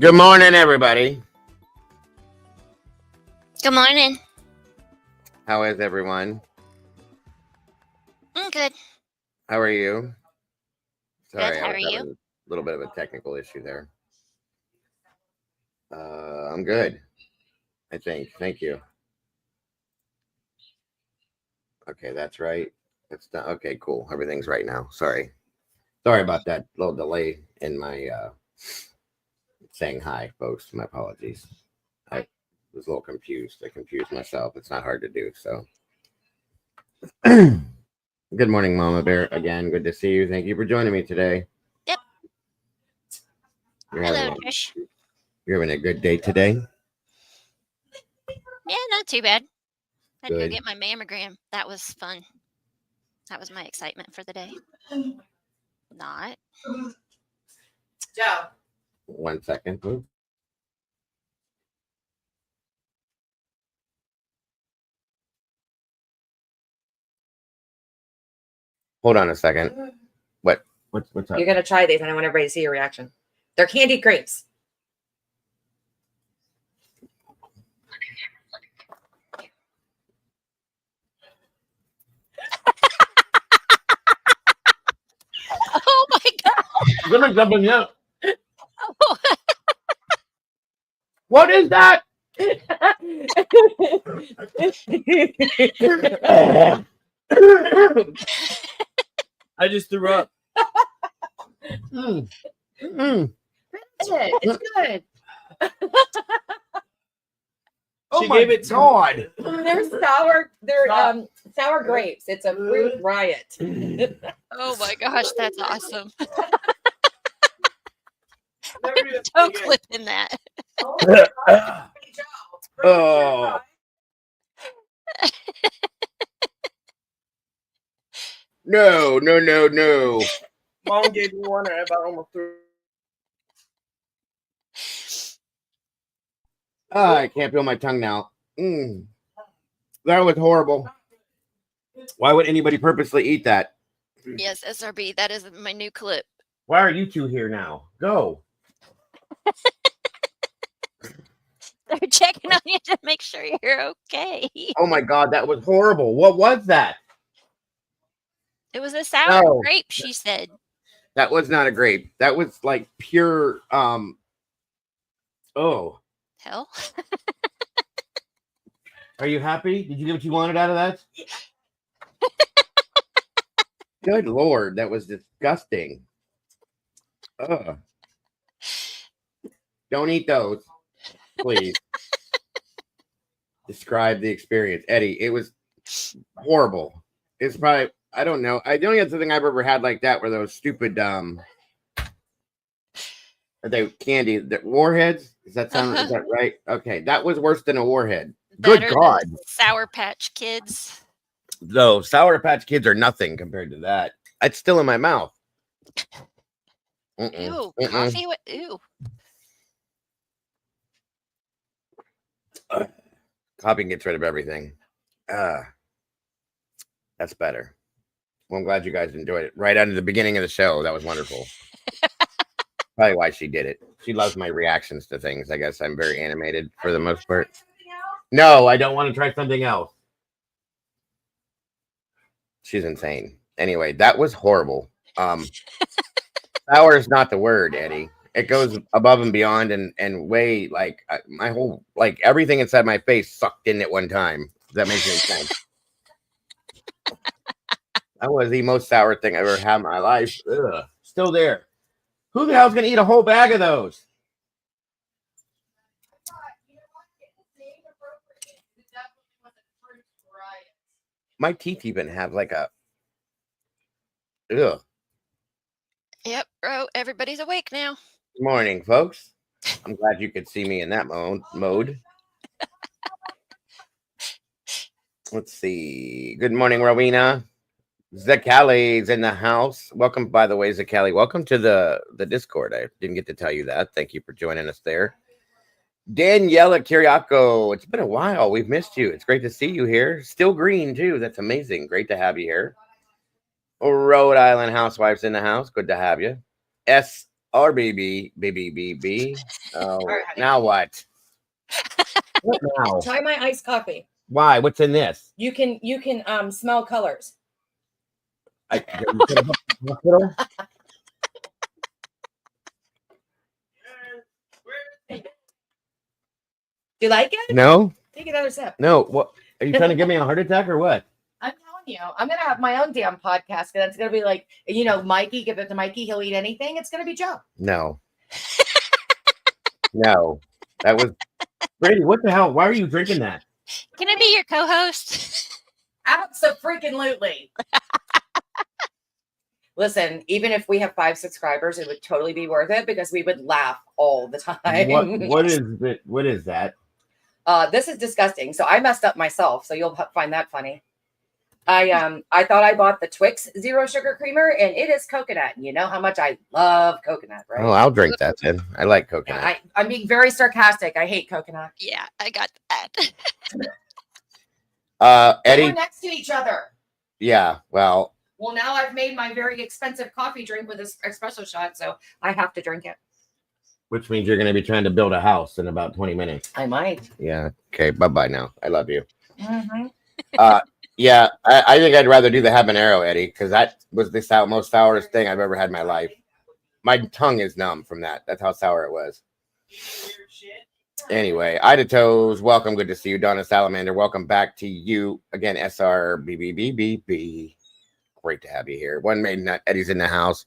Good morning, everybody. Good morning. How is everyone? Good. How are you? Good. Sorry, I How was are having you? a little bit of a technical issue there. I'm good, I think. Thank you. Okay, that's right. It's done. Okay, cool. Everything's right now. Sorry about that little delay in my saying hi, folks. My apologies. I was a little confused. I confused myself. It's not hard to do. So, good morning, Mama Bear. Again, good to see you. Thank you for joining me today. Yep. You're Hello, having, Trish. you're having a good day today. Yeah, not too bad. I had to go Good. get my mammogram. That was fun. That was my excitement for the day. Not. Joe. 1 second, please. Hold on a second. What's up? You're gonna try these, and I want everybody to see your reaction. They're candied grapes. Oh my god! Let me jump in here. What is that? I just threw up. Mm. Mm. It's good. Oh She my gave it to God. They're sour. They're Stop. sour grapes. It's a fruit riot. Oh my gosh, that's awesome. Never do that Toe again. clipping that. Oh. No. Mom gave me one, and I about almost threw. I can't feel my tongue now. Mm. That was horrible. Why would anybody purposely eat that? Yes, SRB. That is my new clip. Why are you two here now? Go. They're checking on you to make sure you're okay. Oh my God, that was horrible. What was that? It was a sour No. grape, she said. That was not a grape. That was like pure oh. Hell. Are you happy? Did you get what you wanted out of that? Good Lord, that was disgusting. Ugh. Don't eat those, please. Describe the experience, Eddie. It was horrible. It's probably I don't know. I don't think it's the thing I've ever had like that. Were those stupid are they candy warheads? Is that sound? Is that right? Okay, that was worse than a warhead. Good Better God. than Sour Patch Kids. No, Sour Patch Kids are nothing compared to that. It's still in my mouth. Ew, coffee with ew. Coffee gets rid of everything. That's better. Well, I'm glad you guys enjoyed it. Right under the beginning of the show. That was wonderful. Probably why she did it. She loves my reactions to things. I guess I'm very animated for the most part. No, I don't want to try something else. She's insane. Anyway, that was horrible. Sour is not the word, Eddie. It goes above and beyond and way like my whole like everything inside my face sucked in at one time. Does that make any sense? That was the most sour thing I've ever had in my life. Ugh. Still there. Who the hell's gonna eat a whole bag of those? My teeth even have like a ugh. Yep, bro. Everybody's awake now. Good morning, folks. I'm glad you could see me in that mode. Let's see. Good morning, Rowena. Zakali's in the house. Welcome, by the way, Zakali. Welcome to the Discord. I didn't get to tell you that. Thank you for joining us there. Daniela Kiriako. It's been a while. We've missed you. It's great to see you here. Still green, too. That's amazing. Great to have you here. Rhode Island Housewives in the house. Good to have you. RBB. Oh, right, honey. now what? What now? Try my iced coffee. Why? What's in this? You can smell colors. Hospital? Do you like it? No, Take another sip. no. What? Are you trying to give me a heart attack or what? I'm telling you, I'm gonna have my own damn podcast, and it's gonna be like, Mikey. Give it to Mikey. He'll eat anything. It's gonna be Joe. No. No. That was Brady. What the hell? Why are you drinking that? Can I be your co-host? Absolutely. Listen, even if we have 5 subscribers, it would totally be worth it because we would laugh all the time. What is it? What is that? This is disgusting. So I messed up myself. So you'll find that funny. I thought I bought the Twix Zero Sugar Creamer, and it is coconut. You know how much I love coconut, right? Oh, I'll drink that then. I like coconut. I'm being very sarcastic. I hate coconut. Yeah, I got that. Eddie. We're next to each other. Yeah. Well, Well, now I've made my very expensive coffee drink with this espresso shot, so I have to drink it. which means you're going to be trying to build a house in about 20 minutes. I might. Yeah. Okay. Bye-bye now. I love you. Mm-hmm. Yeah. I think I'd rather do the habanero, Eddie, because that was the most sourest thing I've ever had in my life. My tongue is numb from that. That's how sour it was. Anyway, Ida Toes, welcome. Good to see you. Donna Salamander, welcome back to you again. SRBBBBB. Great to have you here. One maiden nut. Eddie's in the house.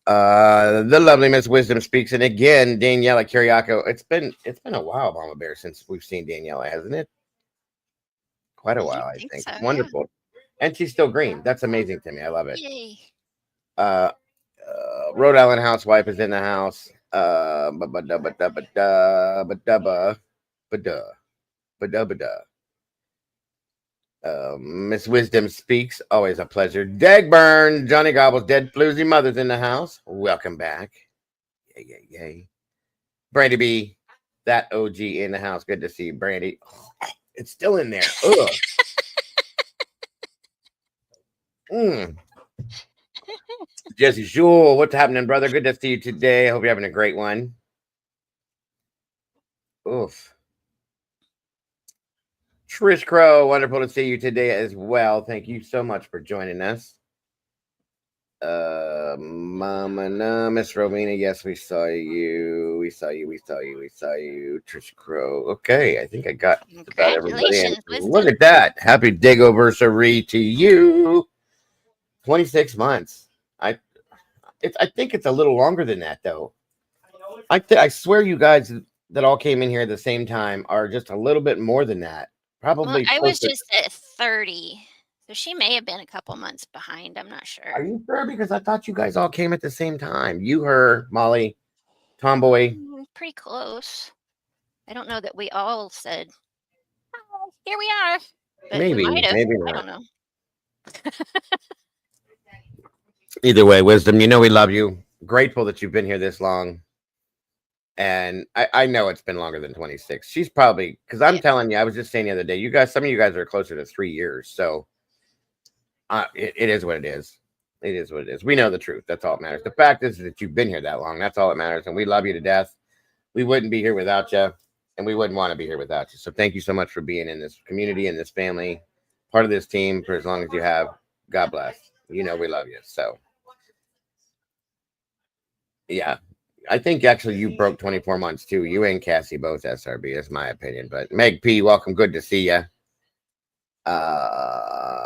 The lovely Miss Wisdom speaks, and again, Daniela Kiriako. It's been a while, Mama Bear, since we've seen Daniela, hasn't it? Quite a while, I think. So, yeah. Wonderful, and she's still green. That's amazing to me. I love it. Yay. Rhode Island housewife is in the house. Miss Wisdom speaks. Always a pleasure. Dagburn, Johnny Gobble's dead floozy mother's in the house. Welcome back. Yay. Brandy B, that OG in the house. Good to see you, Brandy. Oh, it's still in there. Ugh. Jesse Jewel, what's happening, brother? Good to see you today. I hope you're having a great one. Oof. Trish Crow, wonderful to see you today as well. Thank you so much for joining us. Miss Rowena, yes, we saw you. We saw you. Trish Crow. Okay, I think I got about everybody in. Look at that. Happy Digoversary to you. 26 months. I think it's a little longer than that, though. I swear you guys that all came in here at the same time are just a little bit more than that. Probably. Well, I was just at 30, so she may have been a couple months behind. I'm not sure. Are you sure? Because I thought you guys all came at the same time. You, her, Molly, Tomboy. Pretty close. I don't know that we all said, "Oh, here we are." But Maybe, we might have. maybe I not. don't know. Either way, Wisdom, you know we love you. Grateful that you've been here this long. And I know it's been longer than 26. She's probably, because I'm telling you, I was just saying the other day, you guys, some of you guys are closer to 3 years. So it is what it is. It is what it is. We know the truth. That's all that matters. The fact is that you've been here that long. That's all that matters. And we love you to death. We wouldn't be here without you. And we wouldn't want to be here without you. So thank you so much for being in this community, in this family, part of this team for as long as you have. God bless. You know we love you. So, yeah. I think actually you broke 24 months too. You and Cassie both SRB is my opinion. But Meg P, welcome. Good to see you. I'm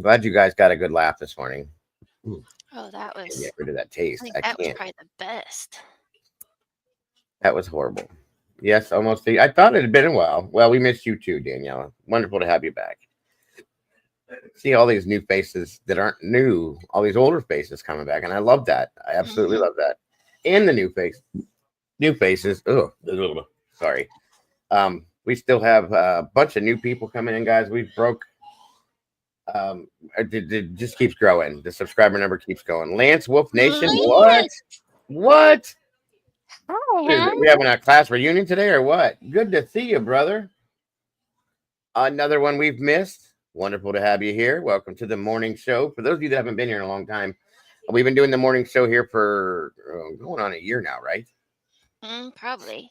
glad you guys got a good laugh this morning. Oh, that was. Get rid of that taste. I think that was probably the best. That was horrible. Yes, almost. I thought it had been a while. Well, we missed you too, Daniela. Wonderful to have you back. See all these new faces that aren't new, all these older faces coming back, and I love that. I absolutely love that. And the new faces. Oh, sorry. We still have a bunch of new people coming in, guys. We broke. It just keeps growing. The subscriber number keeps going. Lance Wolf Nation. What? Oh, We having a class reunion today or what? Good to see you, brother. Another one we've missed. Wonderful to have you here. Welcome to the morning show. For those of you that haven't been here in a long time, We've been doing the morning show here for going on a year now, right? Probably.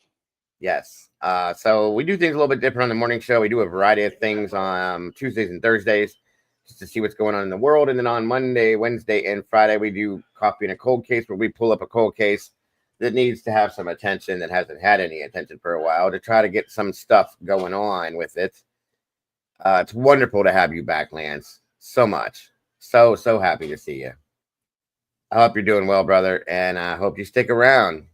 Yes. So we do things a little bit different on the morning show. We do a variety of things on Tuesdays and Thursdays just to see what's going on in the world. And then on Monday, Wednesday, and Friday, we do Coffee and a Cold Case, where we pull up a cold case that needs to have some attention, that hasn't had any attention for a while, to try to get some stuff going on with it. It's wonderful to have you back, Lance. So much. So happy to see you. I hope you're doing well, brother, and I hope you stick around.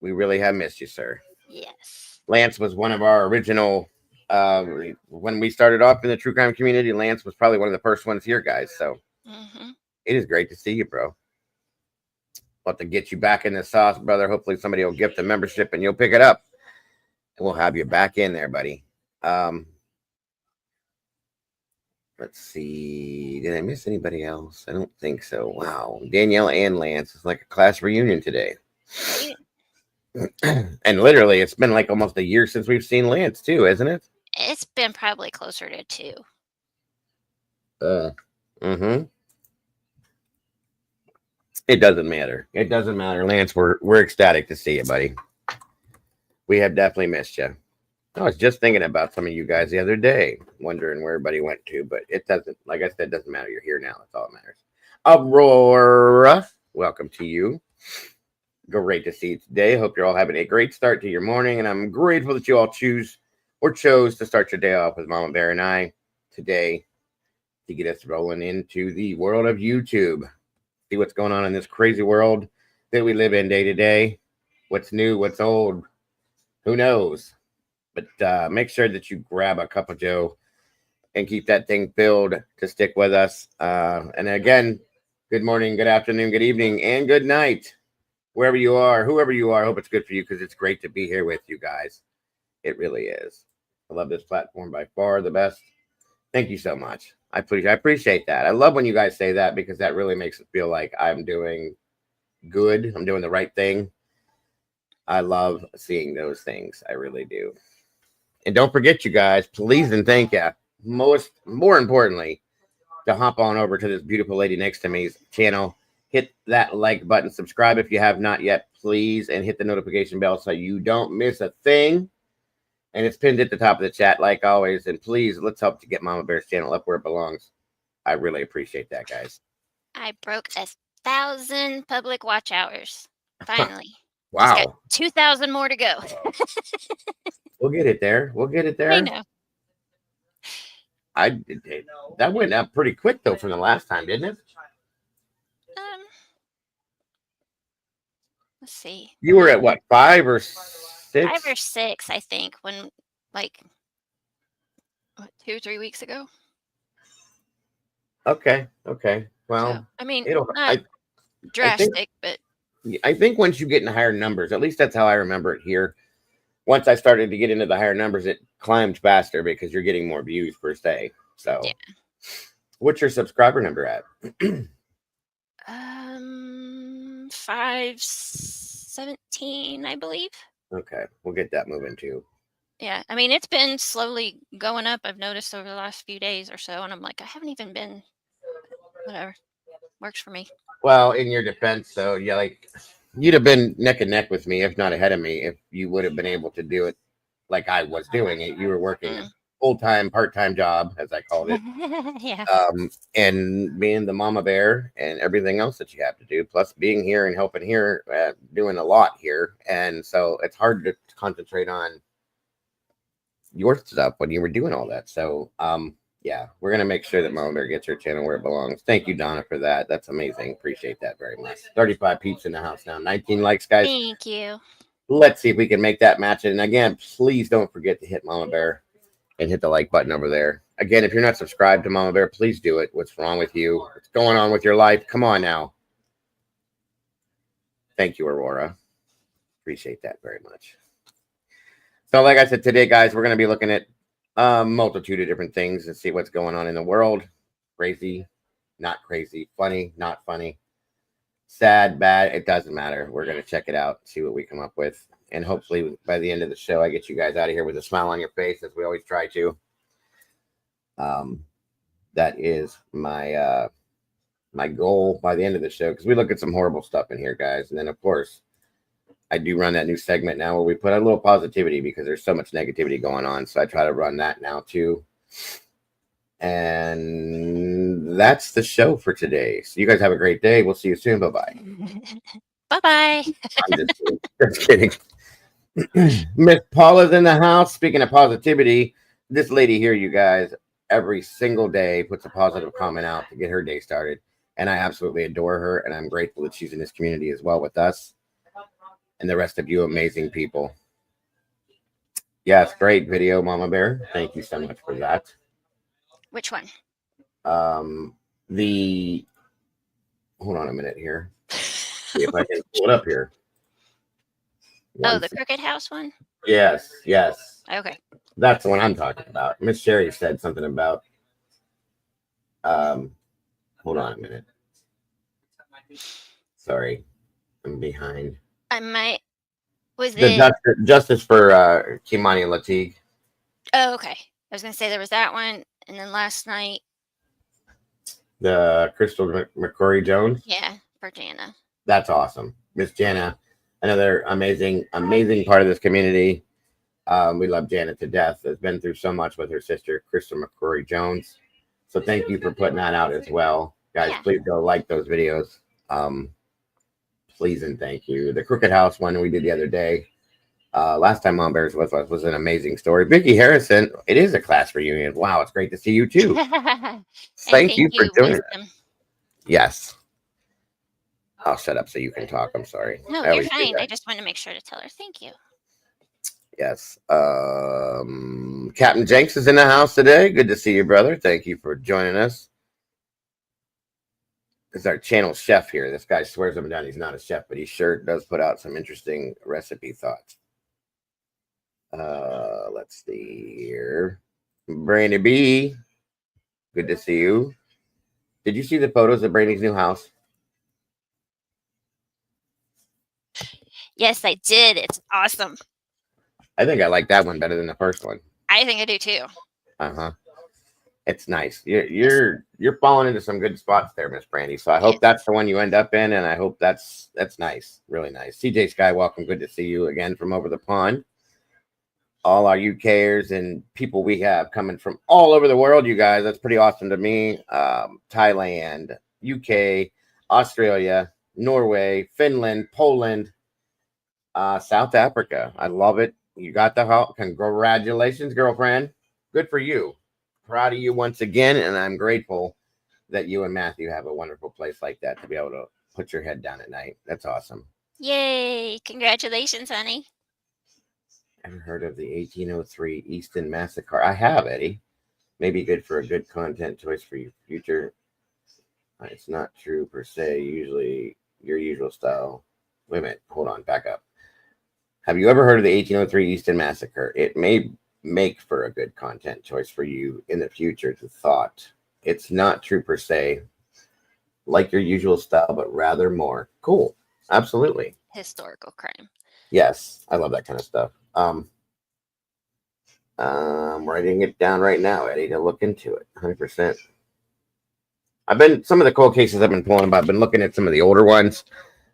We really have missed you, sir. Yes. Lance was one of our original, when we started off in the true crime community, Lance was probably one of the first ones here, guys. So it is great to see you, bro. We'll have to get you back in the sauce, brother. Hopefully somebody will gift the membership and you'll pick it up. And we'll have you back in there, buddy. Let's see. Did I miss anybody else? I don't think so. Wow. Danielle and Lance. It's like a class reunion today. And literally, it's been like almost a year since we've seen Lance, too, isn't it? It's been probably closer to 2. It doesn't matter. It doesn't matter, Lance. We're ecstatic to see you, buddy. We have definitely missed you. I was just thinking about some of you guys the other day, wondering where everybody went to, but it doesn't. Like I said, it doesn't matter. You're here now. That's all that matters. Aurora, welcome to you. Great to see you today. Hope you're all having a great start to your morning, and I'm grateful that you all chose to start your day off with Mama Bear and I today to get us rolling into the world of YouTube. See what's going on in this crazy world that we live in day to day. What's new, what's old, who knows? But make sure that you grab a cup of Joe and keep that thing filled to stick with us. And again, good morning, good afternoon, good evening, and good night. Wherever you are, whoever you are, I hope it's good for you, because it's great to be here with you guys. It really is. I love this platform by far the best. Thank you so much. I appreciate that. I love when you guys say that, because that really makes it feel like I'm doing good. I'm doing the right thing. I love seeing those things. I really do. And don't forget, you guys, please and thank you. More importantly, to hop on over to this beautiful lady next to me's channel. Hit that like button, subscribe if you have not yet, please, and hit the notification bell so you don't miss a thing. And it's pinned at the top of the chat, like always. And please, let's help to get Mama Bear's channel up where it belongs. I really appreciate that, guys. I broke 1,000 public watch hours. Finally. Wow. Just got 2,000 more to go. We'll get it there. We'll get it there. I know. That went up pretty quick, though, from the last time, didn't it? Let's see. You were at what, 5 or 6? 5 or 6, I think, when like 2 or 3 weeks ago. Okay. Well, So, I mean, it'll. not drastic, but I think once you get in higher numbers, at least that's how I remember it here. Once I started to get into the higher numbers, it climbed faster because you're getting more views per se. So, yeah. What's your subscriber number at? 517, I believe. Okay, we'll get that moving too. Yeah, I mean, it's been slowly going up. I've noticed over the last few days or so, and I'm like, I haven't even been. Whatever, works for me. Well, in your defense, though, you'd have been neck and neck with me, if not ahead of me, if you would have been able to do it like I was doing it. You were working a full-time, part-time job, as I called it. Yeah. And being the Mama Bear and everything else that you have to do, plus being here and helping here, doing a lot here. And so it's hard to concentrate on your stuff when you were doing all that. So, yeah, we're going to make sure that Mama Bear gets her channel where it belongs. Thank you, Donna, for that. That's amazing. Appreciate that very much. 35 peeps in the house now. 19 likes, guys. Thank you. Let's see if we can make that match. And again, please don't forget to hit Mama Bear and hit the like button over there. Again, if you're not subscribed to Mama Bear, please do it. What's wrong with you? What's going on with your life? Come on now. Thank you, Aurora. Appreciate that very much. So like I said, today, guys, we're going to be looking at a multitude of different things and see what's going on in the world. Crazy, not crazy, funny, not funny, sad, bad. It doesn't matter. We're going to check it out, see what we come up with. And hopefully by the end of the show, I get you guys out of here with a smile on your face, as we always try to. That is my my goal by the end of the show, because we look at some horrible stuff in here, guys. And then, of course, I do run that new segment now where we put a little positivity because there's so much negativity going on. So I try to run that now too. And that's the show for today. So you guys have a great day. We'll see you soon. Bye-bye. Bye-bye. I'm just kidding. Miss Paula's in the house. Speaking of positivity, this lady here, you guys, every single day puts a positive comment out to get her day started. And I absolutely adore her. And I'm grateful that she's in this community as well with us. And the rest of you amazing people. Yes, great video, Mama Bear. Thank you so much for that. Which one? Hold on a minute here. See if I can pull it up here. Oh, the Crooked House one? Yes. Okay. That's the one I'm talking about. Miss Sherry said something about hold on a minute. Sorry. I'm behind. I might. Was The it? justice for Kimani Lateef. Oh, okay. I was gonna say there was that one, and then last night, The Crystal McCrory Jones. yeah, for Jana. That's awesome. Miss Jana, another amazing part of this community. We love Jana to death. Has been through so much with her sister, Crystal McCrory Jones. So thank you for putting that out as well. Guys, Yeah. please go like those videos. Please and thank you. The Crooked House one we did the other day. Last time Mom Bears with us was an amazing story. Vicky Harrison, it is a class reunion. Wow, it's great to see you too. Thank you for doing it. Wisdom. Yes. I'll shut up so you can talk. I'm sorry. No, I you're always do fine. that. I just wanted to make sure to tell her thank you. Yes. Captain Jenks is in the house today. Good to see you, brother. Thank you for joining us. This is our channel chef here. This guy swears up and down he's not a chef, but he sure does put out some interesting recipe thoughts. Let's see here. Brandy B. Good to see you. Did you see the photos of Brandy's new house? Yes, I did. It's awesome. I think I like that one better than the first one. I think I do too. Uh-huh. It's nice. You're falling into some good spots there, Miss Brandy. So I hope that's the one you end up in, and I hope that's nice, really nice. CJ Sky, welcome. Good to see you again from over the pond. All our UKers and people we have coming from all over the world, you guys. That's pretty awesome to me. Thailand, UK, Australia, Norway, Finland, Poland, South Africa. I love it. You got the help. Congratulations, girlfriend. Good for you. Proud of you once again, and I'm grateful that you and Matthew have a wonderful place like that to be able to put your head down at night. That's awesome. Yay. Congratulations, honey. Ever heard of the 1803 Easton Massacre? I have, Eddie. Maybe good for a good content choice for your future. It's not true per se. Usually your usual style. Wait a minute. Hold on. Back up. Have you ever heard of the 1803 Easton Massacre? It may make for a good content choice for you in the future to thought. It's not true per se. Like your usual style, but rather more. Cool. Absolutely. Historical crime. Yes. I love that kind of stuff. I'm writing it down right now, Eddie, to look into it. 100%. Some of the cold cases I've been pulling, but I've been looking at some of the older ones,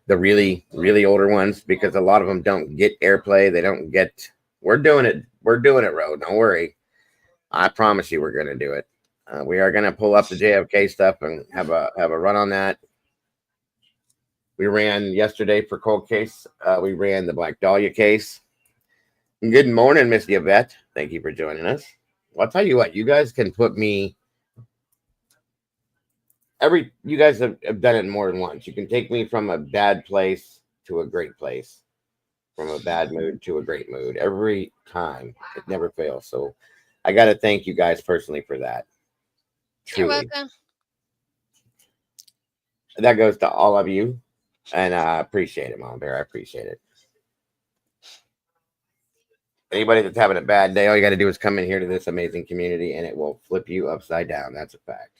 the really, really older ones, because a lot of them don't get airplay. They don't get, we're doing it, Ro. Don't worry. I promise you we're going to do it. We are going to pull up the JFK stuff and have a run on that. We ran yesterday for cold case. We ran the Black Dahlia case. Good morning, Miss Yvette. Thank you for joining us. Well, I'll tell you what, you guys can put me you guys have done it more than once. You can take me from a bad place to a great place, from a bad mood to a great mood every time. It never fails. So I got to thank you guys personally for that. You're Truly. welcome. That goes to all of you. And I appreciate it, Mom Bear. I appreciate it. Anybody that's having a bad day, all you got to do is come in here to this amazing community and it will flip you upside down. That's a fact.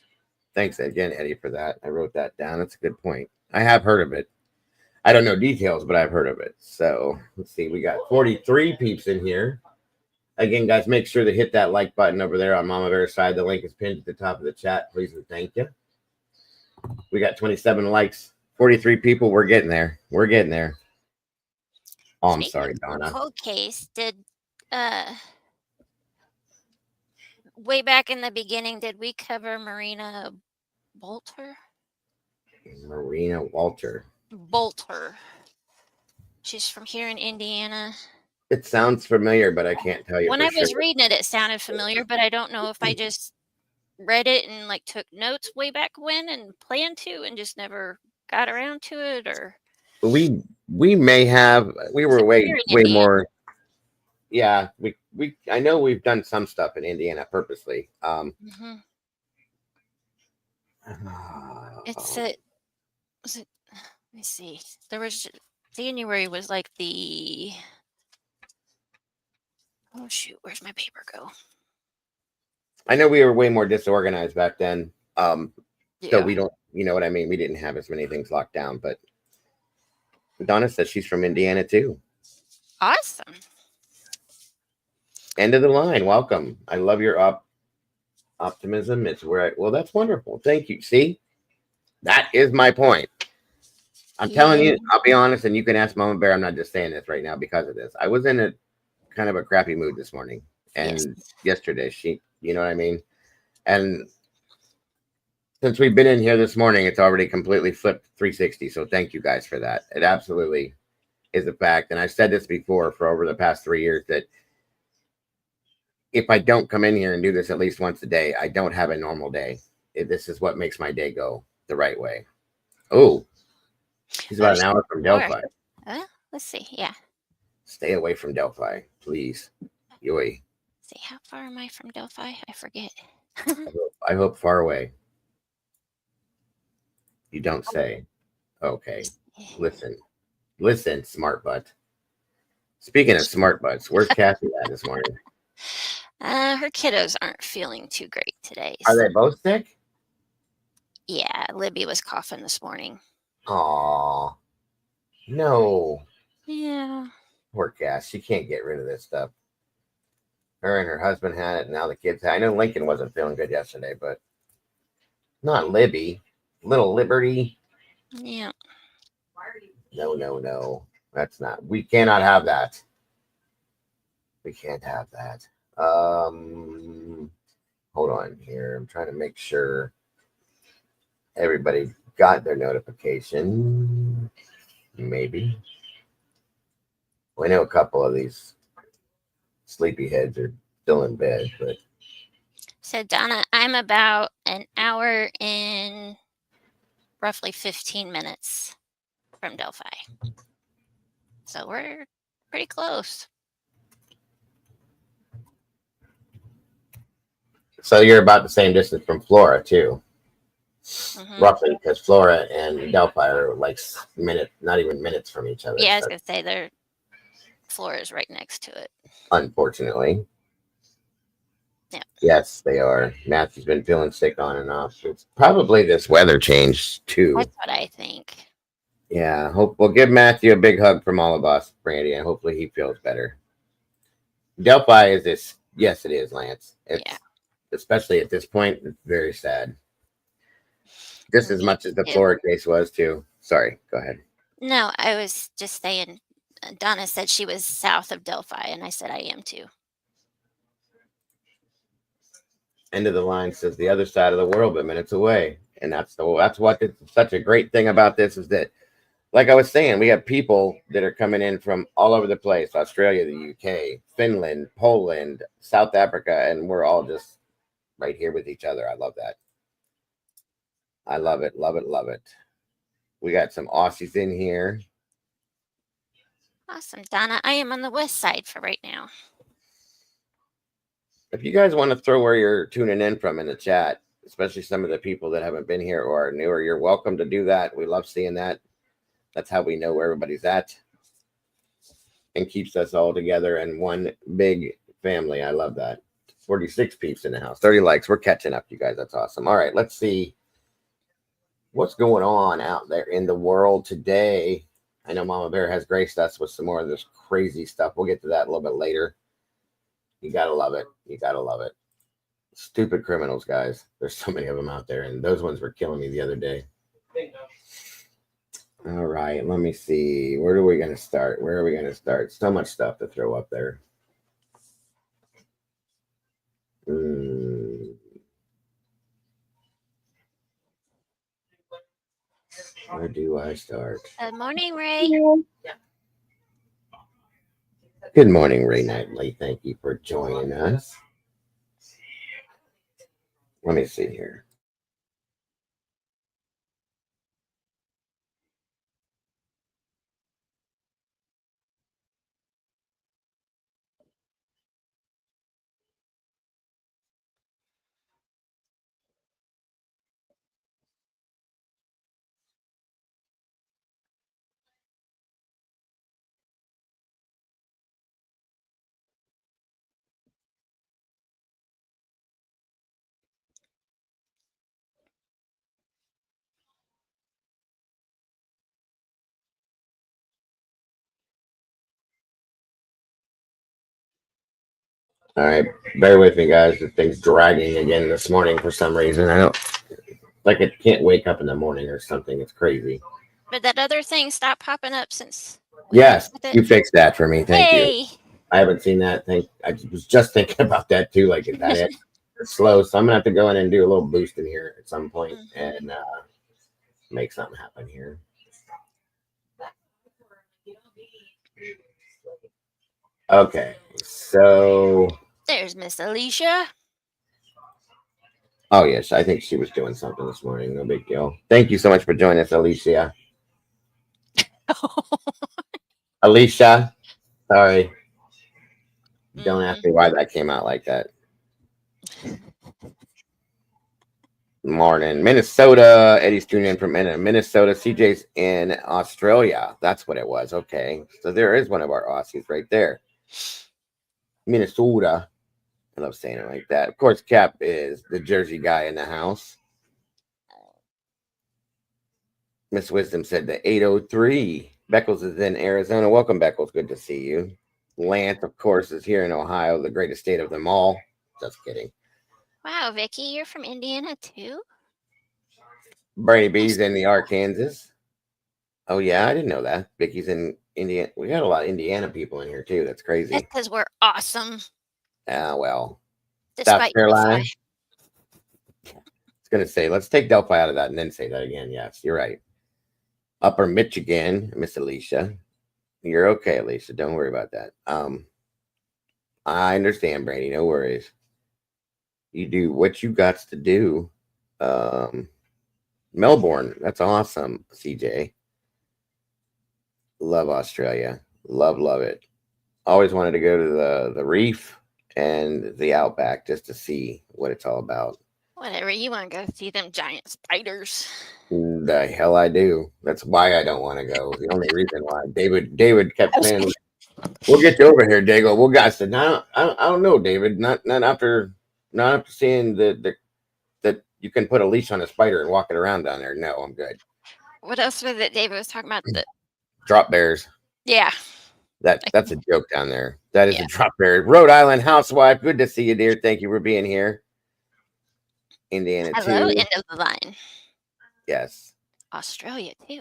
Thanks again, Eddie, for that. I wrote that down. That's a good point. I have heard of it. I don't know details, but I've heard of it. So let's see. We got 43 peeps in here. Again, guys, make sure to hit that like button over there on Mama Bear's side. The link is pinned at the top of the chat. Please and thank you. We got 27 likes, 43 people. We're getting there. We're getting there. Oh, I'm Speaking sorry, of Donna. cold case, did way back in the beginning, did we cover Marina Bolter? Marina Walter. Bolter. She's from here in Indiana. It sounds familiar, but I can't tell you When for I was sure. reading it, it sounded familiar, but I don't know if I just read it and like took notes way back when and planned to and just never got around to it, or We may have. We were So way here in way Indiana. more. Yeah, we. I know we've done some stuff in Indiana purposely. Mhm. It's a was it let me see. There was January was like the oh shoot, where's my paper go? I know we were way more disorganized back then. So Yeah. we don't, you know what I mean? We didn't have as many things locked down, but Donna says she's from Indiana too. Awesome. End of the line. Welcome. I love your optimism. It's where well, that's wonderful. Thank you. See, that is my point. I'm telling you, I'll be honest, and you can ask Mama Bear. I'm not just saying this right now because of this. I was in a kind of a crappy mood this morning and yesterday. You know what I mean? And since we've been in here this morning, it's already completely flipped 360. So thank you guys for that. It absolutely is a fact. And I've said this before for over the past 3 years that if I don't come in here and do this at least once a day, I don't have a normal day. This is what makes my day go the right way. Oh, she's about an hour from Delphi. Let's see. Yeah. Stay away from Delphi, please. Yoy. See, how far am I from Delphi? I forget. I hope far away. You don't say. Okay. Listen, smart butt. Speaking of smart butts, where's Kathy at this morning? Her kiddos aren't feeling too great today. Are they both sick? Yeah, Libby was coughing this morning. Aw. No. Yeah. Poor Cass. She can't get rid of this stuff. Her and her husband had it, and now the kids had it. I know Lincoln wasn't feeling good yesterday, but not Libby. Little Liberty. Yeah. No. That's not. We cannot have that. We can't have that. Hold on here. I'm trying to make sure everybody got their notification. Maybe. We know a couple of these sleepyheads are still in bed, but So Donna, I'm about an hour and roughly 15 minutes from Delphi. So we're pretty close. so you're about the same distance from Flora too, Mhm. roughly, because Flora and Delphi are like not even minutes from each other. Yeah, I was gonna say their floor is right next to it. Unfortunately. Yeah. Yes, they are. Matthew's been feeling sick on and off. It's probably this weather change too. That's what I think. Yeah. Hope we'll give Matthew a big hug from all of us, Brandy, and hopefully he feels better. Delphi is this. Yes, it is, Lance. It's especially at this point, it's very sad. Just as much as the Florida case was too. Sorry, go ahead. No, I was just saying. Donna said she was south of Delphi, and I said I am too. End of the line says the other side of the world, but minutes away, and that's what it's such a great thing about this is that, like I was saying, we have people that are coming in from all over the place: Australia, the UK, Finland, Poland, South Africa, and we're all just right here with each other. I love that. I love it. We got some Aussies in here. Awesome, Donna. I am on the west side for right now. If you guys want to throw where you're tuning in from in the chat, especially some of the people that haven't been here or are newer, you're welcome to do that. We love seeing that. That's how we know where everybody's at and keeps us all together in one big family. I love that. 46 peeps in the house, 30 likes. We're catching up, you guys. That's awesome. All right, let's see what's going on out there in the world today. I know Mama Bear has graced us with some more of this crazy stuff. We'll get to that a little bit later. You gotta love it. Stupid criminals, guys. There's so many of them out there, and those ones were killing me the other day. All right, let me see. Where are we going to start? Where are we going to start? So much stuff to throw up there. Where do I start? Good morning, Ray. Good morning, Ray Knightley. Thank you for joining us. Let me see here. All right, bear with me, guys. The thing's dragging again this morning for some reason. I don't like it. Can't wake up in the morning or something. It's crazy. But that other thing stopped popping up since. we Yes, fixed it. you fixed that for me. Thank you. Hey. I haven't seen that thing. I was just thinking about that too. Like that it's slow, so I'm gonna have to go in and do a little boost in here at some point and make something happen here. Okay, so There's Miss Alicia. oh yes, I think she was doing something this morning. No big deal. Thank you so much for joining us, Alicia. Alicia, sorry. Don't ask me why that came out like that. Morning, Minnesota. Eddie's tuning in from Minnesota. CJ's in Australia. That's what it was. Okay, so there is one of our Aussies right there. Minnesota. I love saying it like that. Of course, Cap is the Jersey guy in the house. Miss Wisdom said the 803. Beckles is in Arizona. Welcome, Beckles. Good to see you. Lance, of course, is here in Ohio, the greatest state of them all. Just kidding. Wow, Vicky, you're from Indiana too? Brady B's in the Arkansas. Oh, yeah, I didn't know that. Vicky's in Indiana. We got a lot of Indiana people in here, too. That's crazy. That's because we're awesome. Ah, well. Despite Carolina. Delphi. I was going to say, let's take Delphi out of that and then say that again. Yes, you're right. Upper Michigan, Miss Alicia. You're okay, Alicia. Don't worry about that. I understand, Brady. No worries. You do what you got to do. Melbourne. That's awesome, CJ. Love Australia. Love it. Always wanted to go to the reef and the outback just to see what it's all about. Whatever, you want to go see them giant spiders. The hell I do. That's why I don't want to go. The only reason why. David kept saying, "We'll get you over here, Dago." Well, guys said, "No, I don't know, David. Not after seeing that you can put a leash on a spider and walk it around down there. No, I'm good." What else was it David was talking about? Drop bears. Yeah. That's a joke down there. That is a drop bear. Rhode Island housewife. Good to see you, dear. Thank you for being here. Indiana Hello, too. end of the line. Yes. Australia too.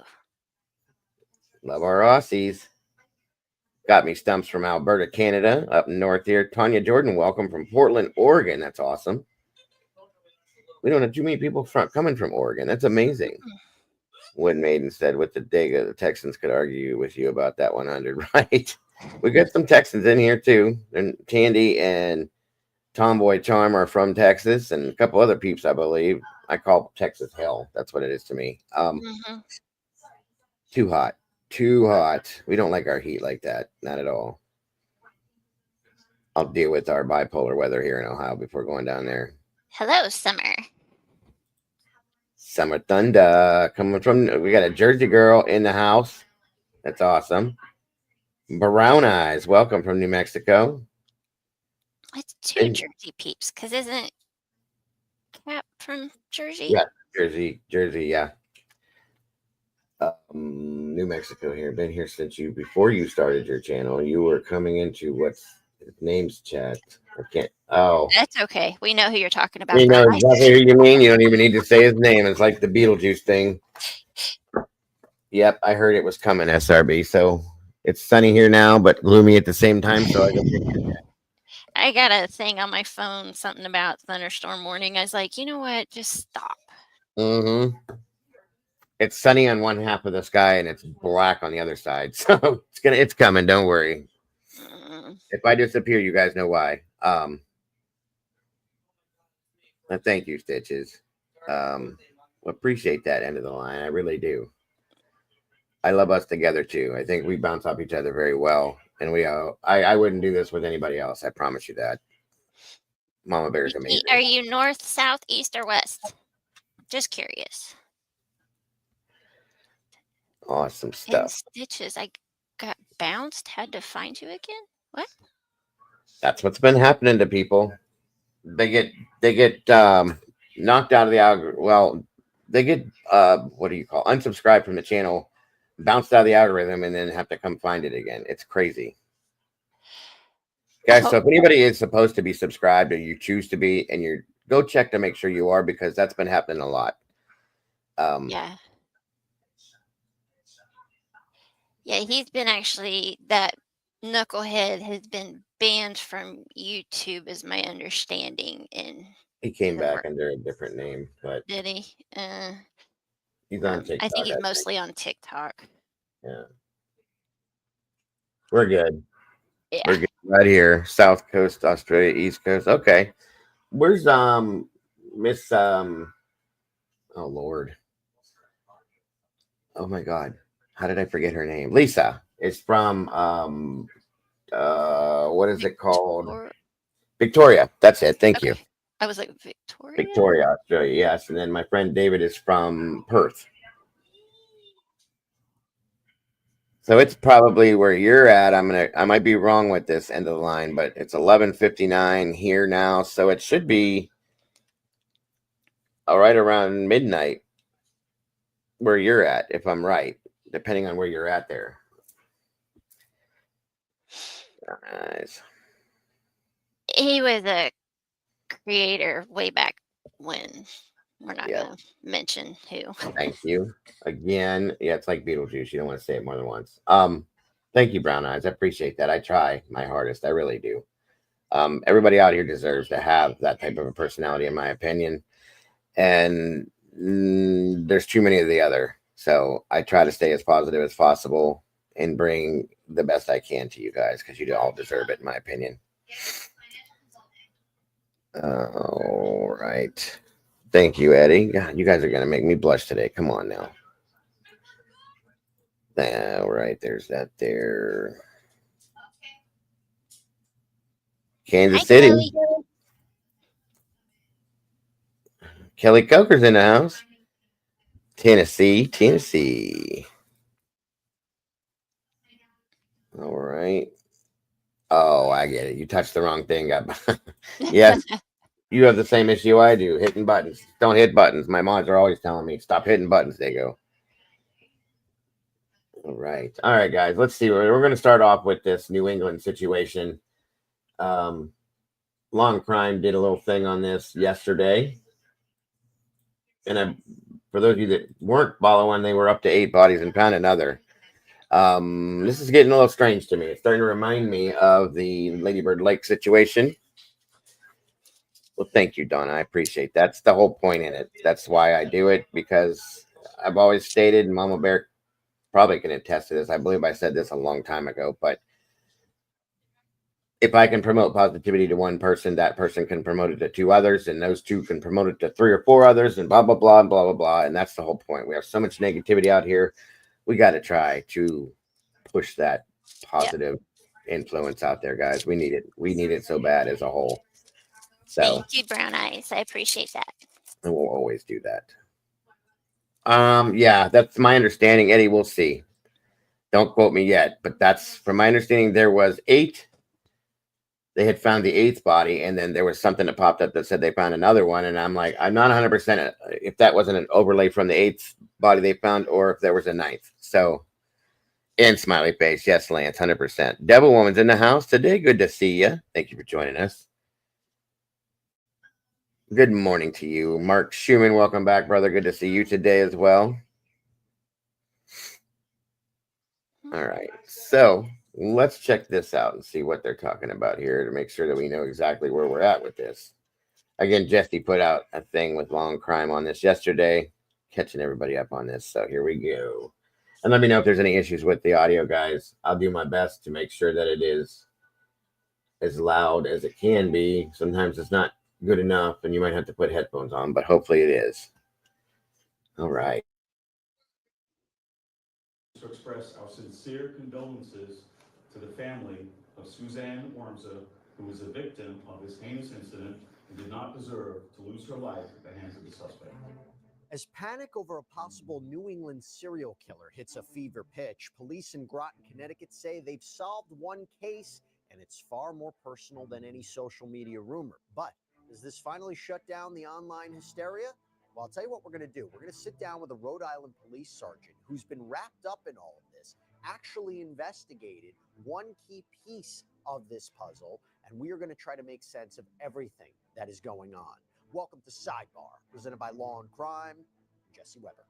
Love our Aussies. Got me stumps from Alberta, Canada, up north here. Tanya Jordan, welcome from Portland, Oregon. That's awesome. We don't have too many people coming from Oregon. That's amazing. Wind Maiden said, with the Daga, the Texans could argue with you about that 100, right? We got some Texans in here too. And Tandy and Tomboy Charm are from Texas, and a couple other peeps, I believe. I call Texas hell. That's what it is to me. Too hot. Too hot. We don't like our heat like that. Not at all. I'll deal with our bipolar weather here in Ohio before going down there. Hello, Summer. Summer Thunder coming from. We got a Jersey girl in the house. That's awesome. Brown Eyes, welcome from New Mexico. It's two Jersey peeps, because isn't Cap from Jersey? Yeah, Jersey, yeah. New Mexico here. Been here since before you started your channel. You were coming into what's name's chat. I can't. Oh, That's okay. We know who you're talking about. you know Brown Eyes. exactly who you mean. You don't even need to say his name. It's like the Beetlejuice thing. Yep, I heard it was coming, SRB. So it's sunny here now, but gloomy at the same time. So I go fix it. I got a thing on my phone, something about thunderstorm warning. I was like, you know what? Just stop. Mm-hmm. It's sunny on one half of the sky and it's black on the other side. So it's coming. Don't worry. If I disappear, you guys know why. Thank you, Stitches. Appreciate that end of the line. I really do. I love us together too. I think we bounce off each other very well, and I wouldn't do this with anybody else. I promise you that. Mama Bear's amazing. Are you north, south, east, or west? Just curious. Awesome And stuff. Stitches, I got bounced. Had to find you again. What? That's what's been happening to people. They get knocked out of the algorithm. Well, they get what do you call unsubscribed from the channel, bounced out of the algorithm, and then have to come find it again. It's crazy, guys. So if anybody is supposed to be subscribed or you choose to be, and you go check to make sure you are, because that's been happening a lot. Yeah. Yeah, he's been actually, that knucklehead has been banned from YouTube, is my understanding. And he came back under a different name, but did he? he's on TikTok. I think he's mostly on TikTok. Yeah. We're good. Yeah. We're good right here. South Coast, Australia, East Coast. Okay. Where's Miss oh Lord. Oh my God. How did I forget her name? Lisa is from what is it called? Victoria. That's it. Thank you. I was like, Victoria? Victoria, Australia, yes. And then my friend David is from Perth. So it's probably where you're at. I might be wrong with this end of the line, but it's 11:59 here now. So it should be right around midnight where you're at, if I'm right, depending on where you're at there. Nice. He was a creator way back when. We're not going to mention who. Thank you again. Yeah, it's like Beetlejuice. You don't want to say it more than once. Thank you, Brown Eyes. I appreciate that. I try my hardest. I really do. Everybody out here deserves to have that type of a personality, in my opinion. And there's too many of the other. So I try to stay as positive as possible and bring the best I can to you guys, because you all deserve it, in my opinion. All right. Thank you, Eddie. God, you guys are going to make me blush today. Come on now. All right. There's that there. Kansas City. Kelly Coker's in the house. Tennessee. All right. Oh, I get it. You touched the wrong thing. Yes. You have the same issue I do, hitting buttons. Don't hit buttons. My moms are always telling me, stop hitting buttons. They go. All right, guys. Let's see. We're going to start off with this New England situation. Long Crime did a little thing on this yesterday. And for those of you that weren't following, they were up to 8 bodies and found another. This is getting a little strange to me. It's starting to remind me of the Lady Bird Lake situation. Well, thank you, Donna. I appreciate that. That's the whole point in it. That's why I do it, because I've always stated, and Mama Bear probably can attest to this. I believe I said this a long time ago, but if I can promote positivity to one person, that person can promote it to 2 others, and those 2 can promote it to 3 or 4 others, and blah, blah, blah, blah, blah, blah. And that's the whole point. We have so much negativity out here. We got to try to push that positive influence out there, guys. We need it. We need it so bad as a whole. So, thank you, Brown Eyes. I appreciate that. And we'll always do that. Yeah, that's my understanding. Eddie, we'll see. Don't quote me yet, but that's from my understanding. There was 8. They had found the 8th body, and then there was something that popped up that said they found another one. And I'm like, I'm not 100% if that wasn't an overlay from the 8th body they found, or if there was a 9th. So, and smiley face. Yes, Lance, 100%. Devil Woman's in the house today. Good to see you. Thank you for joining us. Good morning to you, Mark Schumann. Welcome back, brother. Good to see you today as well. All right, so let's check this out and see what they're talking about here to make sure that we know exactly where we're at with this. Again, Jesse put out a thing with Long Crime on this yesterday, catching everybody up on this. So here we go. And let me know if there's any issues with the audio, guys. I'll do my best to make sure that it is as loud as it can be. Sometimes it's not good enough, and you might have to put headphones on, but hopefully it is. All right. To express our sincere condolences to the family of Suzanne Wormser, who was a victim of this heinous incident and did not deserve to lose her life at the hands of the suspect. As panic over a possible New England serial killer hits a fever pitch, police in Groton, Connecticut say they've solved one case, and it's far more personal than any social media rumor. But does this finally shut down the online hysteria? Well, I'll tell you what we're going to do. We're going to sit down with a Rhode Island police sergeant who's been wrapped up in all of this, actually investigated one key piece of this puzzle, and we are going to try to make sense of everything that is going on. Welcome to Sidebar, presented by Law and Crime. Jesse Weber.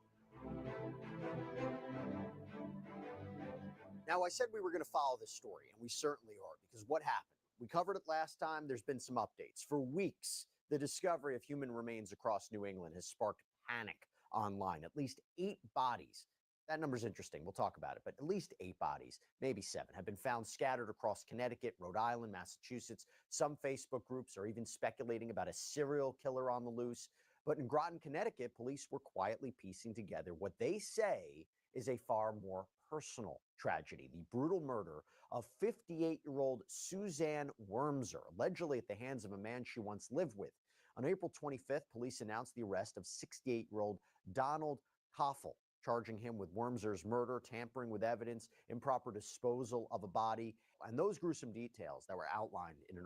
Now, I said we were going to follow this story, and we certainly are, because what happened? We covered it last time. There's been some updates. For weeks, the discovery of human remains across New England has sparked panic online. At least 8 bodies. That number's interesting. We'll talk about it. But at least 8 bodies, maybe 7, have been found scattered across Connecticut, Rhode Island, Massachusetts. Some Facebook groups are even speculating about a serial killer on the loose. But in Groton, Connecticut, police were quietly piecing together what they say is a far more personal tragedy: the brutal murder of 58-year-old Suzanne Wormser, allegedly at the hands of a man she once lived with. On April 25th, police announced the arrest of 68-year-old Donald Koffel, charging him with Wormser's murder, tampering with evidence, improper disposal of a body, and those gruesome details that were outlined in an...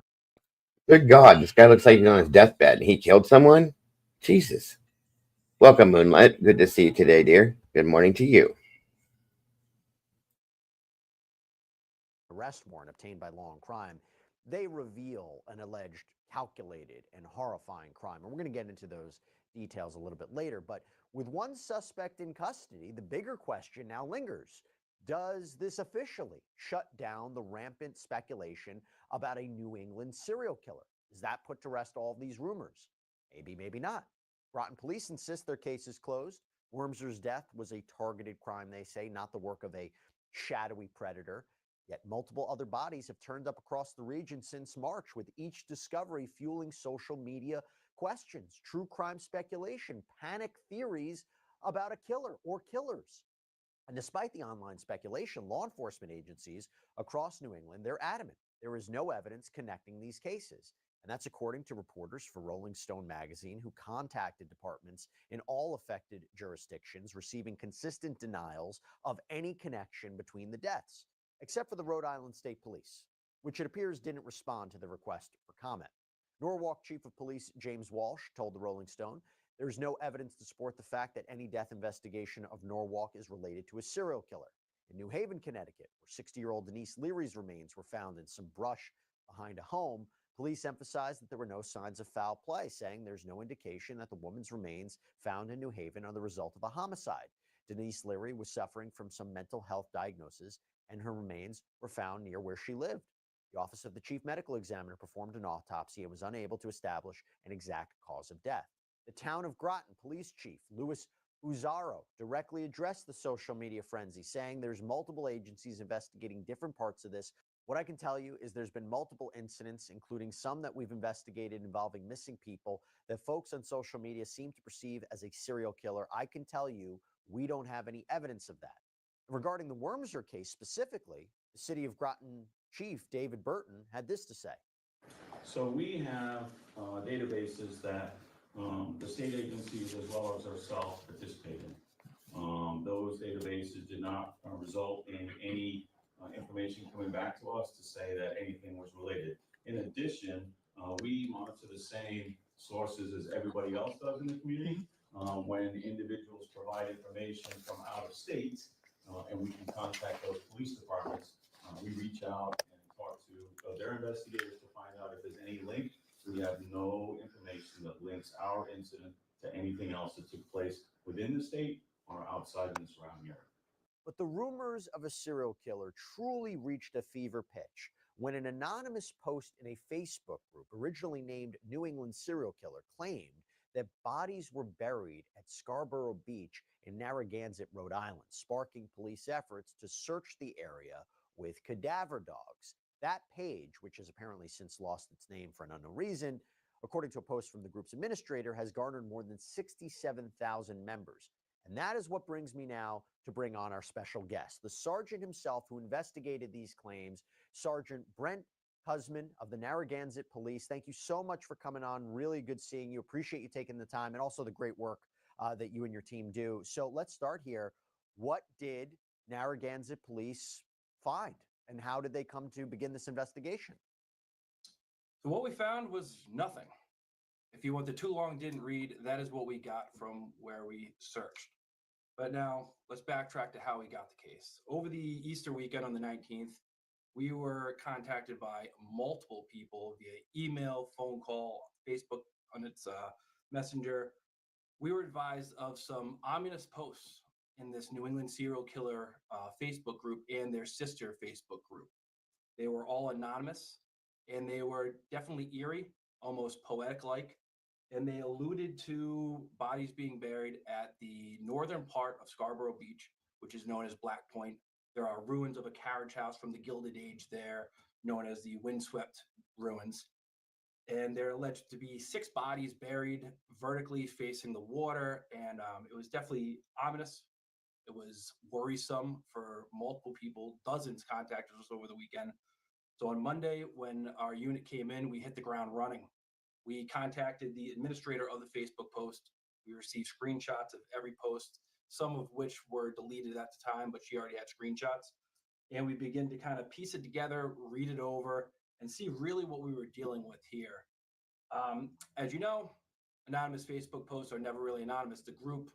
Good God, this guy looks like he's on his deathbed. He killed someone? Jesus. Welcome, Moonlight. Good to see you today, dear. Good morning to you. arrest warrant obtained by Law and Crime. They reveal an alleged calculated and horrifying crime. And we're going to get into those details a little bit later. But with one suspect in custody, the bigger question now lingers. Does this officially shut down the rampant speculation about a New England serial killer? Does that put to rest all of these rumors? Maybe, maybe not. Groton police insist their case is closed. Wormser's death was a targeted crime, they say, not the work of a shadowy predator. Yet multiple other bodies have turned up across the region since March, with each discovery fueling social media questions, true crime speculation, panic theories about a killer or killers. And despite the online speculation, law enforcement agencies across New England, they're adamant there is no evidence connecting these cases. And that's according to reporters for Rolling Stone magazine who contacted departments in all affected jurisdictions, receiving consistent denials of any connection between the deaths, except for the Rhode Island State Police, which it appears didn't respond to the request for comment. Norwalk Chief of Police James Walsh told the Rolling Stone, "There's no evidence to support the fact that any death investigation of Norwalk is related to a serial killer." In New Haven, Connecticut, where 60-year-old Denise Leary's remains were found in some brush behind a home, police emphasized that there were no signs of foul play, saying there's no indication that the woman's remains found in New Haven are the result of a homicide. Denise Leary was suffering from some mental health diagnosis, and her remains were found near where she lived. The Office of the Chief Medical Examiner performed an autopsy and was unable to establish an exact cause of death. The Town of Groton Police Chief Louis Uzzaro directly addressed the social media frenzy, saying there's multiple agencies investigating different parts of this. What I can tell you is there's been multiple incidents, including some that we've investigated involving missing people, that folks on social media seem to perceive as a serial killer. I can tell you we don't have any evidence of that. Regarding the Wormser case specifically, the City of Groton Chief David Burton had this to say. So we have databases that the state agencies as well as ourselves participate in. Those databases did not result in any information coming back to us to say that anything was related. In addition, we monitor the same sources as everybody else does in the community. When individuals provide information from out of state, and we can contact those police departments, we reach out and talk to their investigators to find out if there's any link. We have no information information that links our incident to anything else that took place within the state or outside in the surrounding area. But the rumors of a serial killer truly reached a fever pitch when an anonymous post in a Facebook group, originally named New England Serial Killer, claimed that bodies were buried at Scarborough Beach in Narragansett, Rhode Island, sparking police efforts to search the area with cadaver dogs. That page, which has apparently since lost its name for an unknown reason, according to a post from the group's administrator, has garnered more than 67,000 members. And that is what brings me now to bring on our special guest, the sergeant himself who investigated these claims, Sergeant Brent Husman of the Narragansett Police. Thank you so much for coming on. Really good seeing you. Appreciate you taking the time and also the great work that you and your team do. So let's start here. What did Narragansett Police find and how did they come to begin this investigation? So what we found was nothing. If you want the too long didn't read, that is what we got from where we searched. But now let's backtrack to how we got the case. Over the Easter weekend on the 19th, we were contacted by multiple people via email, phone call, Facebook on its messenger. We were advised of some ominous posts in this New England Serial Killer Facebook group and their sister Facebook group. They were all anonymous and they were definitely eerie, almost poetic-like. And they alluded to bodies being buried at the northern part of Scarborough Beach, which is known as Black Point. There are ruins of a carriage house from the Gilded Age there, known as the Windswept Ruins. And there are alleged to be 6 bodies buried vertically facing the water. And it was definitely ominous. It was worrisome for multiple people. Dozens contacted us over the weekend. So on Monday, when our unit came in, we hit the ground running. We contacted the administrator of the Facebook post. We received screenshots of every post, some of which were deleted at the time, but she already had screenshots. And we began to kind of piece it together, read it over, and see really what we were dealing with here. As you know, anonymous Facebook posts are never really anonymous. The group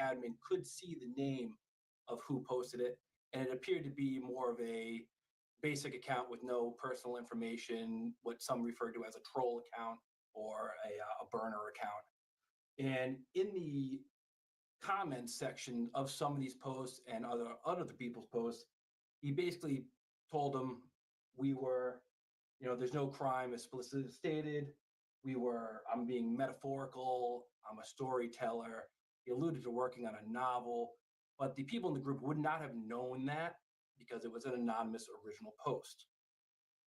admin could see the name of who posted it, and it appeared to be more of a basic account with no personal information, what some refer to as a troll account or a burner account. And in the comments section of some of these posts and other people's posts, he basically told them we were, there's no crime explicitly stated. I'm being metaphorical. I'm a storyteller. He alluded to working on a novel, but the people in the group would not have known that because it was an anonymous original post.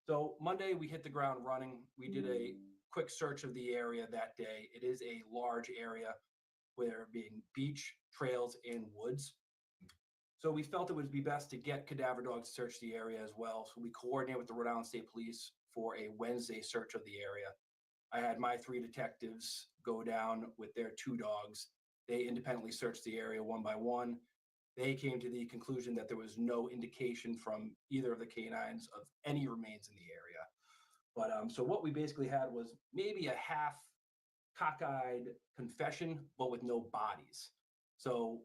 So Monday we hit the ground running. We did a quick search of the area that day. It is a large area with there being beach, trails, and woods. So we felt it would be best to get cadaver dogs to search the area as well. So we coordinated with the Rhode Island State Police for a Wednesday search of the area. I had my 3 detectives go down with their 2 dogs. They independently searched the area one by one. They came to the conclusion that there was no indication from either of the canines of any remains in the area. But so what we basically had was maybe a half cockeyed confession, but with no bodies. So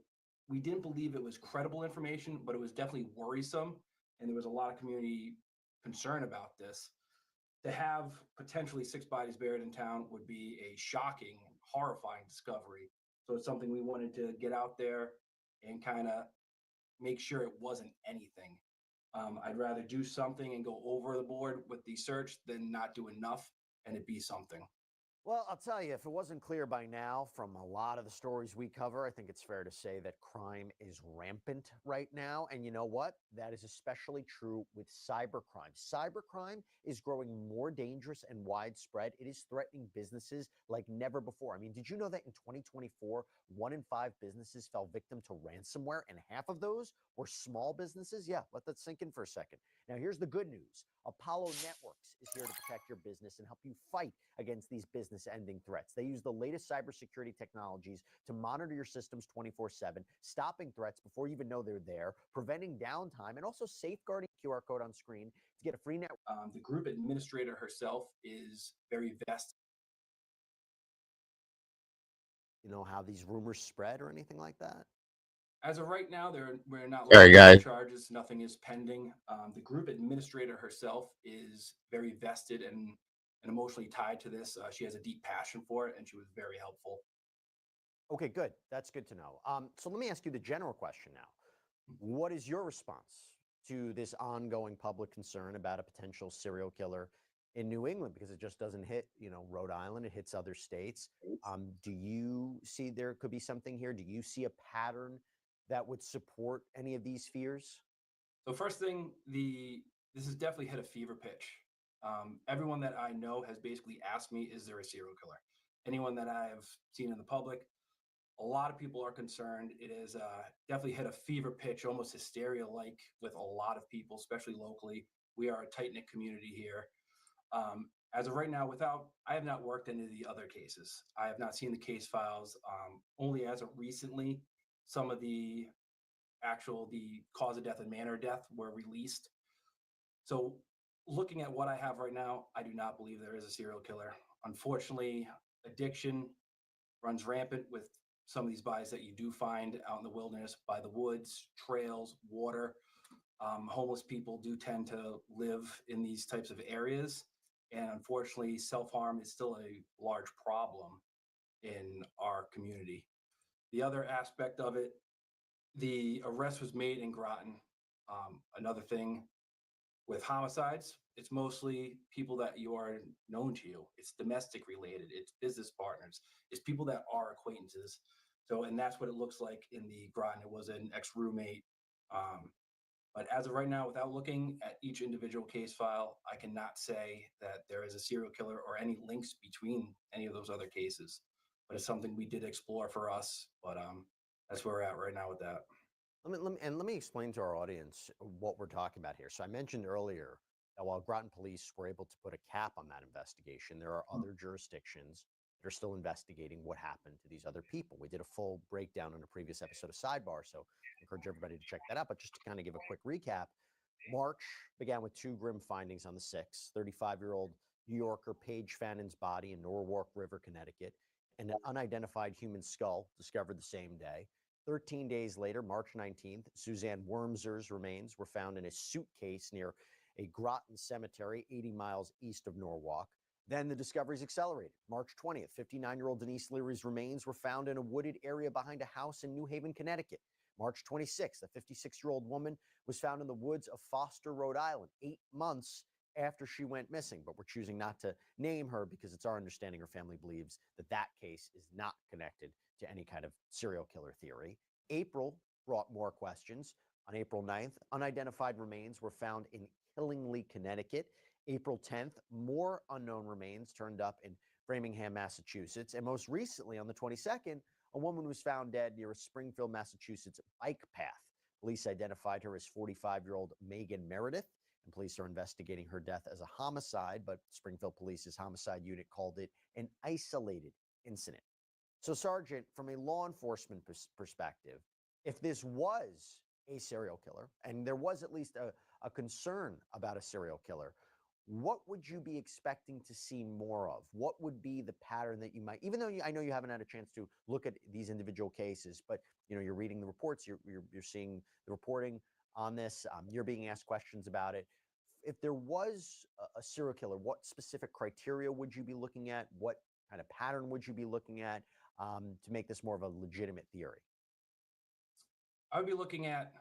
we didn't believe it was credible information, but it was definitely worrisome. And there was a lot of community concern about this. To have potentially 6 bodies buried in town would be a shocking, horrifying discovery. So it's something we wanted to get out there and kind of make sure it wasn't anything. I'd rather do something and go over the board with the search than not do enough and it be something. Well, I'll tell you, if it wasn't clear by now from a lot of the stories we cover, I think it's fair to say that crime is rampant right now. And you know what? That is especially true with cybercrime. Cybercrime is growing more dangerous and widespread. It is threatening businesses like never before. I mean, did you know that in 2024, 1 in 5 businesses fell victim to ransomware, and half of those were small businesses? Yeah, let that sink in for a second. Now, here's the good news. Apollo Networks is here to protect your business and help you fight against these business-ending threats. They use the latest cybersecurity technologies to monitor your systems 24/7, stopping threats before you even know they're there, preventing downtime, and also safeguarding QR code on screen to get a free network. The group administrator herself is very vested. You know how these rumors spread or anything like that? As of right now, we're not Sorry, looking at guys. charges. Nothing is pending. The group administrator herself is very vested and and emotionally tied to this. She has a deep passion for it, and she was very helpful. Okay, good. That's good to know. So let me ask you the general question now. What is your response to this ongoing public concern about a potential serial killer in New England? Because it just doesn't hit, Rhode Island, it hits other states. Do you see there could be something here? Do you see a pattern that would support any of these fears? So first thing, this has definitely hit a fever pitch. Everyone that I know has basically asked me, is there a serial killer? Anyone that I've seen in the public, a lot of people are concerned. It has definitely hit a fever pitch, almost hysteria-like with a lot of people, especially locally. We are a tight-knit community here. As of right now, I have not worked any of the other cases. I have not seen the case files. Only as of recently, some of the cause of death and manner of death were released. So looking at what I have right now, I do not believe there is a serial killer. Unfortunately, addiction runs rampant with some of these bodies that you do find out in the wilderness, by the woods, trails, water. Homeless people do tend to live in these types of areas. And unfortunately, self-harm is still a large problem in our community. The other aspect of it, the arrest was made in Groton. Another thing with homicides, it's mostly people that you are known to you. It's domestic related, it's business partners, it's people that are acquaintances. So, and that's what it looks like in the Groton. It was an ex-roommate. But as of right now, without looking at each individual case file, I cannot say that there is a serial killer or any links between any of those other cases. But it's something we did explore for us. But that's where we're at right now with that. Let me explain to our audience what we're talking about here. So I mentioned earlier that while Groton police were able to put a cap on that investigation, there are other jurisdictions that are still investigating what happened to these other people. We did a full breakdown in a previous episode of Sidebar, so I encourage everybody to check that out. But just to kind of give a quick recap, March began with two grim findings on the 6th. 35-year-old New Yorker Paige Fannon's body in Norwalk River, Connecticut, and an unidentified human skull discovered the same day. 13 days later, March 19th, Suzanne Wormser's remains were found in a suitcase near a Groton cemetery 80 miles east of Norwalk. Then the discoveries accelerated. March 20th, 59-year-old Denise Leary's remains were found in a wooded area behind a house in New Haven, Connecticut. March 26th, a 56-year-old woman was found in the woods of Foster, Rhode Island, 8 months after she went missing. But we're choosing not to name her because it's our understanding her family believes that that case is not connected to any kind of serial killer theory. April brought more questions. On April 9th, unidentified remains were found in Killingly, Connecticut. April 10th, more unknown remains turned up in Framingham, Massachusetts. And most recently, on the 22nd, a woman was found dead near a Springfield, Massachusetts bike path. Police identified her as 45-year-old Megan Meredith, and police are investigating her death as a homicide, but Springfield Police's homicide unit called it an isolated incident. So, Sergeant, from a law enforcement perspective, if this was a serial killer, and there was at least a concern about a serial killer, what would you be expecting to see more of? What would be the pattern that you might, even though I know you haven't had a chance to look at these individual cases, but you're reading the reports, you're seeing the reporting on this, you're being asked questions about it. If there was a serial killer, what specific criteria would you be looking at? What kind of pattern would you be looking at to make this more of a legitimate theory? I would be looking at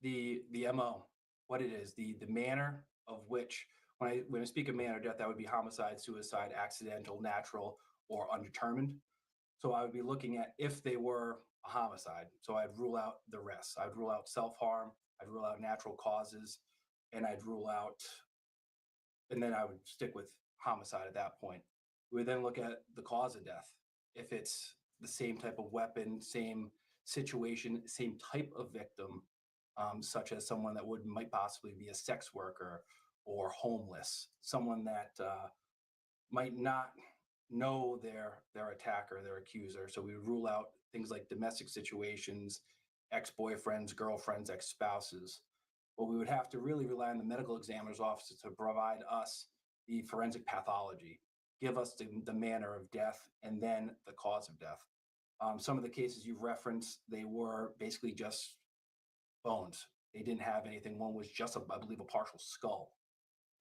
the MO, what it is, the manner of which, when I speak of manner of death, that would be homicide, suicide, accidental, natural, or undetermined. So I would be looking at if they were a homicide. So I'd rule out the rest. I'd rule out self-harm. I'd rule out natural causes, and I'd rule out, and then I would stick with homicide at that point. We would then look at the cause of death. If it's the same type of weapon, same situation, same type of victim, such as someone that might possibly be a sex worker or homeless, someone that might not know their attacker, their accuser. So we rule out things like domestic situations, ex-boyfriends, girlfriends, ex-spouses. But we would have to really rely on the medical examiner's office to provide us the forensic pathology, give us the manner of death, and then the cause of death. Some of the cases you've referenced, they were basically just bones. They didn't have anything. One was just, I believe, a partial skull.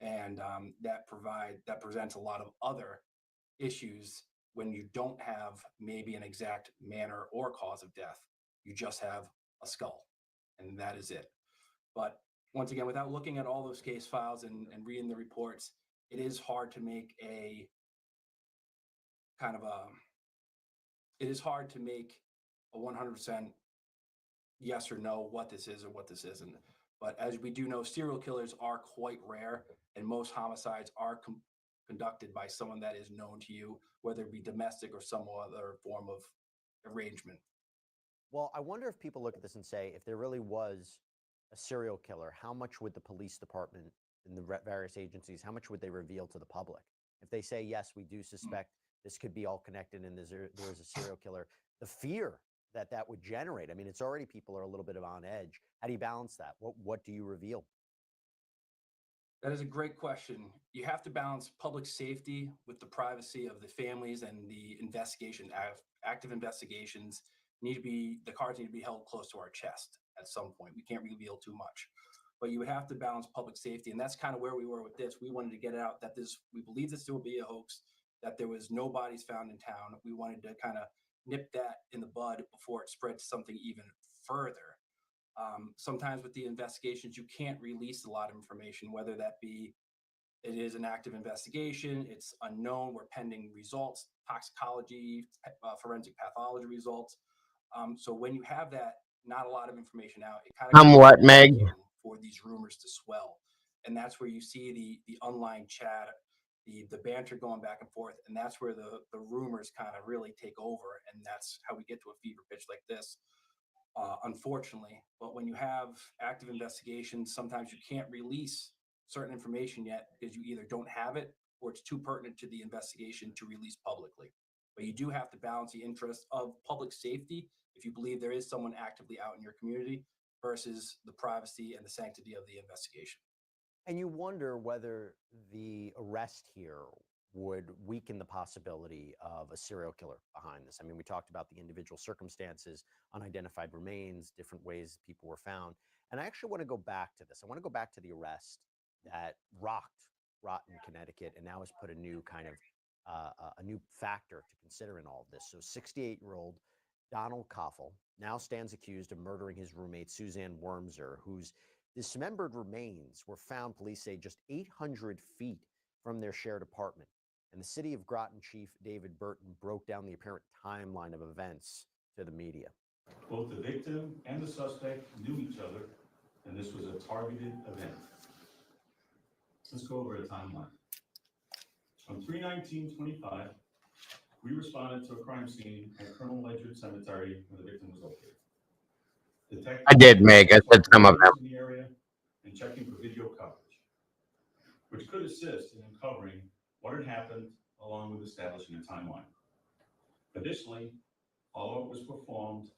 and that presents a lot of other issues when you don't have maybe an exact manner or cause of death. You just have a skull, and that is it. But once again, without looking at all those case files and reading the reports, it is hard to make a kind of a, it is hard to make a 100% yes or no what this is or what this isn't. But as we do know, serial killers are quite rare, and most homicides are conducted by someone that is known to you, whether it be domestic or some other form of arrangement. Well, I wonder if people look at this and say, if there really was a serial killer, how much would the police department and the various agencies, how much would they reveal to the public? If they say, yes, we do suspect this could be all connected and there's a serial killer, the fear that that would generate. I mean, it's already people are a little bit of on edge. How do you balance that? What do you reveal? That is a great question. You have to balance public safety with the privacy of the families, and the investigation, active investigations the cards need to be held close to our chest at some point. We can't reveal too much, but you would have to balance public safety. And that's kind of where we were with this. We wanted to get it out that we believe this will be a hoax, that there was no bodies found in town. We wanted to kind of nip that in the bud before it spread to something even further. Sometimes with the investigations, you can't release a lot of information, whether that be it is an active investigation, it's unknown, we're pending results, toxicology, forensic pathology results. So when you have that, not a lot of information out, it kind of What, Meg? for these rumors to swell. And that's where you see the online chat, the banter going back and forth, and that's where the rumors kind of really take over, and that's how we get to a fever pitch like this. Unfortunately, but when you have active investigations, sometimes you can't release certain information yet because you either don't have it or it's too pertinent to the investigation to release publicly. But you do have to balance the interest of public safety if you believe there is someone actively out in your community versus the privacy and the sanctity of the investigation. And you wonder whether the arrest here would weaken the possibility of a serial killer behind this. I mean, we talked about the individual circumstances, unidentified remains, different ways people were found. And I actually want to go back to this. I want to go back to the arrest that rocked Groton, Connecticut, and now has put a new kind of a new factor to consider in all of this. So 68-year-old Donald Koffel now stands accused of murdering his roommate, Suzanne Wormser, whose dismembered remains were found, police say, just 800 feet from their shared apartment. And the city of Groton chief, David Burton, broke down the apparent timeline of events to the media. Both the victim and the suspect knew each other, and this was a targeted event. Let's go over a timeline. On 3/19/25, we responded to a crime scene at Colonel Ledger Cemetery where the victim was located. Detectives I did, Meg. I said some of them. in the area and checking for video coverage, which could assist in uncovering what had happened along with establishing a timeline. Additionally, follow-up was performed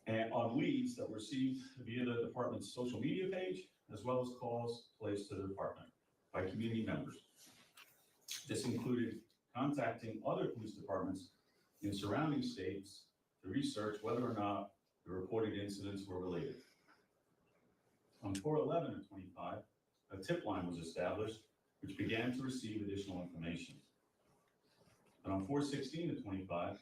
and on leads that were received via the department's social media page, as well as calls placed to the department by community members. This included contacting other police departments in surrounding states to research whether or not the reported incidents were related. On 4/11/25, a tip line was established, which began to receive additional information. And on 4/16/25,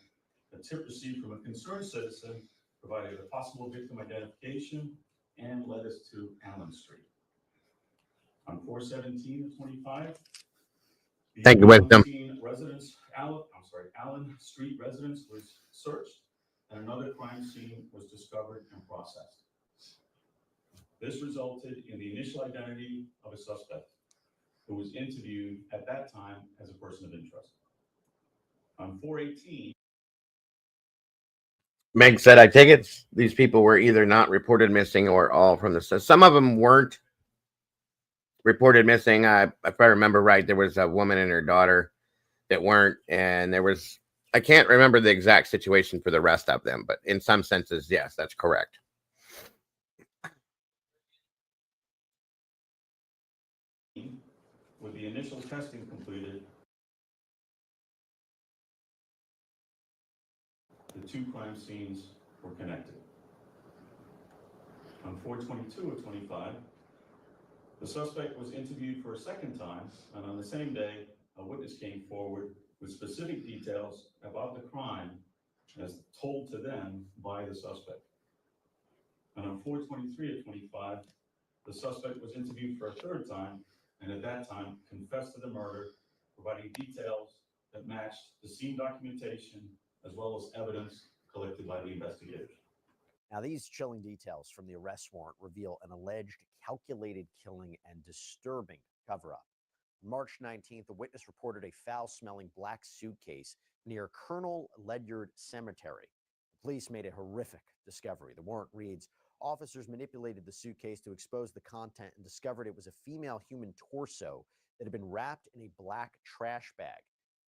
a tip received from a concerned citizen provided a possible victim identification and led us to Allen Street. On 4/17/25, Thank you, Wisdom. Allen Street residence was searched, and another crime scene was discovered and processed. This resulted in the initial identity of a suspect who was interviewed at that time as a person of interest. On 4/18, Meg said, I take it these people were either not reported missing or all from the... Some of them weren't reported missing. If I remember right, there was a woman and her daughter that weren't, and there was... I can't remember the exact situation for the rest of them, but in some senses, yes, that's correct. with the initial testing completed, the two crime scenes were connected. On 4/22/25, The suspect was interviewed for a second time, and on the same day, a witness came forward with specific details about the crime as told to them by the suspect. And on 4/23 of 25, the suspect was interviewed for a third time, and at that time confessed to the murder, providing details that matched the scene documentation as well as evidence collected by the investigators. Now, these chilling details from the arrest warrant reveal an alleged calculated killing and disturbing cover up. On March 19th, a witness reported a foul smelling black suitcase near Colonel Ledyard Cemetery. The police made a horrific discovery. The warrant reads, officers manipulated the suitcase to expose the content and discovered it was a female human torso that had been wrapped in a black trash bag.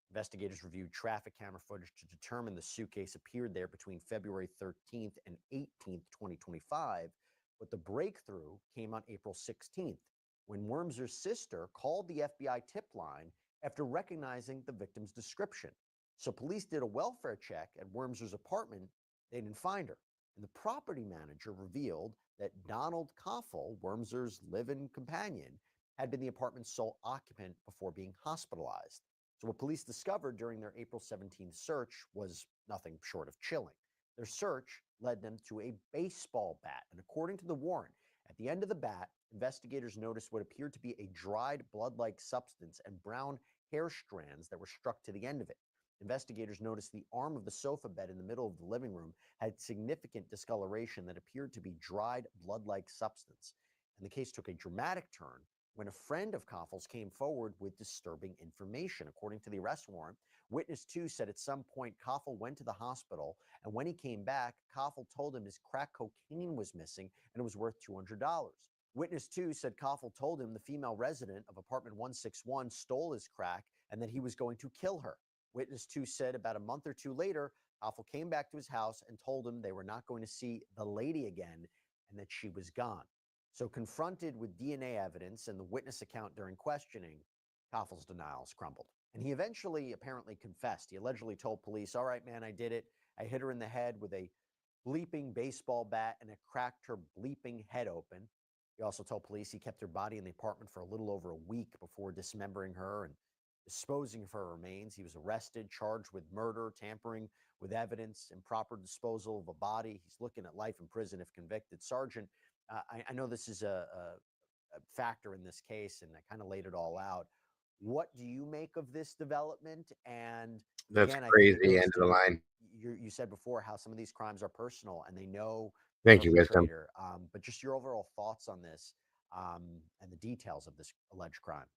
Investigators reviewed traffic camera footage to determine the suitcase appeared there between February 13th and 18th, 2025, but the breakthrough came on April 16th, when Wormser's sister called the FBI tip line after recognizing the victim's description. So police did a welfare check at Wormser's apartment. They didn't find her. And the property manager revealed that Donald Koffel, Wormser's live-in companion, had been the apartment's sole occupant before being hospitalized. So what police discovered during their April 17th search was nothing short of chilling. Their search led them to a baseball bat, and according to the warrant, at the end of the bat, investigators noticed what appeared to be a dried blood-like substance and brown hair strands that were struck to the end of it. Investigators noticed the arm of the sofa bed in the middle of the living room had significant discoloration that appeared to be dried blood-like substance. And the case took a dramatic turn when a friend of Koffel's came forward with disturbing information. According to the arrest warrant, witness 2 said at some point Koffel went to the hospital, and when he came back, Koffel told him his crack cocaine was missing and it was worth $200. Witness 2 said Koffel told him the female resident of apartment 161 stole his crack and that he was going to kill her. Witness 2 said about a month or two later, Koffel came back to his house and told him they were not going to see the lady again and that she was gone. So confronted with DNA evidence and the witness account during questioning, Koffel's denials crumbled. And he eventually apparently confessed. He allegedly told police, all right, man, I did it. I hit her in the head with a bleeping baseball bat and it cracked her bleeping head open. He also told police he kept her body in the apartment for a little over a week before dismembering her and disposing of her remains. He was arrested, charged with murder, tampering with evidence, improper disposal of a body. He's looking at life in prison if convicted. Sergeant, I know this is a factor in this case, and I kind of laid it all out. What do you make of this development? And That's again, crazy. End of the line. You said before how some of these crimes are personal, and they know. Thank you, Wisdom. But just your overall thoughts on this and the details of this alleged crime.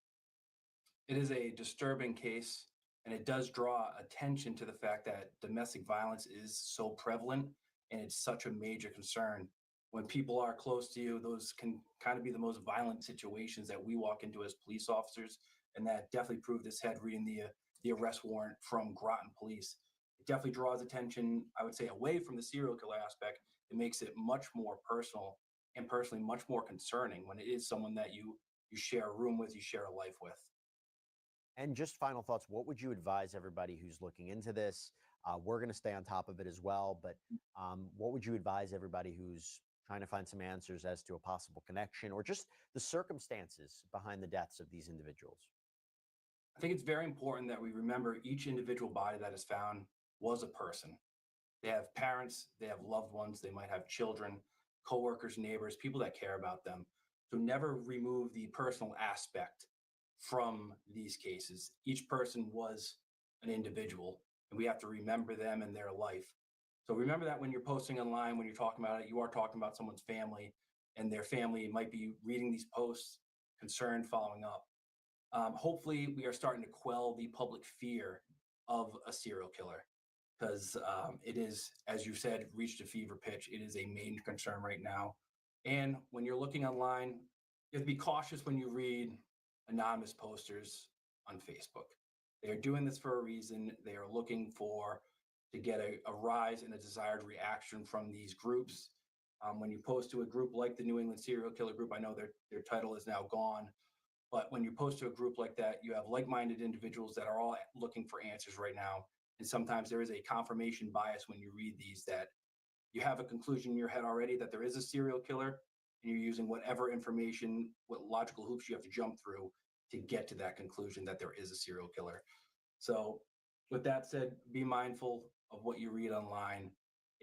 It is a disturbing case, and it does draw attention to the fact that domestic violence is so prevalent, and it's such a major concern. When people are close to you, those can kind of be the most violent situations that we walk into as police officers, and that definitely proved this head reading the arrest warrant from Groton Police. It definitely draws attention, I would say, away from the serial killer aspect. It makes it much more personal and personally much more concerning when it is someone that you share a room with, you share a life with. And just final thoughts, what would you advise everybody who's looking into this? We're going to stay on top of it as well, but what would you advise everybody who's trying to find some answers as to a possible connection or just the circumstances behind the deaths of these individuals? I think it's very important that we remember each individual body that is found was a person. They have parents, they have loved ones, they might have children, coworkers, neighbors, people that care about them. So never remove the personal aspect from these cases. Each person was an individual, and we have to remember them and their life. So remember that when you're posting online, when you're talking about it, you are talking about someone's family, and their family might be reading these posts, concerned, following up. Hopefully, we are starting to quell the public fear of a serial killer, because it is, as you said, reached a fever pitch. It is a main concern right now. And when you're looking online, you have to be cautious when you read anonymous posters on Facebook. They are doing this for a reason. They are looking to get a rise in a desired reaction from these groups. When you post to a group like the New England Serial Killer Group, I know their title is now gone, but when you post to a group like that, you have like-minded individuals that are all looking for answers right now. And sometimes there is a confirmation bias when you read these, that you have a conclusion in your head already that there is a serial killer, and you're using whatever information, what logical hoops you have to jump through to get to that conclusion that there is a serial killer. So with that said, be mindful of what you read online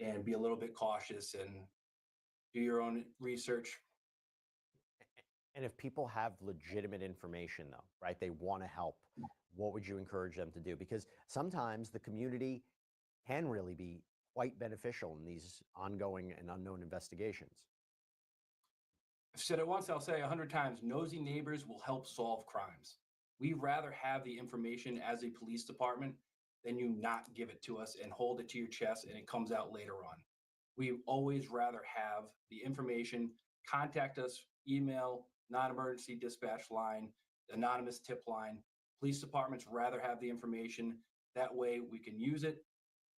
and be a little bit cautious and do your own research. And if people have legitimate information, though, right, they want to help, what would you encourage them to do? Because sometimes the community can really be quite beneficial in these ongoing and unknown investigations. I've said it once, I'll say 100 times, nosy neighbors will help solve crimes. We'd rather have the information as a police department than you not give it to us and hold it to your chest and it comes out later on. We always rather have the information. Contact us, email, non-emergency dispatch line, anonymous tip line. Police departments rather have the information. That way we can use it,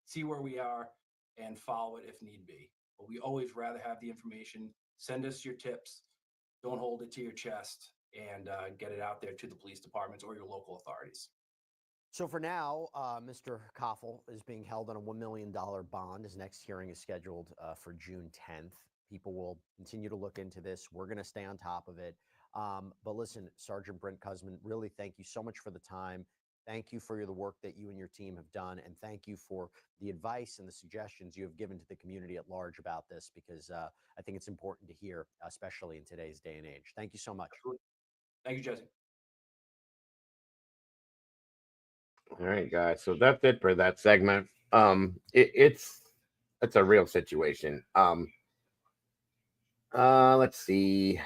see where we are, and follow it if need be. But we always rather have the information. Send us your tips. Don't hold it to your chest, and get it out there to the police departments or your local authorities. So for now, Mr. Koffel is being held on a $1 million bond. His next hearing is scheduled for June 10th. People will continue to look into this. We're going to stay on top of it. But listen, Sergeant Brent Kuzman, really thank you so much for the time. Thank you for the work that you and your team have done. And thank you for the advice and the suggestions you have given to the community at large about this, because I think it's important to hear, especially in today's day and age. Thank you so much. Thank you, Jesse. All right, guys. So that's it for that segment. It's a real situation. Let's see.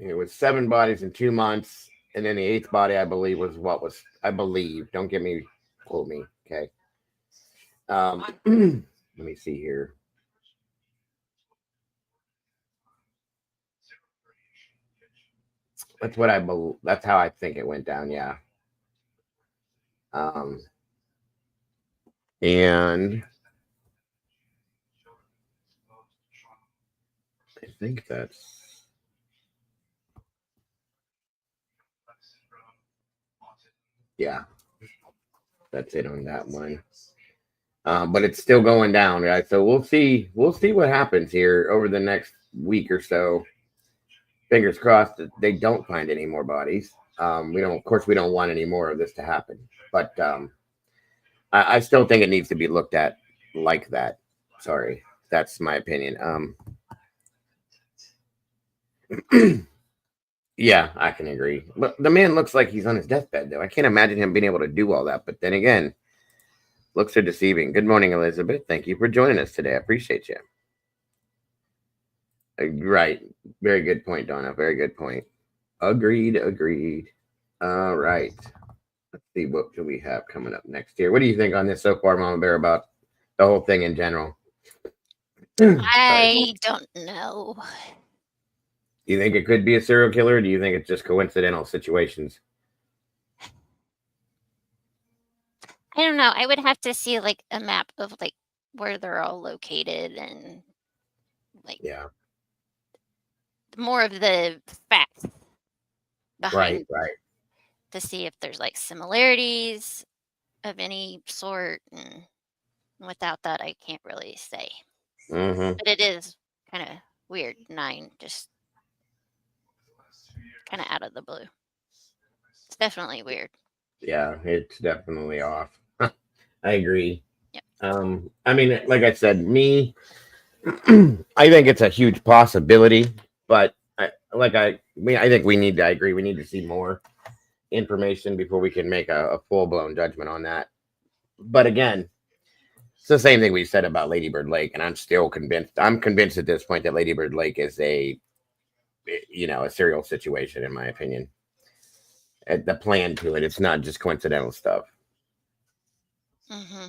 It was 7 bodies in 2 months, and then the 8th body, I believe, I believe. Don't get me, quote me, okay. Let me see here. That's what I believe. That's how I think it went down. Yeah. And I think that's it on that one. But it's still going down, right? So we'll see what happens here over the next week or so. Fingers crossed that they don't find any more bodies. We don't want any more of this to happen, but I still think it needs to be looked at like that. Sorry, that's my opinion. Yeah, I can agree. But the man looks like he's on his deathbed, though. I can't imagine him being able to do all that. But then again, looks are deceiving. Good morning, Elizabeth. Thank you for joining us today. I appreciate you. Right. Very good point, Donna. Very good point. Agreed. All right. Let's see, what do we have coming up next here? What do you think on this so far, Mama Bear, about the whole thing in general? I don't know. Do you think it could be a serial killer, or do you think it's just coincidental situations? I don't know. I would have to see like a map of like where they're all located and like more of the facts behind Right. to see if there's like similarities of any sort. And without that, I can't really say. Mm-hmm. But it is kind of weird. 9 just kind of out of the blue. It's definitely weird. Yeah, it's definitely off. I agree. Yep. I mean, like I said, I think it's a huge possibility, but I think we need to, I agree, we need to see more information before we can make a full-blown judgment on that. But again, it's the same thing we said about Lady Bird Lake, and I'm still convinced. I'm convinced at this point that Lady Bird Lake is a serial situation, in my opinion. The plan to it, it's not just coincidental stuff. Mm-hmm.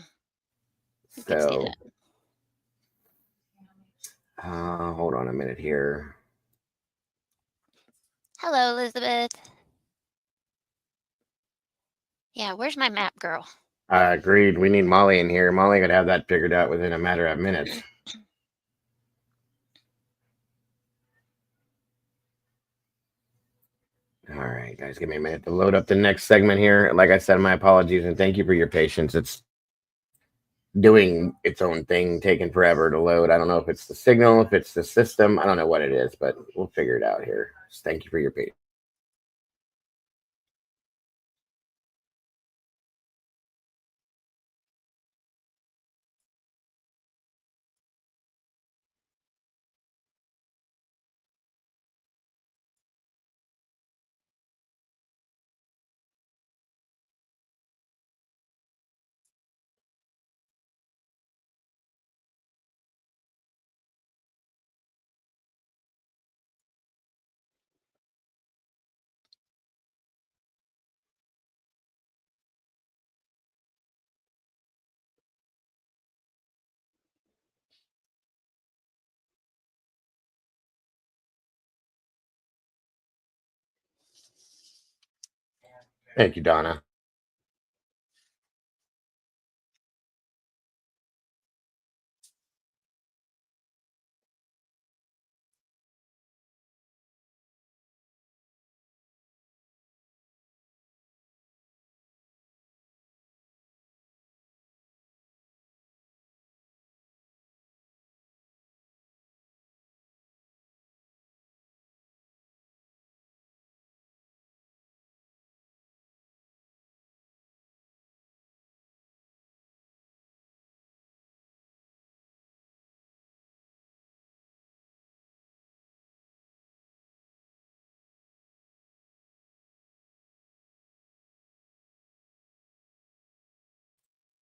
So, hold on a minute here. Hello, Elizabeth. Yeah, where's my map, girl? I agreed. We need Molly in here. Molly could have that figured out within a matter of minutes. All right, guys, give me a minute to load up the next segment here. Like I said, my apologies and thank you for your patience. doing its own thing, taking forever to load. I don't know if it's the signal, if it's the system. I don't know what it is, but we'll figure it out here. Just thank you for your patience. Thank you, Donna.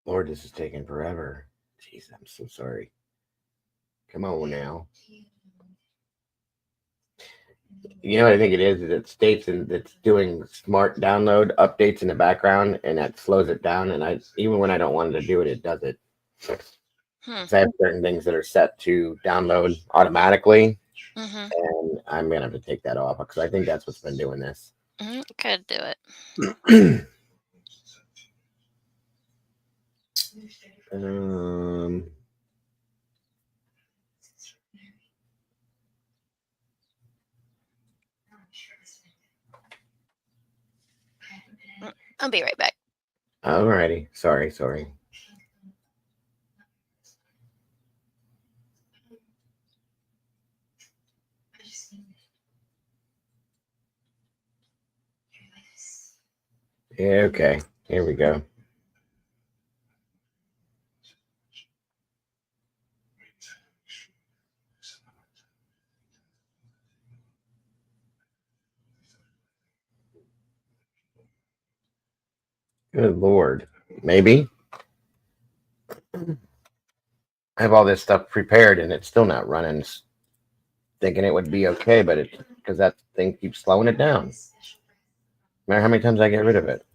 Lord, this is taking forever. Jeez, I'm so sorry. Come on now. You know what I think it is it states and it's doing smart download updates in the background, and that slows it down. And I even when I don't want it to do it, it does it. Hmm. 'Cause I have certain things that are set to download automatically, Mm-hmm. and I'm gonna have to take that off because I think that's what's been doing this. Mm-hmm. Could do it. um, I'll be right back. alrighty, sorry. Yeah, okay, here we go. Good Lord, maybe I have all this stuff prepared and it's still not running. Thinking it would be okay, but it because that thing keeps slowing it down. No matter how many times I get rid of it.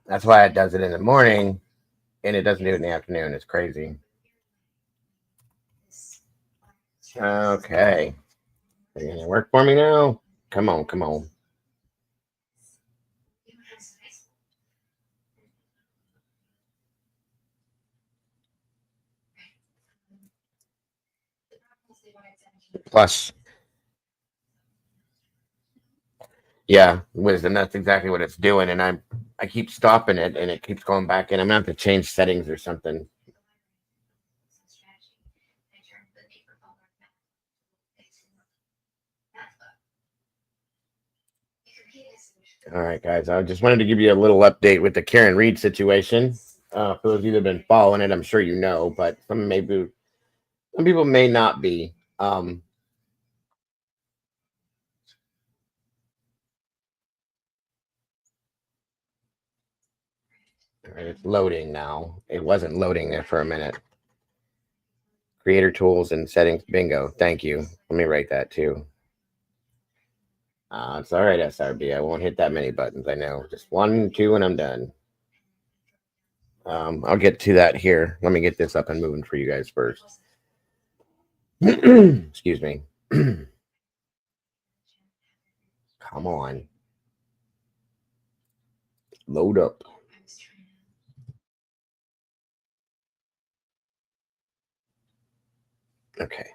That's why it does it in the morning and it doesn't do it in the afternoon. It's crazy. Okay. Are you gonna work for me now? Come on. Plus, yeah, wisdom. That's exactly what it's doing, and I keep stopping it, and it keeps going back in. I'm gonna have to change settings or something. All right, guys. I just wanted to give you a little update with the Karen Reed situation. For those of you that have been following it, I'm sure you know, but some people may not be. All right, it's loading now. It wasn't loading there for a minute. Creator tools and settings. Bingo. Thank you. Let me write that too. It's all right, SRB. I won't hit that many buttons. I know. Just 1, 2, and I'm done. I'll get to that here. Let me get this up and moving for you guys first. Excuse me. Come on. Load up. Okay.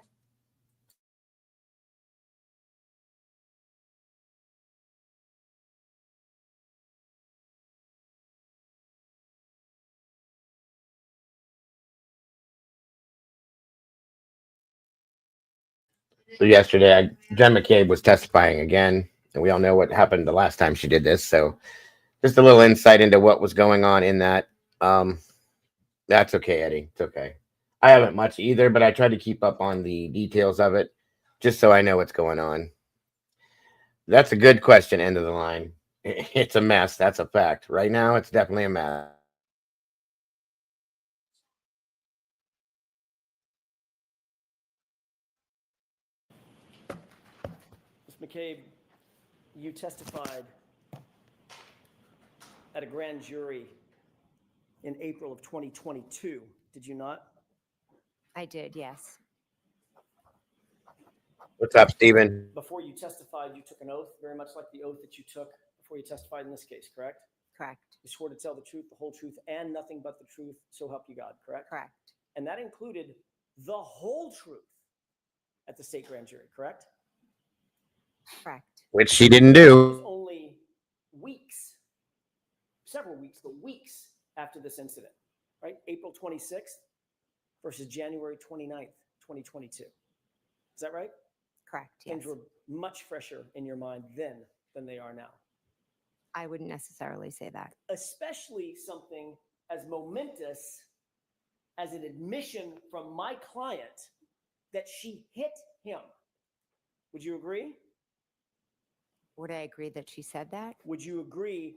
So yesterday, Jen McCabe was testifying again, and we all know what happened the last time she did this. So just a little insight into what was going on in that. Um, that's okay, Eddie. It's okay. I haven't much either, but I tried to keep up on the details of it, just so I know what's going on. That's a good question. End of the line. It's a mess. That's a fact. Right now, it's definitely a mess. Ms. McCabe, you testified at a grand jury in April of 2022, did you not? I did, yes. What's up, Steven? Before you testified, you took an oath, very much like the oath that you took before you testified in this case, correct? Correct. You swore to tell the truth, the whole truth, and nothing but the truth, so help you God, correct? Correct. And that included the whole truth at the state grand jury, correct? Correct. Which she didn't It was do. only weeks, several weeks, but weeks after this incident, right? April 26th versus January 29th, 2022. Is that right? Correct. Yes. Things were much fresher in your mind then than they are now. I wouldn't necessarily say that. Especially something as momentous as an admission from my client that she hit him. Would you agree? Would I agree that she said that? Would you agree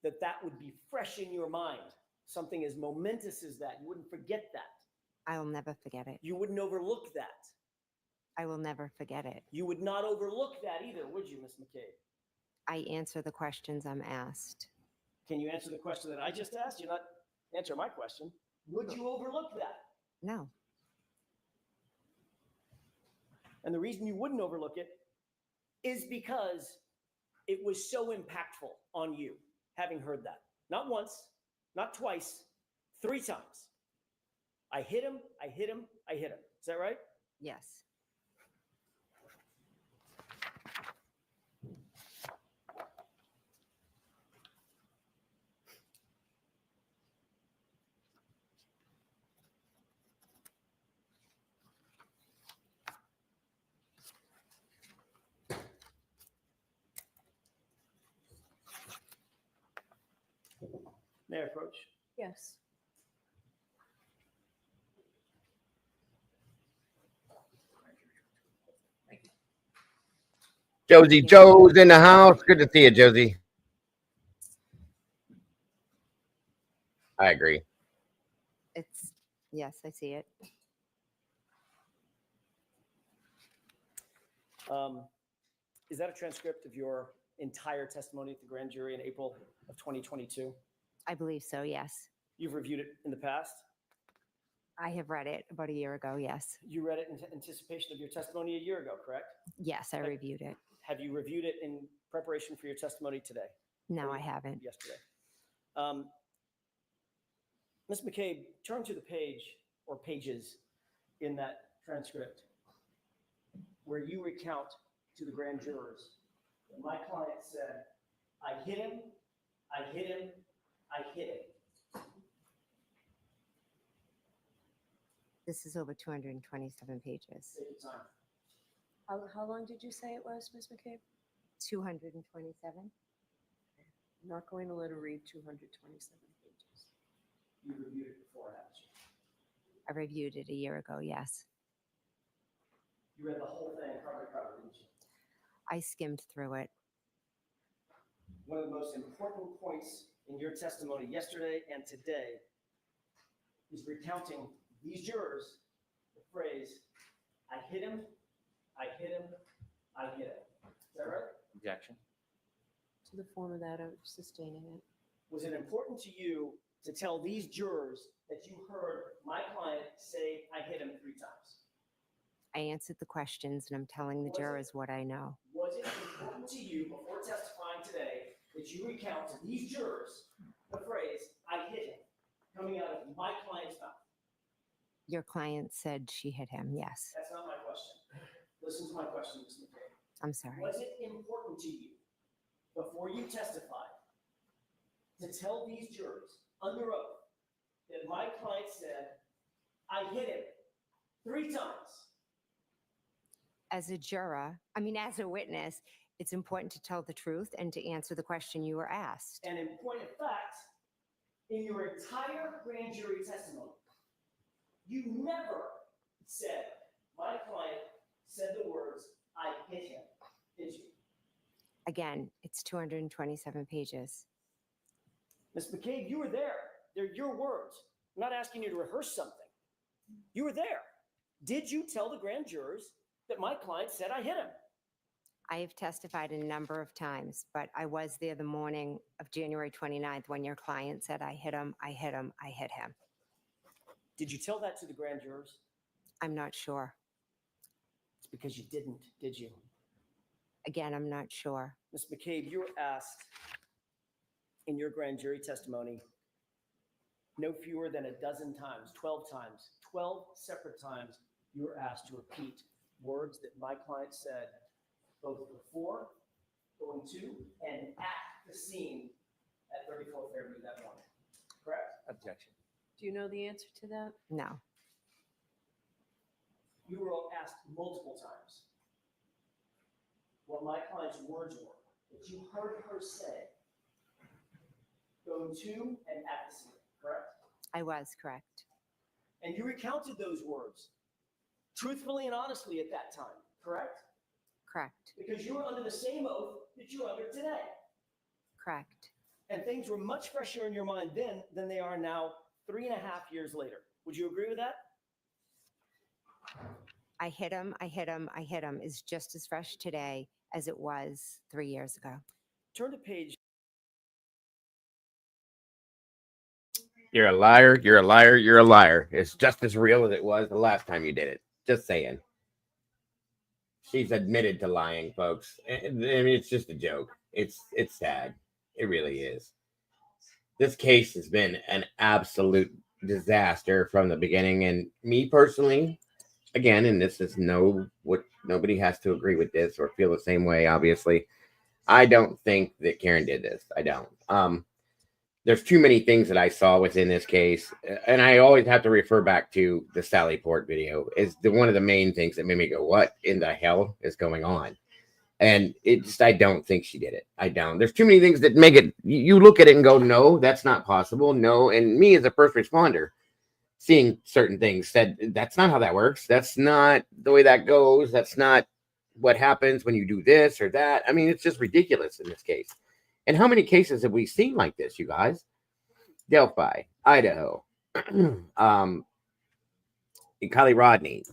that that would be fresh in your mind? Something as momentous as that. You wouldn't forget that. I will never forget it. You wouldn't overlook that. I will never forget it. You would not overlook that either, would you, Ms. McCabe? I answer the questions I'm asked. Can you answer the question that I just asked? You're not answering my question. Would you overlook that? No. And the reason you wouldn't overlook it is because it was so impactful on you, having heard that. Not once, not twice, 3 times. I hit him, I hit him, I hit him. Is that right? Yes. May I approach? Yes. Josie Joe's in the house. Good to see you, Josie. I agree. It's, yes, I see it. Is that a transcript of your entire testimony at the grand jury in April of 2022? I believe so, yes. You've reviewed it in the past? I have read it about a year ago, yes. You read it in anticipation of your testimony a year ago, correct? Yes, I reviewed it. Have you reviewed it in preparation for your testimony today? No, Or I haven't. Yesterday. Ms. McCabe, turn to the page or pages in that transcript where you recount to the grand jurors that my client said, I hit him, I hit him, I hit him. This is over 227 pages. Take your time. How long did you say it was, Ms. McCabe? 227? I'm not going to let her read 227 pages. You reviewed it before, haven't you? I reviewed it a year ago, yes. You read the whole thing cover to cover, didn't you? I skimmed through it. One of the most important points in your testimony yesterday and today is recounting these jurors the phrase, I hit him, I hit him, I hit him. Is that right? Objection. To the form of that, I'm sustaining it. Was it important to you to tell these jurors that you heard my client say, I hit him 3 times? I answered the questions and I'm telling the jurors what I know. Was it important to you before testifying today that you recount to these jurors the phrase, I hit him, coming out of my client's mouth? Your client said she hit him, yes. That's not my question. Listen to my question, Ms. McCabe. I'm sorry. Was it important to you before you testified to tell these jurors under oath that my client said, I hit him 3 times? as a juror, as a witness, it's important to tell the truth and to answer the question you were asked. And in point of fact, in your entire grand jury testimony, you never said, my client said the words, I hit him, did you? Again, it's 227 pages. Ms. McCabe, you were there. They're your words. I'm not asking you to rehearse something. You were there. Did you tell the grand jurors that my client said I hit him? I have testified a number of times, but I was there the morning of January 29th when your client said, I hit him, I hit him, I hit him. Did you tell that to the grand jurors? I'm not sure. It's because you didn't, did you? Again, I'm not sure. Ms. McCabe, you were asked in your grand jury testimony no fewer than a dozen times, 12 times, 12 separate times, you were asked to repeat words that my client said both before, going to, and at the scene at 34 Fairview that morning. Correct? Objection. Do you know the answer to that? No. You were asked multiple times what my client's words were that you heard her say going to and at the scene, correct? I was correct. And you recounted those words truthfully and honestly at that time, correct? Correct. Because you were under the same oath that you're under today. Correct. And things were much fresher in your mind then than they are now 3.5 years later. Would you agree with that? I hit him, I hit him, I hit him is just as fresh today as it was 3 years ago. Turn to page. You're a liar. You're a liar. You're a liar. It's just as real as it was the last time you did it. Just saying. She's admitted to lying, folks. I mean, it's just a joke. It's sad. It really is. This case has been an absolute disaster from the beginning. And me personally, again, and this is nobody has to agree with this or feel the same way, obviously. I don't think that Karen did this. I don't. There's too many things that I saw within this case, and I always have to refer back to the Sally Port video. Is one of the main things that made me go, "What in the hell is going on?" And I don't think she did it. I don't. There's too many things that make it. You look at it and go, "No, that's not possible." No, and me as a first responder, seeing certain things said, "That's not how that works. That's not the way that goes. That's not what happens when you do this or that." I mean, it's just ridiculous in this case. And how many cases have we seen like this, you guys? Delphi, Idaho, Kylie Rodney,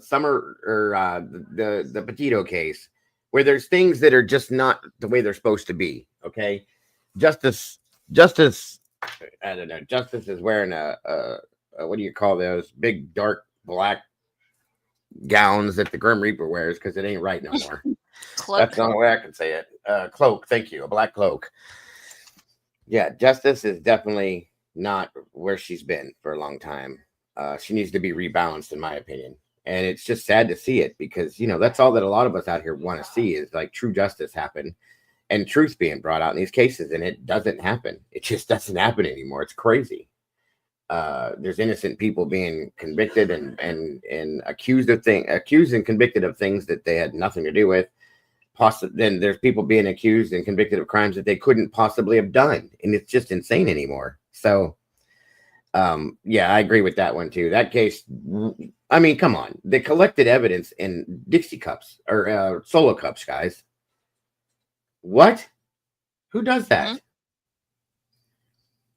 Summer, or the Petito case, where there's things that are just not the way they're supposed to be. Okay, Justice, I don't know. Justice is wearing a what do you call those big dark black gowns that the Grim Reaper wears because it ain't right no more. Cloak. That's the only way I can say it. Cloak. Thank you. A black cloak. Yeah. Justice is definitely not where she's been for a long time. She needs to be rebalanced, in my opinion. And it's just sad to see it because, that's all that a lot of us out here want to see is like true justice happen and truth being brought out in these cases. And it doesn't happen. It just doesn't happen anymore. It's crazy. There's innocent people being convicted and accused and convicted of things that they had nothing to do with. Then there's people being accused and convicted of crimes that they couldn't possibly have done. And it's just insane anymore. So, yeah, I agree with that one too. That case, I mean, come on. They collected evidence in Dixie cups or Solo cups, guys. What? Who does that? Mm-hmm.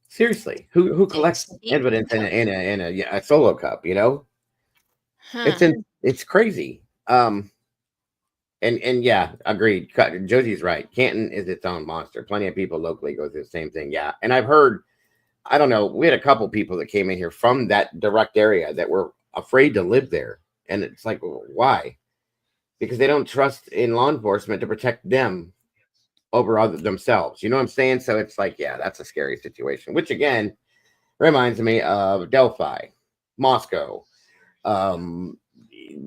Seriously, who collects evidence in a Solo cup? It's crazy. And yeah, agreed. Josie's right. Canton is its own monster. Plenty of people locally go through the same thing. Yeah, and I've heard, I don't know, we had a couple people that came in here from that direct area that were afraid to live there, and it's like, why? Because they don't trust in law enforcement to protect them over themselves. You know what I'm saying? So it's like, yeah, that's a scary situation, which again reminds me of Delphi, Moscow,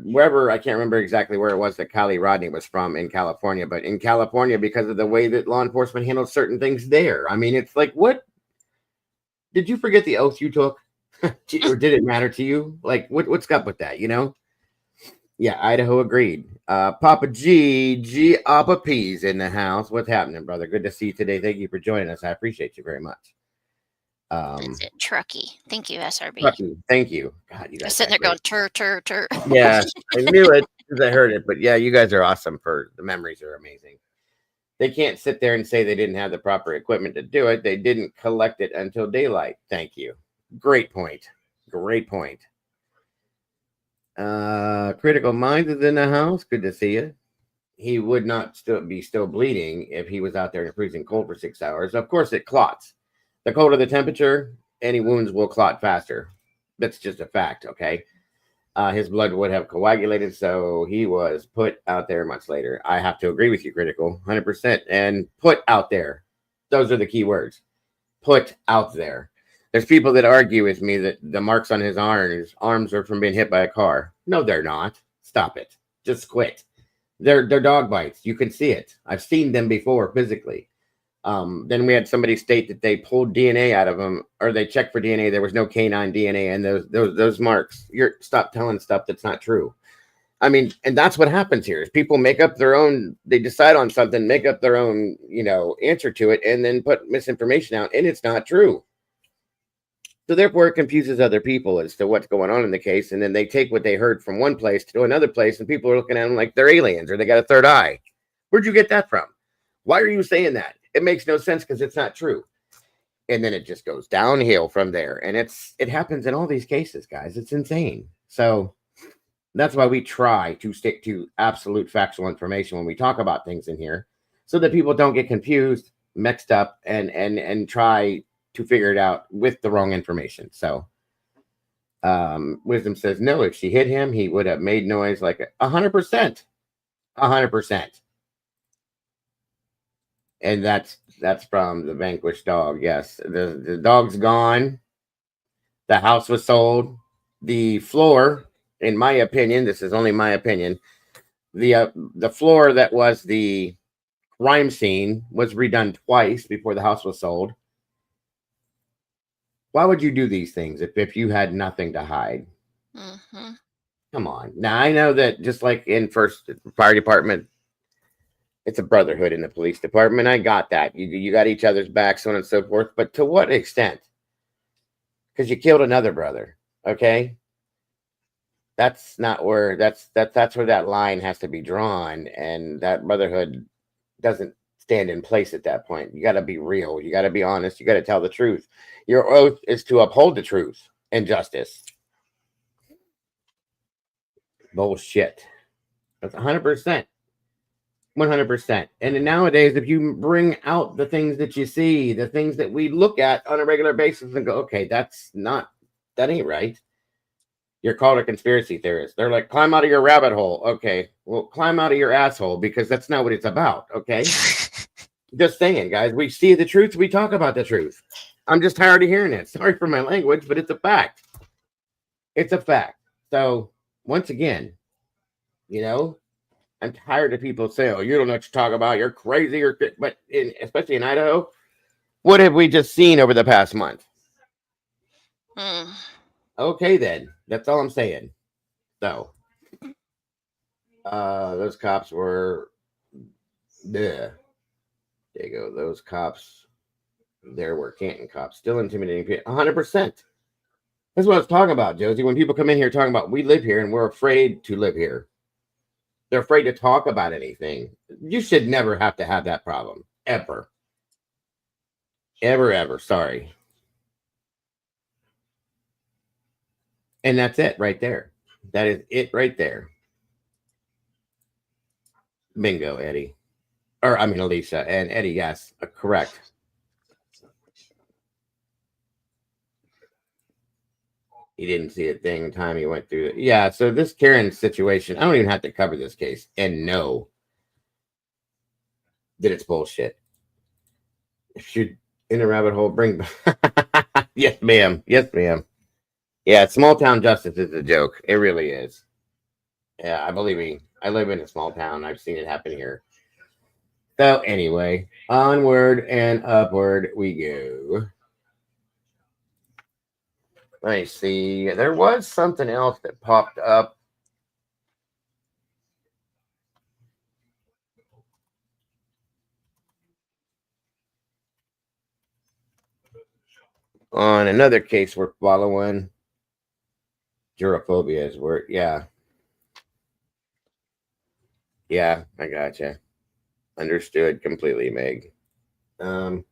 wherever, I can't remember exactly where it was that Kylie Rodney was from in California, but in California, because of the way that law enforcement handled certain things there. I mean, it's like, what? Did you forget the oath you took? Or did it matter to you? Like, what's up with that, Yeah, Idaho agreed. Papa G Appa P's in the house. What's happening, brother? Good to see you today. Thank you for joining us. I appreciate you very much. That's it, Truckee. Thank you, SRB. Truckee, thank you. God, you I was guys sitting there got going, great. tur. Yeah, I knew it because I heard it. But yeah, you guys are awesome. For the memories are amazing. They can't sit there and say they didn't have the proper equipment to do it. They didn't collect it until daylight. Thank you. Great point. Great point. Critical Minds is in the house. Good to see you. He would not be still bleeding if he was out there in the freezing cold for 6 hours. Of course, it clots. The colder the temperature, any wounds will clot faster. That's just a fact, okay? His blood would have coagulated, so he was put out there much later. I have to agree with you, Critical, 100%. And put out there. Those are the key words. Put out there. There's people that argue with me that the marks on his arms are from being hit by a car. No, they're not. Stop it. Just quit. They're dog bites. You can see it. I've seen them before physically. Then we had somebody state that they pulled DNA out of them, or they checked for DNA. There was no canine DNA, and those marks. Stop telling stuff that's not true. I mean, and that's what happens here is people make up their own. They decide on something, make up their own, answer to it, and then put misinformation out, and it's not true. So therefore, it confuses other people as to what's going on in the case, and then they take what they heard from one place to another place, and people are looking at them like they're aliens or they got a third eye. Where'd you get that from? Why are you saying that? It makes no sense because it's not true. And then it just goes downhill from there, and it happens in all these cases, guys. It's insane. So that's why we try to stick to absolute factual information when we talk about things in here, so that people don't get confused, mixed up, and try to figure it out with the wrong information. So Wisdom says no, if she hit him, he would have made noise like 100%. 100%. And that's from the vanquished dog. Yes, the dog's gone. The house was sold. The floor, in my opinion, this is only my opinion, the floor that was the crime scene was redone twice before the house was sold. Why would you do these things if you had nothing to hide? Mm-hmm. Come on. Now, I know that just like in first fire department, it's a brotherhood in the police department. I got that. You got each other's backs, so on and so forth. But to what extent? Because you killed another brother. Okay. That's not where that's where that line has to be drawn. And that brotherhood doesn't stand in place at that point. You got to be real. You got to be honest. You got to tell the truth. Your oath is to uphold the truth and justice. Bullshit. That's 100%. 100%. And then nowadays, if you bring out the things that you see, the things that we look at on a regular basis and go, okay, that ain't right. You're called a conspiracy theorist. They're like, climb out of your rabbit hole. Okay, well, climb out of your asshole, because that's not what it's about. Okay. Just saying, guys, we see the truth. We talk about the truth. I'm just tired of hearing it. Sorry for my language, but it's a fact. It's a fact. So once again, I'm tired of people saying, oh, you don't know what you're talking about. You're crazy. But especially in Idaho, what have we just seen over the past month? Okay, then. That's all I'm saying. So, those cops were, there you go. Those cops, there were Canton cops, still intimidating people. 100%. That's what I was talking about, Josie. When people come in here talking about, we live here and we're afraid to live here. They're afraid to talk about anything. You should never have to have that problem. Ever. Ever. Sorry. And that's it right there. That is it right there. Bingo, Eddie. Alicia. And Eddie, yes, correct. He didn't see a thing in time he went through it. Yeah, so this Karen situation, I don't even have to cover this case and know that it's bullshit. If you're in a rabbit hole, bring Yes, ma'am. Yes, ma'am. Yeah, small town justice is a joke. It really is. Yeah, I believe me. I live in a small town. I've seen it happen here. So anyway, onward and upward we go. Let me see. There was something else that popped up. on another case we're following. Jurophobia is where, yeah. Yeah, I gotcha. Understood completely, Meg. I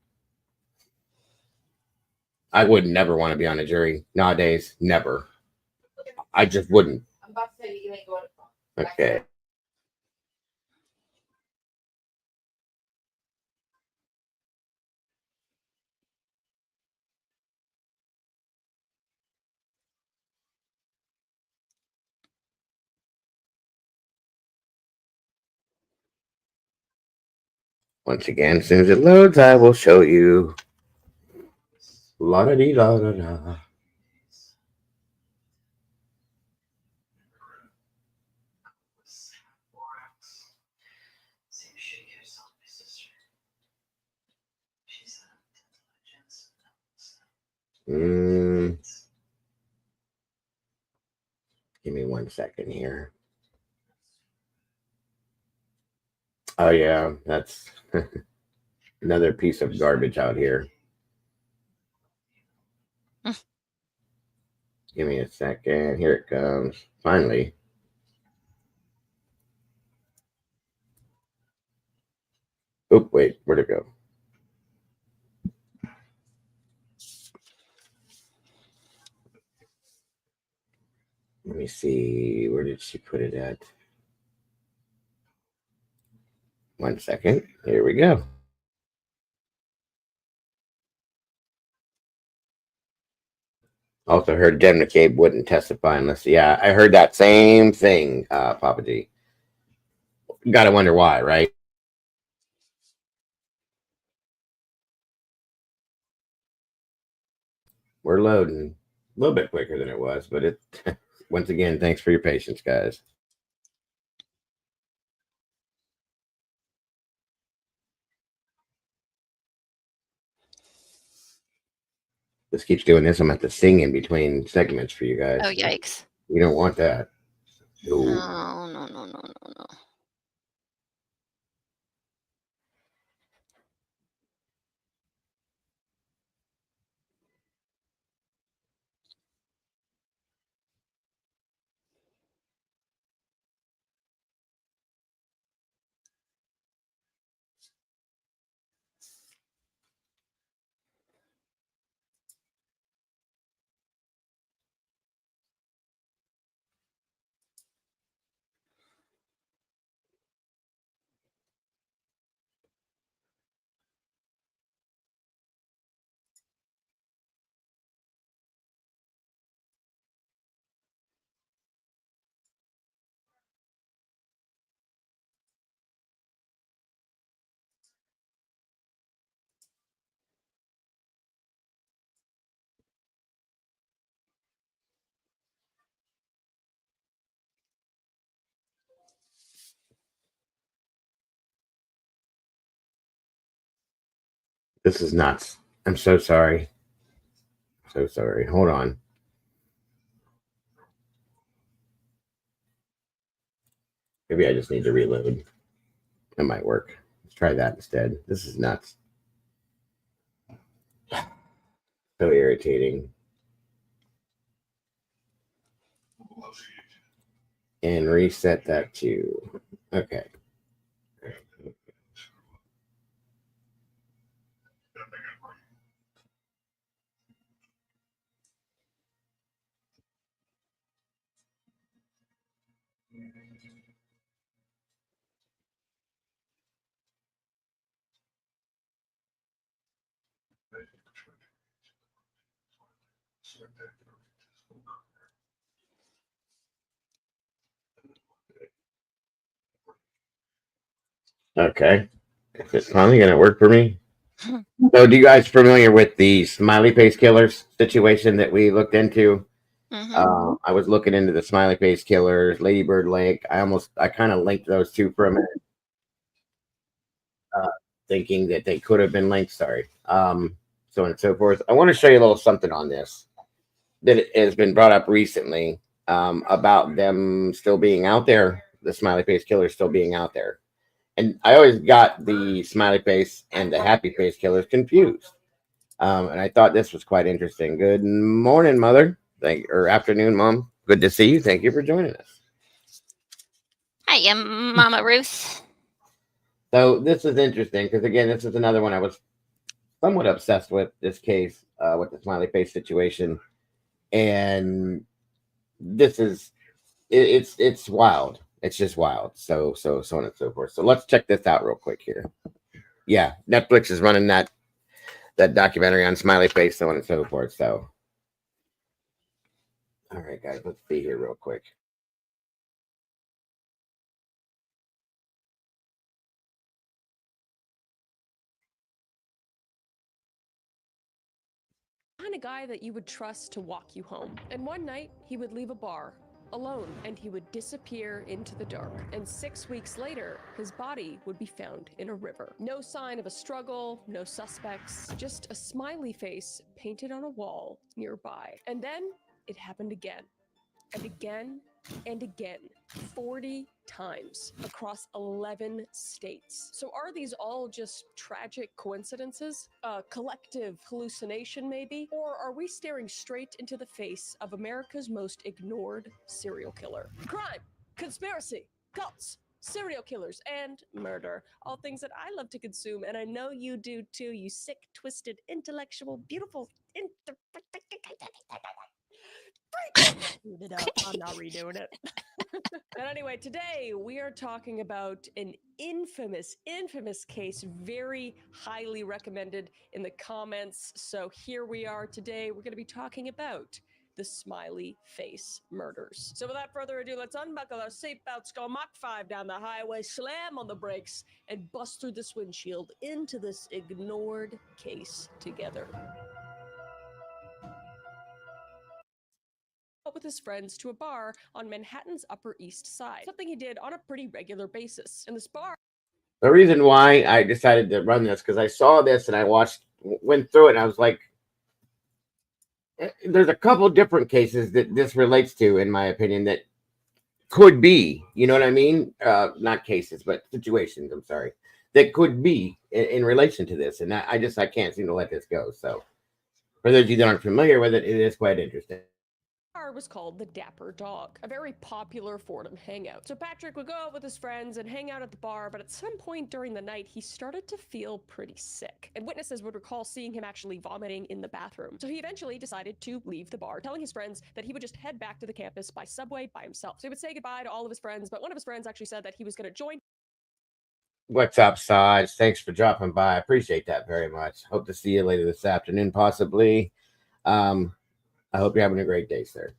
would never want to be on a jury nowadays. Never. I just wouldn't. I'm about to say you ain't going to. Okay. Once again, as soon as it loads, I will show you. La da dee da da da. Give me 1 second here. Oh yeah, that's another piece of garbage out here. Give me a second. Here it comes. Finally. Oh, wait, where'd it go? Let me see. Where did she put it at? 1 second. Here we go. Also heard Jen McCabe wouldn't testify unless, yeah, I heard that same thing, Papa G. Gotta wonder why, right? We're loading a little bit quicker than it was, but it, once again, thanks for your patience, guys. This keeps doing this. I'm going to have to sing in between segments for you guys. Oh, yikes. You don't want that. No, no, no, no, no, no. This is nuts. I'm so sorry. So sorry. Hold on. Maybe I just need to reload. That might work. Let's try that instead. This is nuts. So irritating. And reset that to, okay. Okay. Is it finally going to work for me? So, do you guys familiar with the smiley face killers situation that we looked into? I was looking into the smiley face killers, Ladybird Lake. I kind of linked those two for a minute, thinking that they could have been linked. Sorry. So on and so forth. I want to show you a little something on this that has been brought up recently, about them still being out there, the smiley face killers still being out there. And I always got the smiley face and the happy face killers confused. And I thought this was quite interesting. Good morning, mother. Or afternoon, mom. Good to see you. Thank you for joining us. Hi, Mama Ruth. So this is interesting because again, this is another one I was somewhat obsessed with this case with the smiley face situation, and this is it's wild. It's just wild. So on and so forth. So let's check this out real quick here. Yeah, Netflix is running that documentary on smiley face, so on and so forth. So, all right, guys, let's see here real quick. Kind of guy that you would trust to walk you home. And one night, he would leave a bar alone and he would disappear into the dark. And 6 weeks later, his body would be found in a river. No sign of a struggle, no suspects, just a smiley face painted on a wall nearby. And then it happened again and again and again, 40 times across 11 states. So are these all just tragic coincidences? A collective hallucination maybe? Or are we staring straight into the face of America's most ignored serial killer? Crime, conspiracy, cults, serial killers, and murder. All things that I love to consume, and I know you do too, you sick, twisted, intellectual, beautiful, Read it up. I'm not redoing it. And anyway, today we are talking about an infamous case, very highly recommended in the comments. So here we are today. We're going to be talking about the smiley face murders. So without further ado, let's unbuckle our seatbelts, go Mach 5 down the highway, slam on the brakes, and bust through this windshield into this ignored case together. With his friends to a bar on Manhattan's Upper East Side, something he did on a pretty regular basis. And this bar... The reason why I decided to run this because I saw this and I went through it, and I was like, there's a couple different cases that this relates to, in my opinion, that could be, you know what I mean? Not cases, but situations, I'm sorry, that could be in relation to this. And I can't seem to let this go. So for those of you that aren't familiar with it, it is quite interesting. Was called the Dapper Dog, a very popular Fordham hangout. So Patrick would go out with his friends and hang out at the bar, but at some point during the night, he started to feel pretty sick. And witnesses would recall seeing him actually vomiting in the bathroom. So he eventually decided to leave the bar, telling his friends that he would just head back to the campus by subway by himself. So he would say goodbye to all of his friends, but one of his friends actually said that he was going to join. What's up, Saj? Thanks for dropping by. I appreciate that very much. Hope to see you later this afternoon, possibly. I hope you're having a great day, sir.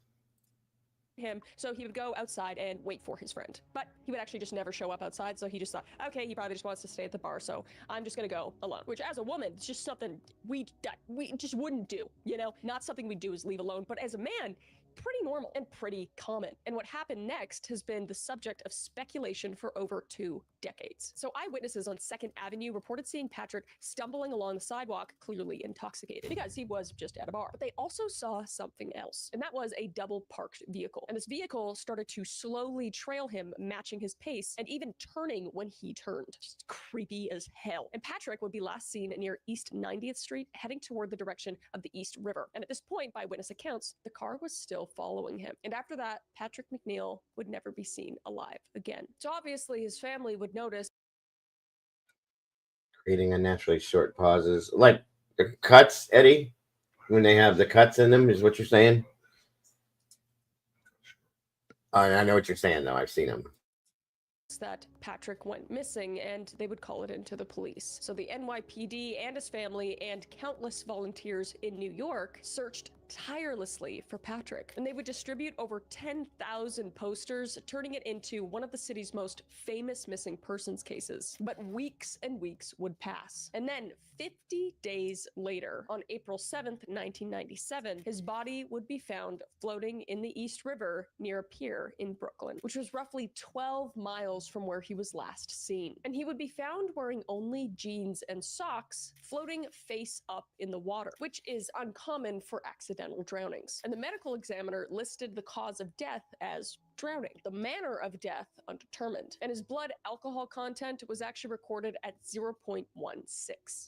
Him, so he would go outside and wait for his friend, but he would actually just never show up outside. So he just thought, okay, he probably just wants to stay at the bar, so I'm just gonna go alone. Which, as a woman, it's just something we just wouldn't do, you know. Not something we do is leave alone, but as a man, pretty normal and pretty common. And what happened next has been the subject of speculation for over 2 decades. So eyewitnesses on 2nd Avenue reported seeing Patrick stumbling along the sidewalk, clearly intoxicated, because he was just at a bar. But they also saw something else, and that was a double parked vehicle. And this vehicle started to slowly trail him, matching his pace, and even turning when he turned. Just creepy as hell. And Patrick would be last seen near East 90th Street, heading toward the direction of the East River. And at this point, by witness accounts, the car was still following him. And after that, Patrick McNeil would never be seen alive again. So obviously his family would notice. Creating unnaturally short pauses. Like the cuts, Eddie, when they have the cuts in them, is what you're saying? I know what you're saying, though. I've seen them. That Patrick went missing, and they would call it into the police. So the NYPD and his family and countless volunteers in New York searched tirelessly for Patrick, and they would distribute over 10,000 posters, turning it into one of the city's most famous missing persons cases. But weeks and weeks would pass, and then 50 days later, on April 7th, 1997, his body would be found floating in the East River near a pier in Brooklyn, which was roughly 12 miles from where he was last seen. And he would be found wearing only jeans and socks, floating face up in the water, which is uncommon for accidental drownings. And the medical examiner listed the cause of death as drowning. The manner of death undetermined. And his blood alcohol content was actually recorded at 0.16,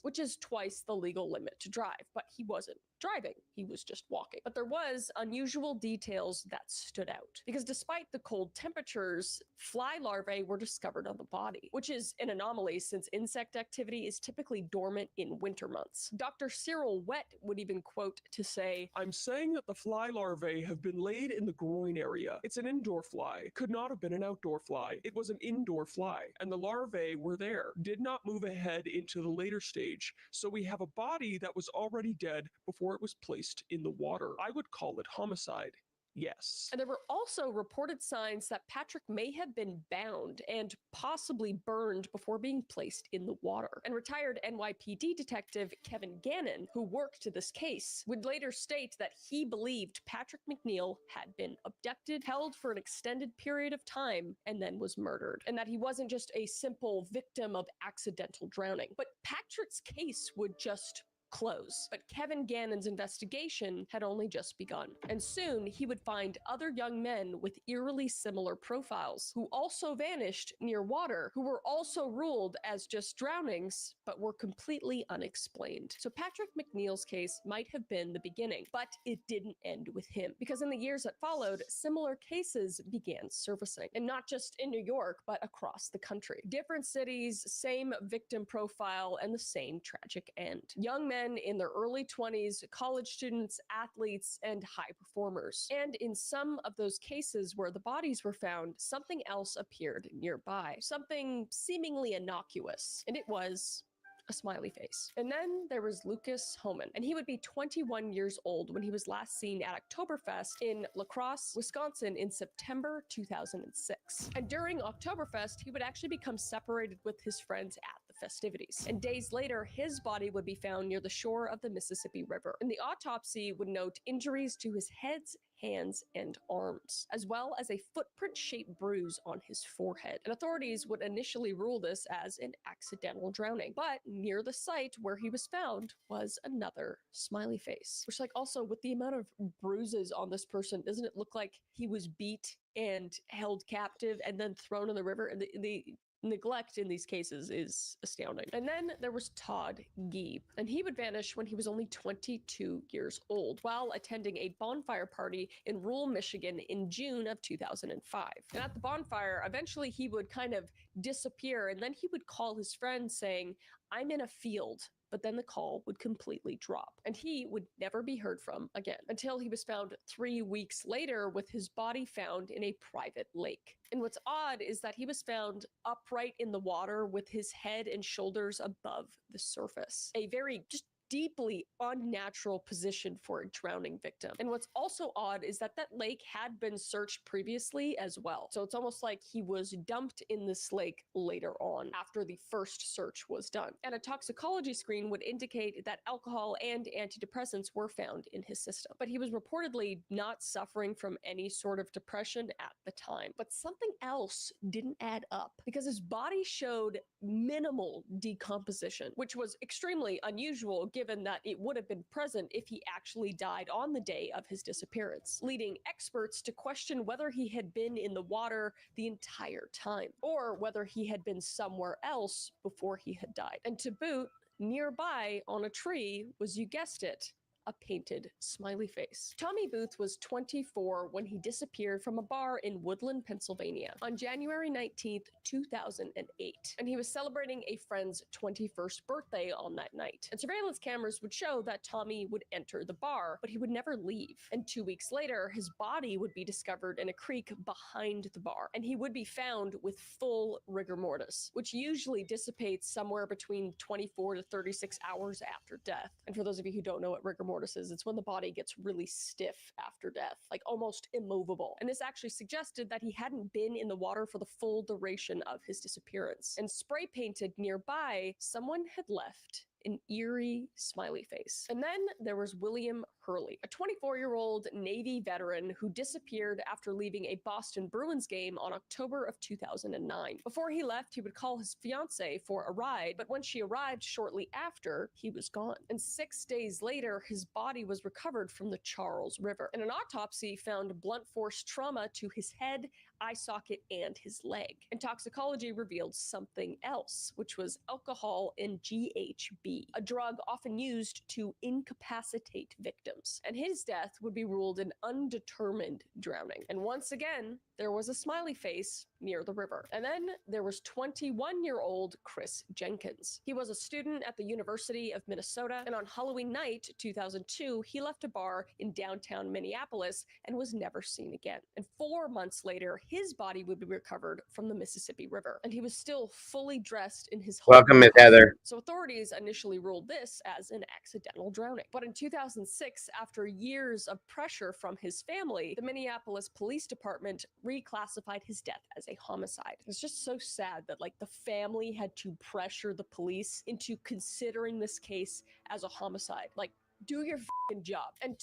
which is twice the legal limit to drive. But he wasn't driving, he was just walking. But there was unusual details that stood out. Because despite the cold temperatures, fly larvae were discovered on the body, which is an anomaly since insect activity is typically dormant in winter months. Dr. Cyril Wett would even quote to say, I'm saying that the fly larvae have been laid in the groin area. It's an indoor fly. Could not have been an outdoor fly. It was an indoor fly, and the larvae were there, did not move ahead into the later stage. So we have a body that was already dead before it was placed in the water. I would call it homicide. Yes. And there were also reported signs that Patrick may have been bound and possibly burned before being placed in the water. And retired NYPD detective Kevin Gannon, who worked this case, would later state that he believed Patrick McNeil had been abducted, held for an extended period of time, and then was murdered. And that he wasn't just a simple victim of accidental drowning. But Patrick's case would just close. But Kevin Gannon's investigation had only just begun. And soon he would find other young men with eerily similar profiles who also vanished near water, who were also ruled as just drownings, but were completely unexplained. So Patrick McNeil's case might have been the beginning, but it didn't end with him, because in the years that followed, similar cases began surfacing. And not just in New York, but across the country. Different cities, same victim profile, and the same tragic end. Young men in their early 20s, college students, athletes, and high performers. And in some of those cases where the bodies were found, something else appeared nearby, something seemingly innocuous, and it was a smiley face. And then there was Lucas Homan, and he would be 21 years old when he was last seen at Oktoberfest in La Crosse, Wisconsin in September 2006. And during Oktoberfest, he would actually become separated with his friends at the festivities. And days later, his body would be found near the shore of the Mississippi River. And the autopsy would note injuries to his heads, hands, and arms, as well as a footprint-shaped bruise on his forehead. And authorities would initially rule this as an accidental drowning. But near the site where he was found was another smiley face. Which, like, also with the amount of bruises on this person, doesn't it look like he was beat and held captive and then thrown in the river? And the neglect in these cases is astounding. And then there was Todd Gieb, and he would vanish when he was only 22 years old while attending a bonfire party in rural Michigan in June of 2005. And at the bonfire, eventually he would kind of disappear, and then he would call his friend saying, "I'm in a field." But then the call would completely drop, and he would never be heard from again until he was found 3 weeks later with his body found in a private lake. And what's odd is that he was found upright in the water with his head and shoulders above the surface. A very just deeply unnatural position for a drowning victim. And what's also odd is that that lake had been searched previously as well. So it's almost like he was dumped in this lake later on after the first search was done. And a toxicology screen would indicate that alcohol and antidepressants were found in his system. But he was reportedly not suffering from any sort of depression at the time. But something else didn't add up, because his body showed minimal decomposition, which was extremely unusual given that it would have been present if he actually died on the day of his disappearance, leading experts to question whether he had been in the water the entire time, or whether he had been somewhere else before he had died. And to boot, nearby on a tree was, you guessed it, a painted smiley face. Tommy Booth was 24 when he disappeared from a bar in Woodland, Pennsylvania on January 19th, 2008. And he was celebrating a friend's 21st birthday on that night. And surveillance cameras would show that Tommy would enter the bar, but he would never leave. And 2 weeks later, his body would be discovered in a creek behind the bar. And he would be found with full rigor mortis, which usually dissipates somewhere between 24 to 36 hours after death. And for those of you who don't know what rigor mortis is, it's when the body gets really stiff after death, like almost immovable. And this actually suggested that he hadn't been in the water for the full duration of his disappearance. And spray painted nearby, someone had left an eerie smiley face. And then there was William Hurley, a 24-year-old Navy veteran who disappeared after leaving a Boston Bruins game on October of 2009. Before he left, he would call his fiancée for a ride, but when she arrived shortly after, he was gone. And 6 days later, his body was recovered from the Charles River. And an autopsy found blunt force trauma to his head, eye socket, and his leg. And toxicology revealed something else, which was alcohol and GHB, a drug often used to incapacitate victims. And his death would be ruled an undetermined drowning. And once again, there was a smiley face near the river. And then there was 21-year-old Chris Jenkins. He was a student at the University of Minnesota, and on Halloween night, 2002, he left a bar in downtown Minneapolis and was never seen again. And 4 months later, his body would be recovered from the Mississippi River, and he was still fully dressed in his home. Welcome, Miss Heather. So authorities initially ruled this as an accidental drowning. But in 2006, after years of pressure from his family, the Minneapolis Police Department reclassified his death as a homicide. It's just so sad that like the family had to pressure the police into considering this case as a homicide. Like, do your fucking job. And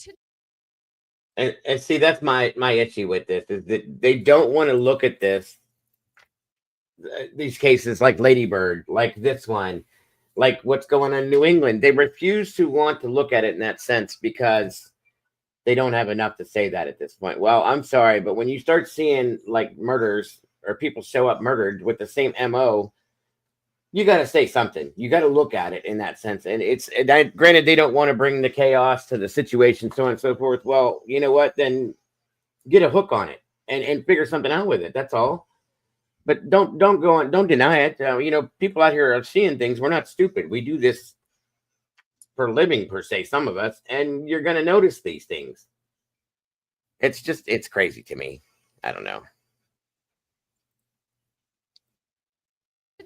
see, that's my issue with this, is that they don't want to look at these cases like Lady Bird, like this one, like what's going on in New England. They refuse to want to look at it in that sense because they don't have enough to say that at this point. Well, I'm sorry, but when you start seeing like murders or people show up murdered with the same MO, you got to say something. You got to look at it in that sense. And granted, they don't want to bring the chaos to the situation, so on and so forth. Well, you know what? Then get a hook on it and figure something out with it. That's all. But don't go on. Don't deny it. People out here are seeing things. We're not stupid. We do this for a living, per se, some of us, and you're going to notice these things. It's crazy to me. I don't know.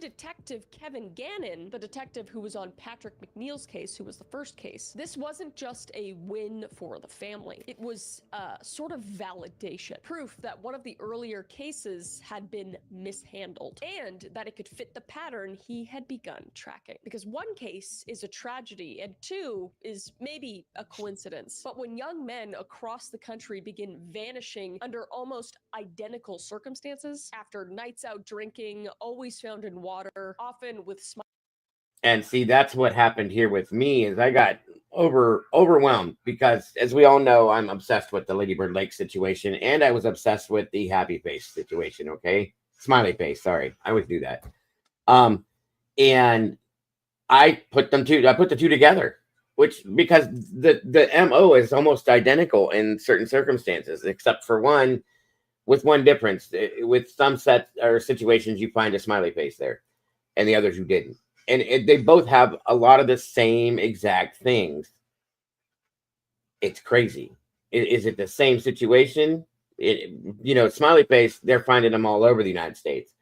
Detective Kevin Gannon, the detective who was on Patrick McNeil's case, who was the first case, this wasn't just a win for the family. It was sort of validation, proof that one of the earlier cases had been mishandled and that it could fit the pattern he had begun tracking. Because one case is a tragedy and two is maybe a coincidence. But when young men across the country begin vanishing under almost identical circumstances, after nights out drinking, always found in water, often with And see, that's what happened here with me, is I got overwhelmed because, as we all know, I'm obsessed with the Lady Bird Lake situation, and I was obsessed with the happy face situation. Okay, smiley face. Sorry, I always do that. And I put the two together, which, because the MO is almost identical in certain circumstances, except for one. With one difference, with some sets or situations, you find a smiley face there, and the others you didn't. And they both have a lot of the same exact things. It's crazy. Is it the same situation? Smiley face, they're finding them all over the United States.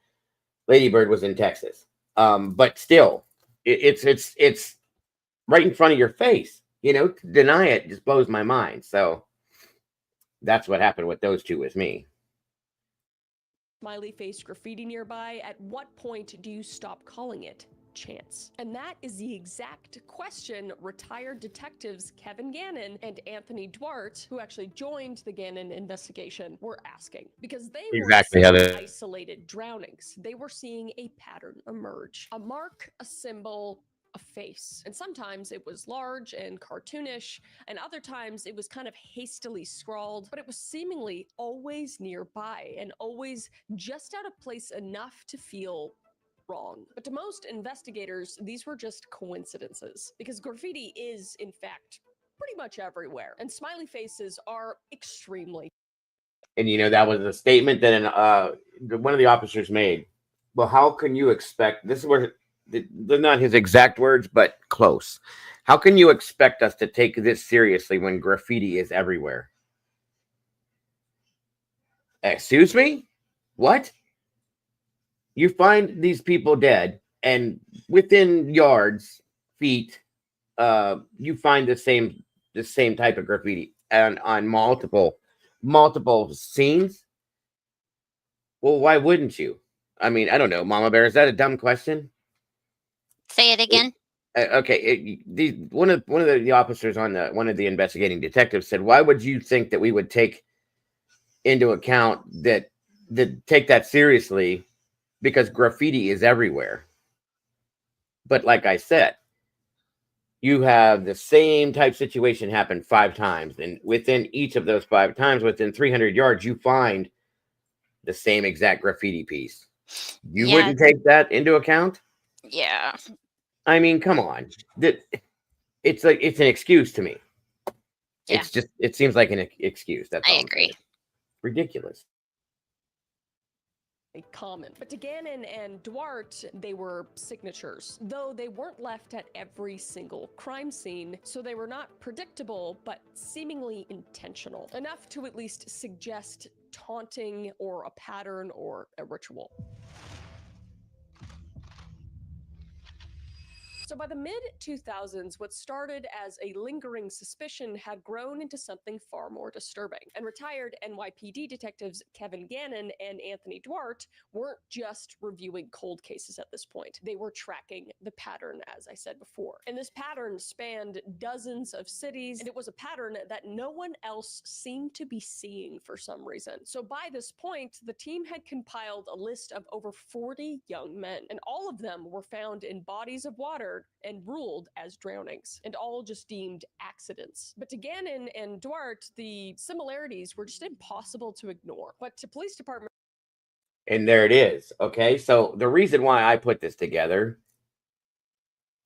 Lady Bird was in Texas. But still, it's right in front of your face. To deny it just blows my mind. So that's what happened with those two with me. smiley face graffiti nearby, at what point do you stop calling it chance? And that is the exact question retired detectives Kevin Gannon and Anthony Duarte, who actually joined the Gannon investigation, were asking. Because they weren't seeing isolated drownings. They were seeing a pattern emerge. A mark, a symbol, a face. And sometimes it was large and cartoonish, and other times it was kind of hastily scrawled, but it was seemingly always nearby and always just out of place enough to feel wrong. But to most investigators, these were just coincidences, because graffiti is, in fact, pretty much everywhere, and smiley faces are extremely. And that was a statement that one of the officers made. Well, how can you expect, this is where they're not his exact words, but close. How can you expect us to take this seriously when graffiti is everywhere? Excuse me? What? You find these people dead, and within yards, feet, you find the same type of graffiti on multiple scenes. Well, why wouldn't you? I mean, I don't know, Mama Bear. Is that a dumb question? Say it again. Okay, one of the officers on one of the investigating detectives said, "Why would you think that we would take into account that take that seriously? Because graffiti is everywhere." But like I said, you have the same type situation happen 5 times, and within each of those 5 times, within 300 yards, you find the same exact graffiti piece. You Yeah. wouldn't take that into account? Yeah. I mean, come on. It's like it's an excuse to me. Yeah. It's just it seems like an excuse. That's I all I'm agree. saying. Ridiculous. Common. But to Gannon and Duarte, they were signatures, though they weren't left at every single crime scene, so they were not predictable, but seemingly intentional, enough to at least suggest taunting or a pattern or a ritual. So by the mid-2000s, what started as a lingering suspicion had grown into something far more disturbing. And retired NYPD detectives Kevin Gannon and Anthony Duarte weren't just reviewing cold cases at this point. They were tracking the pattern, as I said before. And this pattern spanned dozens of cities, and it was a pattern that no one else seemed to be seeing for some reason. So by this point, the team had compiled a list of over 40 young men, and all of them were found in bodies of water and ruled as drownings, and all just deemed accidents. But to Gannon and Duarte, the similarities were just impossible to ignore. But to police department... And there it is. Okay, so the reason why I put this together,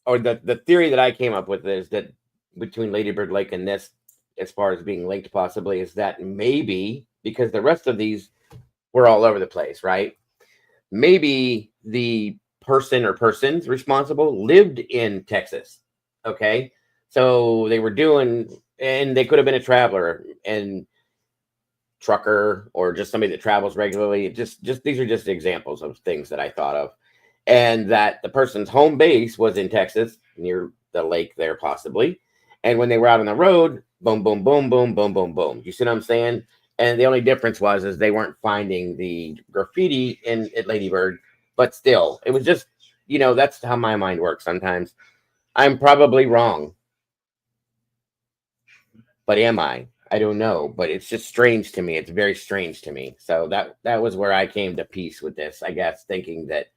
or the theory that I came up with, is that between Lady Bird Lake and this, as far as being linked possibly, is that maybe because the rest of these were all over the place, right? Maybe the person or persons responsible lived in Texas. Okay, so they were doing, and they could have been a traveler and trucker or just somebody that travels regularly. Just these are just examples of things that I thought of, and that the person's home base was in Texas near the lake there possibly, and when they were out on the road, boom, boom, boom, boom, boom, boom, boom. You see what I'm saying? And the only difference was is they weren't finding the graffiti at Lady Bird. But still, it was just, that's how my mind works sometimes. I'm probably wrong. But am I? I don't know. But it's just strange to me. It's very strange to me. So that was where I came to peace with this, I guess, thinking that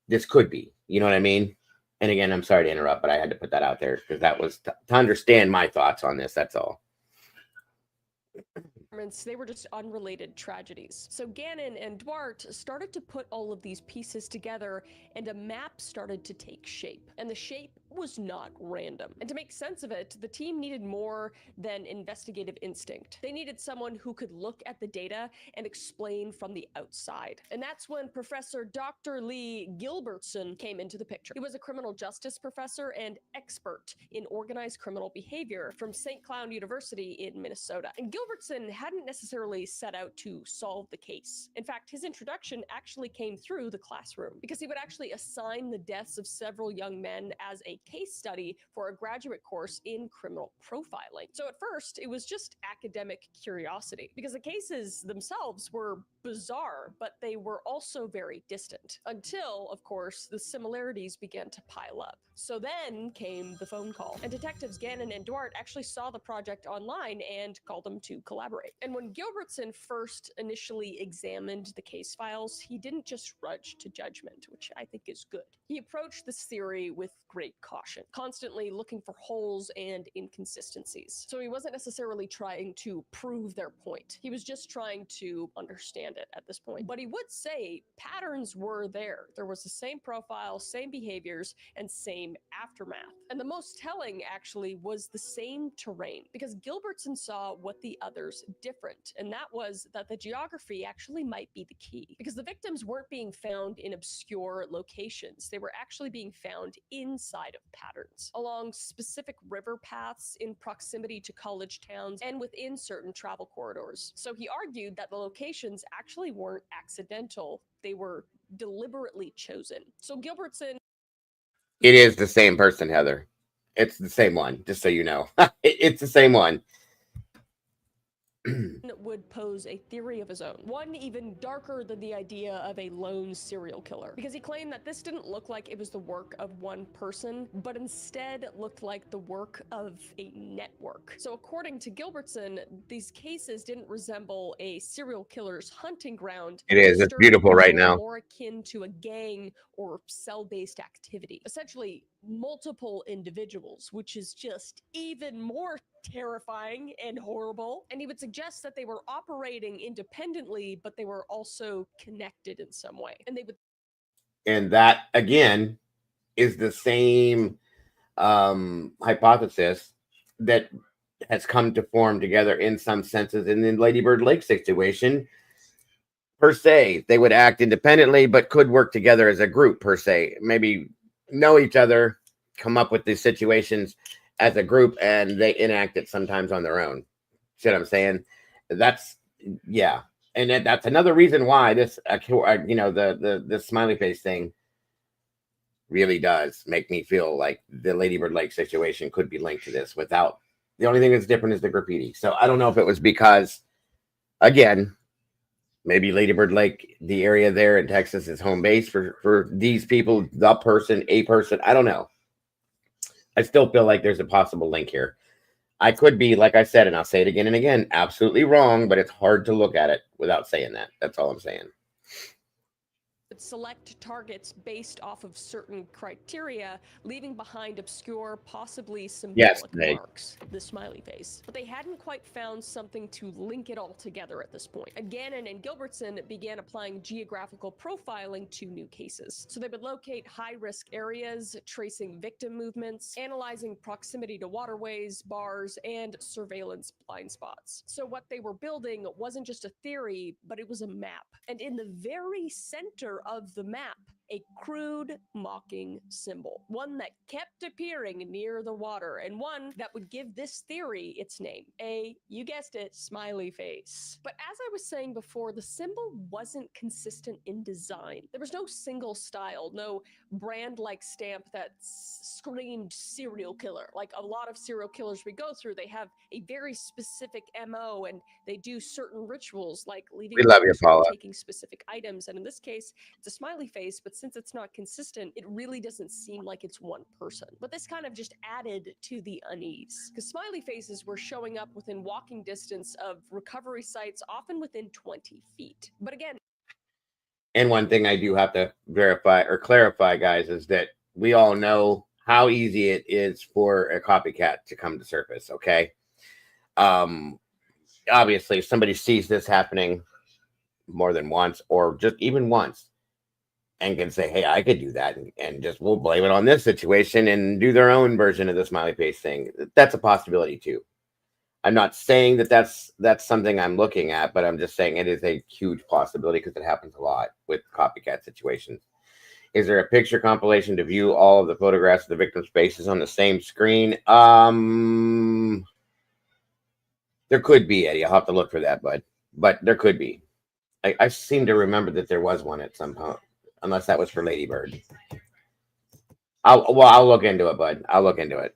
this could be. You know what I mean? And again, I'm sorry to interrupt, but I had to put that out there because that was to understand my thoughts on this. That's all. They were just unrelated tragedies. So Gannon and Duarte started to put all of these pieces together, and a map started to take shape. And the shape was not random. And to make sense of it, the team needed more than investigative instinct. They needed someone who could look at the data and explain from the outside. And that's when Professor Dr. Lee Gilbertson came into the picture. He was a criminal justice professor and expert in organized criminal behavior from St. Cloud University in Minnesota. And Gilbertson hadn't necessarily set out to solve the case. In fact, his introduction actually came through the classroom, because he would actually assign the deaths of several young men as a case study for a graduate course in criminal profiling. So at first, it was just academic curiosity, because the cases themselves were bizarre, but they were also very distant, until, of course, the similarities began to pile up. So then came the phone call, and detectives Gannon and Duarte actually saw the project online and called them to collaborate. And when Gilbertson first initially examined the case files, he didn't just rush to judgment, which I think is good. He approached this theory with great caution, constantly looking for holes and inconsistencies. So he wasn't necessarily trying to prove their point. He was just trying to understand it at this point. But he would say patterns were there. There was the same profile, same behaviors, and same aftermath. And the most telling, actually, was the same terrain, because Gilbertson saw what the others different, and that was that the geography actually might be the key, because the victims weren't being found in obscure locations. They were actually being found inside of patterns, along specific river paths, in proximity to college towns, and within certain travel corridors. So he argued that the locations actually weren't accidental, they were deliberately chosen. So Gilbertson... It is the same person, Heather. It's the same one, just so you know. It's the same one. would pose a theory of his own, one even darker than the idea of a lone serial killer, because he claimed that this didn't look like it was the work of one person, but instead looked like the work of a network. So according to Gilbertson, these cases didn't resemble a serial killer's hunting ground. It is. It's Instead, beautiful right they were now. more akin to a gang or cell-based activity. Essentially, multiple individuals, which is just even more terrifying and horrible. And he would suggest that they were operating independently, but they were also connected in some way. And they would. And that, again, is the same hypothesis that has come to form together in some senses in the Lady Bird Lake situation. Per se, they would act independently, but could work together as a group, per se. Maybe know each other, come up with these situations as a group, and they enact it sometimes on their own. See what I'm saying? That's, yeah. And that's another reason why this, the smiley face thing really does make me feel like the Lady Bird Lake situation could be linked to this without, the only thing that's different is the graffiti. So I don't know if it was because, again, maybe Lady Bird Lake, the area there in Texas, is home base for these people, a person. I don't know. I still feel like there's a possible link here. I could be, like I said, and I'll say it again and again, absolutely wrong, but it's hard to look at it without saying that. That's all I'm saying. Select targets based off of certain criteria, leaving behind obscure, possibly symbolic marks, the smiley face. But they hadn't quite found something to link it all together at this point. And Gannon and Gilbertson began applying geographical profiling to new cases. So they would locate high-risk areas, tracing victim movements, analyzing proximity to waterways, bars, and surveillance blind spots. So what they were building wasn't just a theory, but it was a map. And in the very center of the map, a crude, mocking symbol. One that kept appearing near the water, and one that would give this theory its name. You guessed it, smiley face. But as I was saying before, the symbol wasn't consistent in design. There was no single style, no brand-like stamp that screamed serial killer. Like a lot of serial killers we go through, they have a very specific MO, and they do certain rituals, like leaving We love you, marks or Paula. taking specific items. And in this case, it's a smiley face, but since it's not consistent, it really doesn't seem like it's one person. But this kind of just added to the unease, because smiley faces were showing up within walking distance of recovery sites, often within 20 feet. But again, And one thing I do have to verify or clarify, guys, is that we all know how easy it is for a copycat to come to surface, okay? Obviously, if somebody sees this happening more than once or just even once and can say, hey, I could do that, and just we'll blame it on this situation and do their own version of the smiley face thing. That's a possibility too. I'm not saying that that's something I'm looking at, but I'm just saying it is a huge possibility because it happens a lot with copycat situations. Is there a picture compilation to view all of the photographs of the victims' faces on the same screen? There could be, Eddie. I'll have to look for that, bud. But there could be. I seem to remember that there was one at some point, unless that was for Lady Bird. I'll look into it, bud. I'll look into it.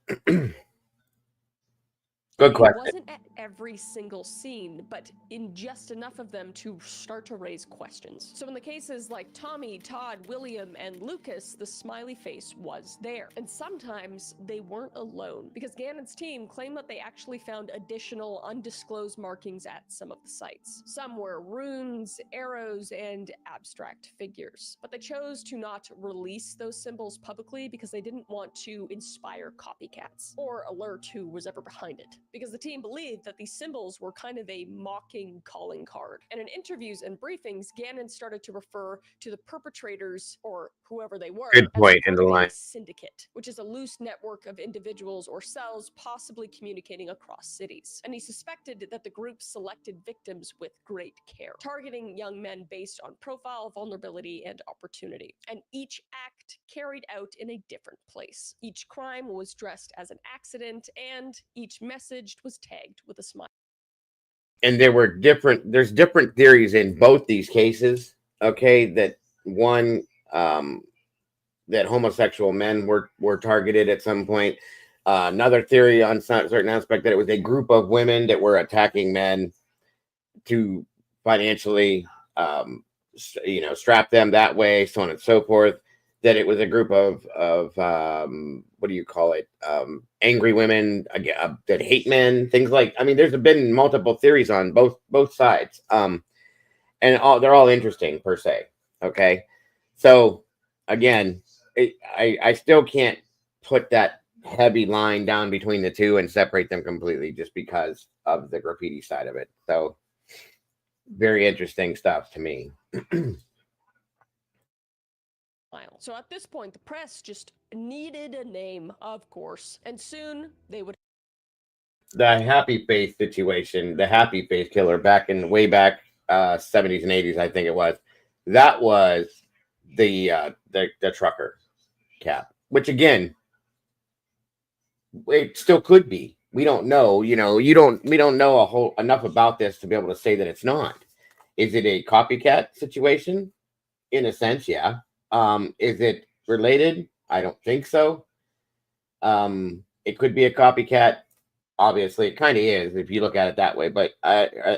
Good question. It wasn't at every single scene, but in just enough of them to start to raise questions. So in the cases like Tommy, Todd, William, and Lucas, the smiley face was there. And sometimes they weren't alone, because Gannon's team claimed that they actually found additional undisclosed markings at some of the sites. Some were runes, arrows, and abstract figures. But they chose to not release those symbols publicly because they didn't want to inspire copycats or alert who was ever behind it, because the team believed that these symbols were kind of a mocking calling card. And in interviews and briefings, Gannon started to refer to the perpetrators, or whoever they were, Good as point part in the of a line. syndicate, which is a loose network of individuals or cells possibly communicating across cities. And he suspected that the group selected victims with great care, targeting young men based on profile, vulnerability, and opportunity. And each act carried out in a different place. Each crime was dressed as an accident, and each message was tagged with a smile. And there's different theories in both these cases. Okay, that one, that homosexual men were targeted at some point. Another theory on certain aspect that it was a group of women that were attacking men. to financially, strap them that way, so on and so forth. That it was a group of what do you call it? Angry women that hate men. Things like, I mean, there's been multiple theories on both sides, and they're all interesting per se. Okay, so again, I still can't put that heavy line down between the two and separate them completely just because of the graffiti side of it. So very interesting stuff to me. So at this point, the press just needed a name, of course, and soon they would. The Happy Face situation, the Happy Face killer, way back 70s and 80s, I think it was. That was the trucker cap, which again, it still could be. We don't know. We don't know enough about this to be able to say that it's not. Is it a copycat situation? In a sense, yeah. Is it related? I don't think so. It could be a copycat. Obviously, it kind of is if you look at it that way. But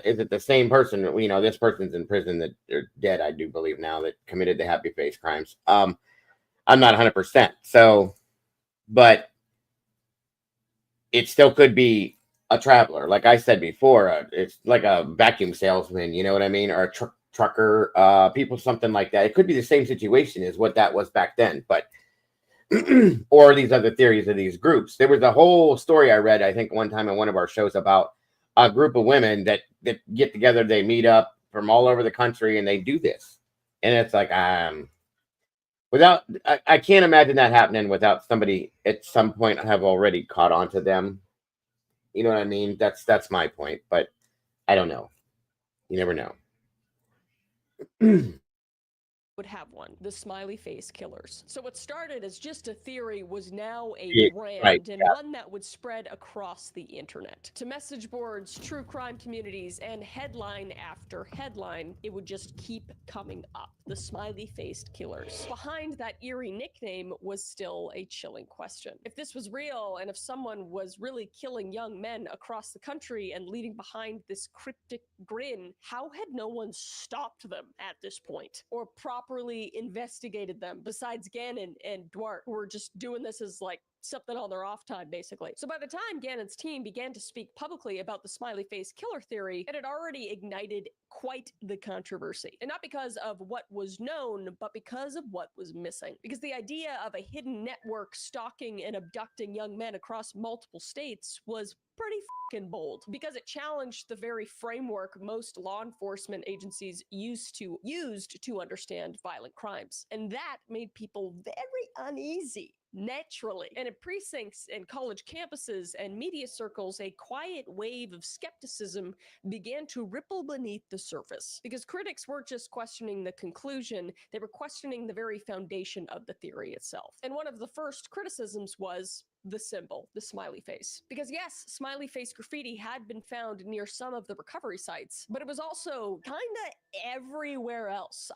is it the same person? This person's in prison, that they're dead, I do believe now, that committed the Happy Face crimes. I'm not 100%. So, but it still could be a traveler, like I said before. It's like a vacuum salesman, you know what I mean, or a trucker, people, something like that. It could be the same situation as what that was back then, but or these other theories of these groups. There was a whole story I read, I think, one time in one of our shows about a group of women that get together. They meet up from all over the country and they do this, and it's like I can't imagine that happening without somebody at some point have already caught on to them. You know what I mean? That's my point, but I don't know. You never know. Would have one, the Smiley Face Killers. So what started as just a theory was now a brand, and one that would spread across the internet. To message boards, true crime communities, and headline after headline, it would just keep coming up. The Smiley Faced Killers. Behind that eerie nickname was still a chilling question. If this was real, and if someone was really killing young men across the country and leaving behind this cryptic grin, how had no one stopped them at this point? Or properly investigated them, besides Gannon and Duarte, who were just doing this as like something on their off time, basically. So by the time Gannon's team began to speak publicly about the Smiley Face Killer theory, it had already ignited quite the controversy. And not because of what was known, but because of what was missing. Because the idea of a hidden network stalking and abducting young men across multiple states was pretty fucking bold, because it challenged the very framework most law enforcement agencies used to understand violent crimes. And that made people very uneasy. Naturally. And in precincts and college campuses and media circles, a quiet wave of skepticism began to ripple beneath the surface. Because critics weren't just questioning the conclusion, they were questioning the very foundation of the theory itself. And one of the first criticisms was the symbol, the smiley face. Because yes, smiley face graffiti had been found near some of the recovery sites, but it was also kind of everywhere else.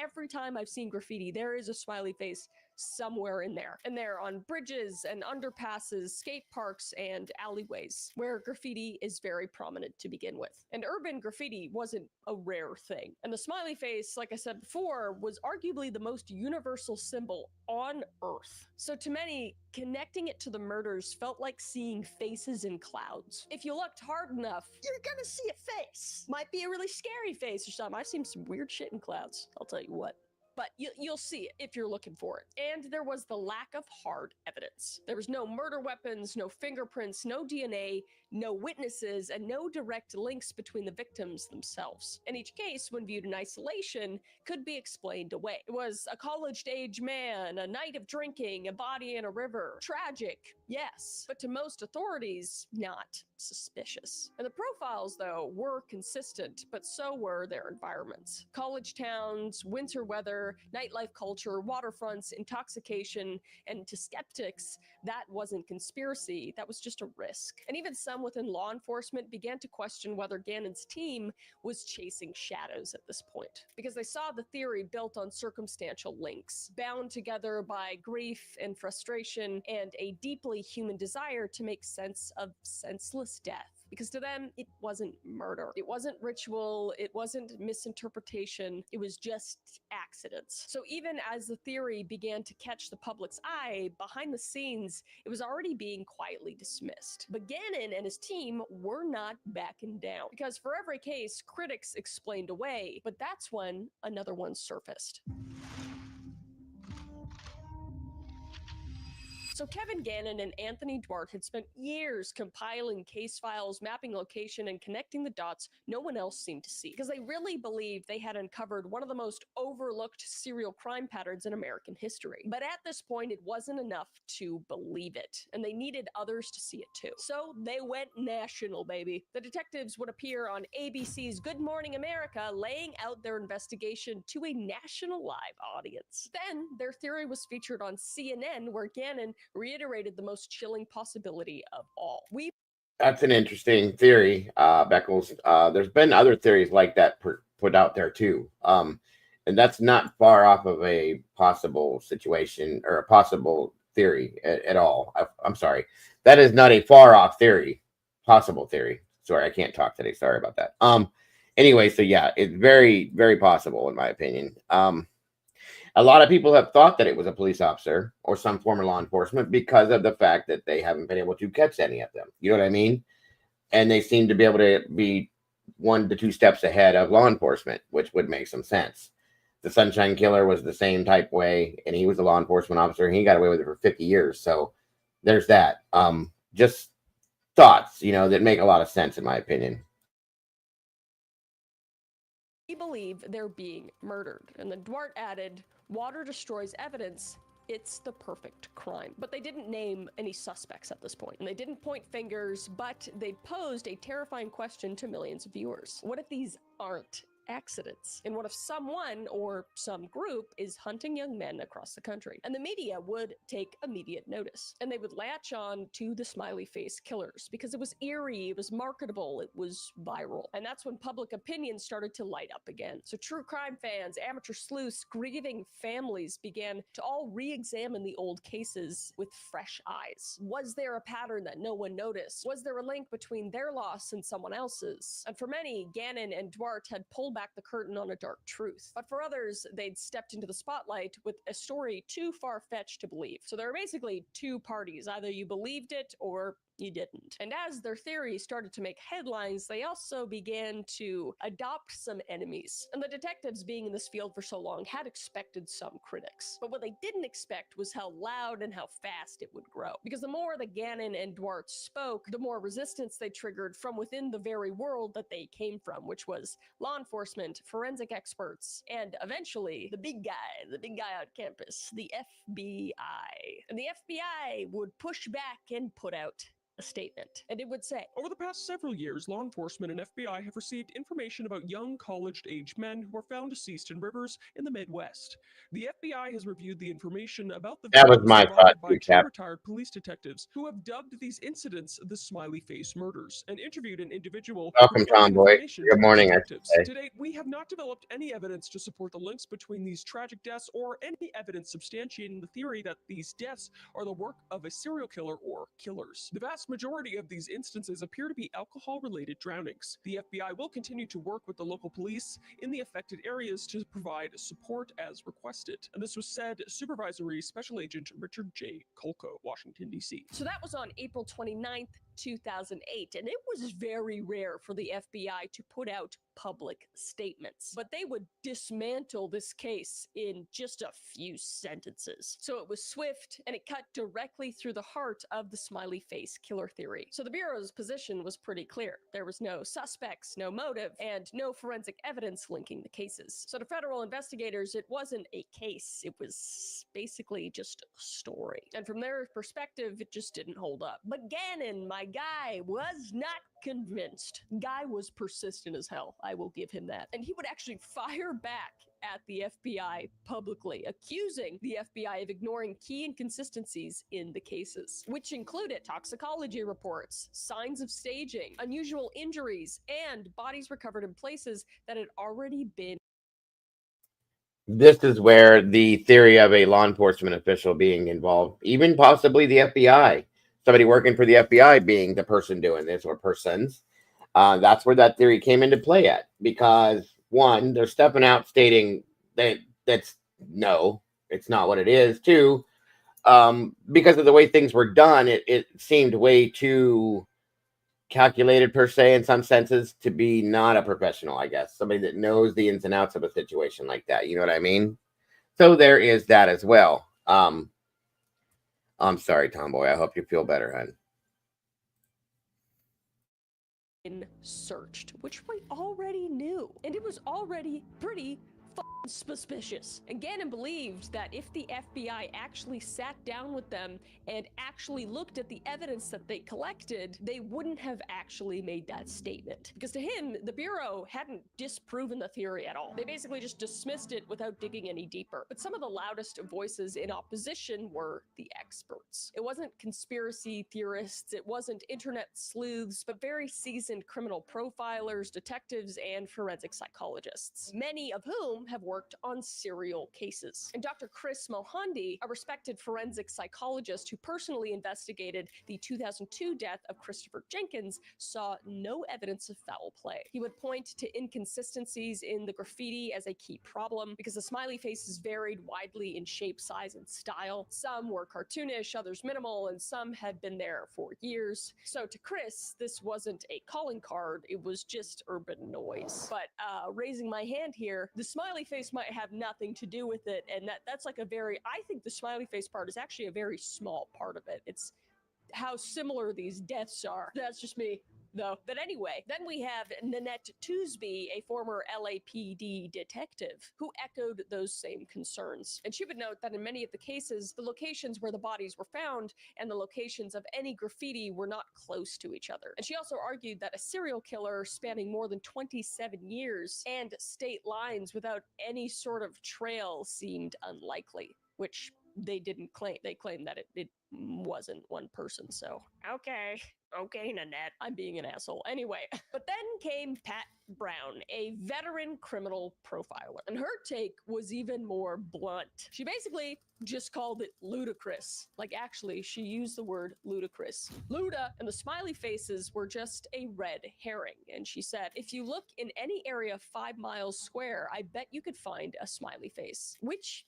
Every time I've seen graffiti, there is a smiley face somewhere in there. And they're on bridges and underpasses, skate parks, and alleyways, where graffiti is very prominent to begin with. And urban graffiti wasn't a rare thing. And the smiley face, like I said before, was arguably the most universal symbol on Earth. So to many, connecting it to the murders felt like seeing faces in clouds. If you looked hard enough, you're gonna see a face. Might be a really scary face or something. I've seen some weird shit in clouds, I'll tell you what. But you'll see it if you're looking for it. And there was the lack of hard evidence. There was no murder weapons, no fingerprints, no DNA, no witnesses, and no direct links between the victims themselves. And each case, when viewed in isolation, could be explained away. It was a college-age man, a night of drinking, a body in a river. Tragic, yes, but to most authorities, not suspicious. And the profiles, though, were consistent, but so were their environments. College towns, winter weather, nightlife culture, waterfronts, intoxication, and to skeptics, that wasn't conspiracy, that was just a risk. And even some within law enforcement began to question whether Gannon's team was chasing shadows at this point, because they saw the theory built on circumstantial links, bound together by grief and frustration and a deeply human desire to make sense of senseless death. because to them, it wasn't murder. It wasn't ritual. It wasn't misinterpretation. It was just accidents. So even as the theory began to catch the public's eye, behind the scenes, it was already being quietly dismissed. But Gannon and his team were not backing down, because for every case, critics explained away, but that's when another one surfaced. So Kevin Gannon and Anthony Duarte had spent years compiling case files, mapping location, and connecting the dots no one else seemed to see, because they really believed they had uncovered one of the most overlooked serial crime patterns in American history. But at this point, it wasn't enough to believe it, and they needed others to see it too. So they went national, baby. The detectives would appear on ABC's Good Morning America, laying out their investigation to a national live audience. Then their theory was featured on CNN, where Gannon reiterated the most chilling possibility of all. That's an interesting theory, Beckles. There's been other theories like that put out there too. And that's not far off of a possible situation or a possible theory at all. I'm sorry. That is not a far off theory, possible theory. Sorry, I can't talk today. Sorry about that. Anyway, so yeah, it's very, very possible in my opinion. A lot of people have thought that it was a police officer or some form of law enforcement because of the fact that they haven't been able to catch any of them. You know what I mean? And they seem to be able to be 1 to 2 steps ahead of law enforcement, which would make some sense. The Sunshine Killer was the same type way, and he was a law enforcement officer, and he got away with it for 50 years. So there's that. Just thoughts, that make a lot of sense in my opinion. We believe they're being murdered. And then Duarte added, water destroys evidence. It's the perfect crime. But they didn't name any suspects at this point. And they didn't point fingers, but they posed a terrifying question to millions of viewers. What if these aren't accidents? And what if someone or some group is hunting young men across the country? And the media would take immediate notice, and they would latch on to the smiley face killers because it was eerie, it was marketable, it was viral. And that's when public opinion started to light up again. So true crime fans, amateur sleuths, grieving families began to all re-examine the old cases with fresh eyes. Was there a pattern that no one noticed? Was there a link between their loss and someone else's? And for many, Gannon and Duarte had pulled back the curtain on a dark truth. But for others, they'd stepped into the spotlight with a story too far-fetched to believe. So there are basically 2 parties. Either you believed it or you didn't. And as their theory started to make headlines, they also began to adopt some enemies. And the detectives, being in this field for so long, had expected some critics. But what they didn't expect was how loud and how fast it would grow. Because the more that Gannon and Duarte spoke, the more resistance they triggered from within the very world that they came from, which was law enforcement, forensic experts, and eventually the big guy on campus, the FBI. And the FBI would push back and put out a statement, and it would say, over the past several years, law enforcement and FBI have received information about young college-aged men who were found deceased in rivers in the Midwest. The FBI has reviewed the information about the That was victims my provided thought by too, 2 Cap. retired police detectives who have dubbed these incidents the smiley face murders and interviewed an individual Welcome, who provided Tomboy. information Good to the morning, I should detectives. say. To date, we have not developed any evidence to support the links between these tragic deaths or any evidence substantiating the theory that these deaths are the work of a serial killer or killers. The vast majority of these instances appear to be alcohol-related drownings. The FBI will continue to work with the local police in the affected areas to provide support as requested. And this was said Supervisory Special Agent Richard J. Kolko, Washington, D.C. So that was on April 29th, 2008, and it was very rare for the FBI to put out public statements, but they would dismantle this case in just a few sentences. So it was swift, and it cut directly through the heart of the smiley face killer theory. So the Bureau's position was pretty clear. There was no suspects, no motive, and no forensic evidence linking the cases. So to federal investigators, it wasn't a case. It was basically just a story. And from their perspective, it just didn't hold up. But Gannon, my guy, was not convinced. Guy was persistent as hell. I will give him that. And he would actually fire back at the FBI publicly, accusing the FBI of ignoring key inconsistencies in the cases, which included toxicology reports, signs of staging, unusual injuries, and bodies recovered in places that had already been. This is where the theory of a law enforcement official being involved, even possibly the FBI, somebody working for the FBI being the person doing this or persons. That's where that theory came into play at, because one, they're stepping out stating that no, it's not what it is. Two, because of the way things were done, it seemed way too calculated per se in some senses to be not a professional, I guess. Somebody that knows the ins and outs of a situation like that. You know what I mean? So there is that as well. I'm sorry, Tomboy. I hope you feel better, hon. Searched, which we already knew, and it was already pretty suspicious. And Gannon believed that if the FBI actually sat down with them and actually looked at the evidence that they collected, they wouldn't have actually made that statement. Because to him, the Bureau hadn't disproven the theory at all. They basically just dismissed it without digging any deeper. But some of the loudest voices in opposition were the experts. It wasn't conspiracy theorists, it wasn't internet sleuths, but very seasoned criminal profilers, detectives, and forensic psychologists, many of whom have worked on serial cases. And Dr. Chris Mohandi, a respected forensic psychologist who personally investigated the 2002 death of Christopher Jenkins, saw no evidence of foul play. He would point to inconsistencies in the graffiti as a key problem because the smiley faces varied widely in shape, size, and style. Some were cartoonish, others minimal, and some had been there for years. So to Chris, this wasn't a calling card, it was just urban noise. But raising my hand here, the smiley face might have nothing to do with it, and that's like I think the smiley face part is actually a very small part of it. It's how similar these deaths are. That's just me, though. But anyway, then we have Nanette Toosby, a former LAPD detective, who echoed those same concerns. And she would note that in many of the cases, the locations where the bodies were found and the locations of any graffiti were not close to each other. And she also argued that a serial killer spanning more than 27 years and state lines without any sort of trail seemed unlikely, which they didn't claim. They claimed that it wasn't one person. So, okay, Nanette, I'm being an asshole. Anyway, but then came Pat Brown, a veteran criminal profiler, and her take was even more blunt. She basically just called it ludicrous. Like, actually, she used the word ludicrous. Luda and the smiley faces were just a red herring. And she said, if you look in any area 5 miles square, I bet you could find a smiley face, which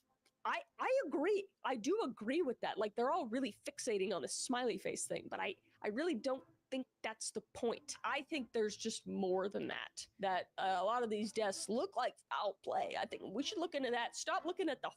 I agree. I do agree with that. Like, they're all really fixating on the smiley face thing, but I really don't think that's the point. I think there's just more than that, a lot of these deaths look like foul play. I think we should look into that. Stop looking at the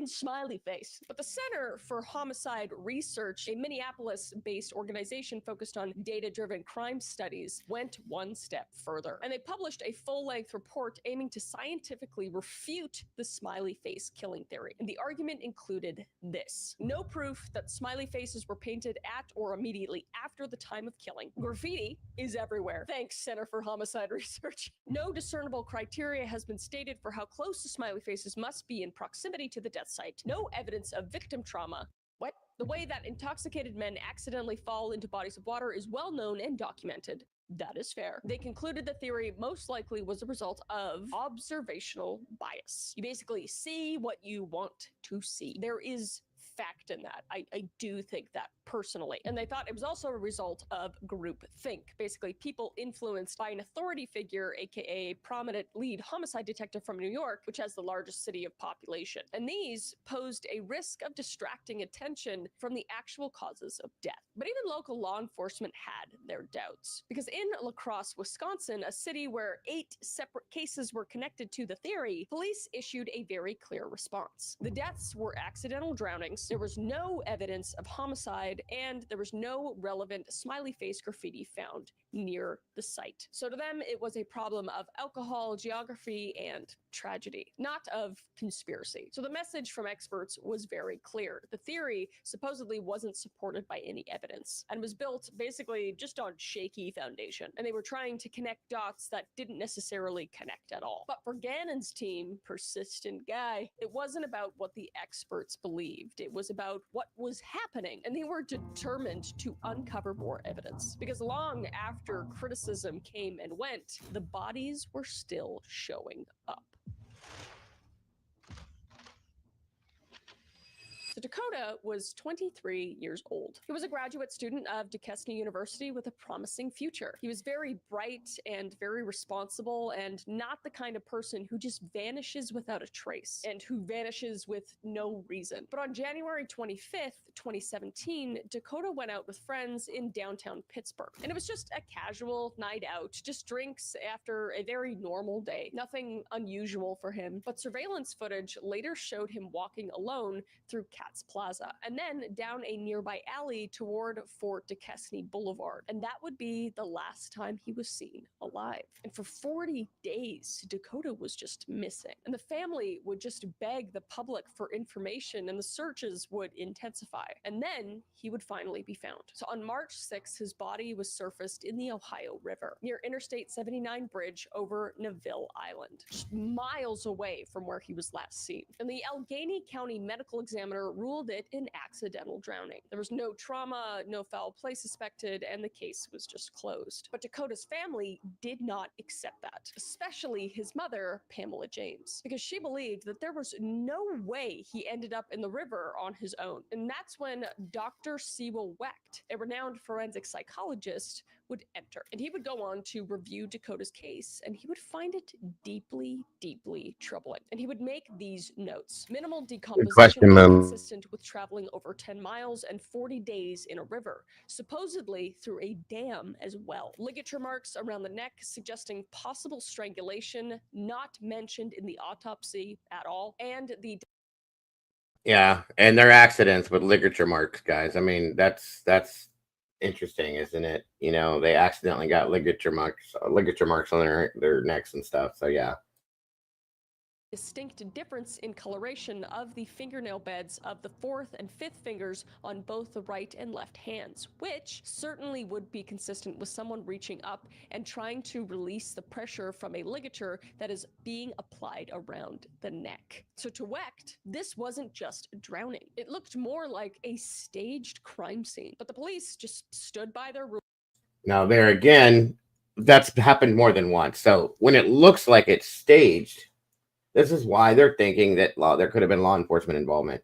smiley face. But the Center for Homicide Research, a Minneapolis-based organization focused on data-driven crime studies, went one step further. And they published a full-length report aiming to scientifically refute the smiley face killing theory. And the argument included this: no proof that smiley faces were painted at or immediately after the time of killing. Graffiti is everywhere. Thanks, Center for Homicide Research. No discernible criteria has been stated for how close the smiley faces must be in proximity to the death site. No evidence of victim trauma. What? The way that intoxicated men accidentally fall into bodies of water is well known and documented. That is fair. They concluded the theory most likely was a result of observational bias. You basically see what you want to see. There is fact in that. I do think that personally. And they thought it was also a result of group think. Basically, people influenced by an authority figure, aka prominent lead homicide detective from New York, which has the largest city of population. And these posed a risk of distracting attention from the actual causes of death. But even local law enforcement had their doubts. Because in La Crosse, Wisconsin, a city where 8 separate cases were connected to the theory, police issued a very clear response. The deaths were accidental drownings, there was no evidence of homicide, and there was no relevant smiley face graffiti found near the site. So to them, it was a problem of alcohol, geography, and tragedy, not of conspiracy. So the message from experts was very clear. The theory supposedly wasn't supported by any evidence and was built basically just on shaky foundation. And they were trying to connect dots that didn't necessarily connect at all. But for Gannon's team, persistent guy, it wasn't about what the experts believed. It was about what was happening. And they were determined to uncover more evidence. Because long after criticism came and went, the bodies were still showing up. So Dakota was 23 years old. He was a graduate student of Duquesne University with a promising future. He was very bright and very responsible and not the kind of person who just vanishes without a trace and who vanishes with no reason. But on January 25th, 2017, Dakota went out with friends in downtown Pittsburgh. And it was just a casual night out, just drinks after a very normal day. Nothing unusual for him. But surveillance footage later showed him walking alone through Katz Plaza and then down a nearby alley toward Fort Duquesne Boulevard. And that would be the last time he was seen alive. And for 40 days, Dakota was just missing. And the family would just beg the public for information and the searches would intensify. And then he would finally be found. So on March 6th, his body was surfaced in the Ohio River near Interstate 79 bridge over Neville Island, just miles away from where he was last seen. And the Allegheny County medical examiner ruled it an accidental drowning. There was no trauma, no foul play suspected, and the case was just closed. But Dakota's family did not accept that, especially his mother, Pamela James, because she believed that there was no way he ended up in the river on his own. And that's when Dr. Sewell Wecht, a renowned forensic psychologist, would enter. And he would go on to review Dakota's case, and he would find it deeply, deeply troubling. And he would make these notes. Minimal decomposition question, is Mom. consistent with traveling over 10 miles and 40 days in a river, supposedly through a dam as well. Ligature marks around the neck suggesting possible strangulation, not mentioned in the autopsy at all, and the Yeah, and they're accidents with ligature marks, guys. I mean, that's interesting, isn't it? You know, they accidentally got ligature marks on their necks and stuff. So yeah. distinct difference in coloration of the fingernail beds of the fourth and fifth fingers on both the right and left hands, which certainly would be consistent with someone reaching up and trying to release the pressure from a ligature that is being applied around the neck. So to Wecht, this wasn't just drowning. It looked more like a staged crime scene, but the police just stood by their rule. Now there again, that's happened more than once. So when it looks like it's staged, this is why they're thinking that there could have been law enforcement involvement,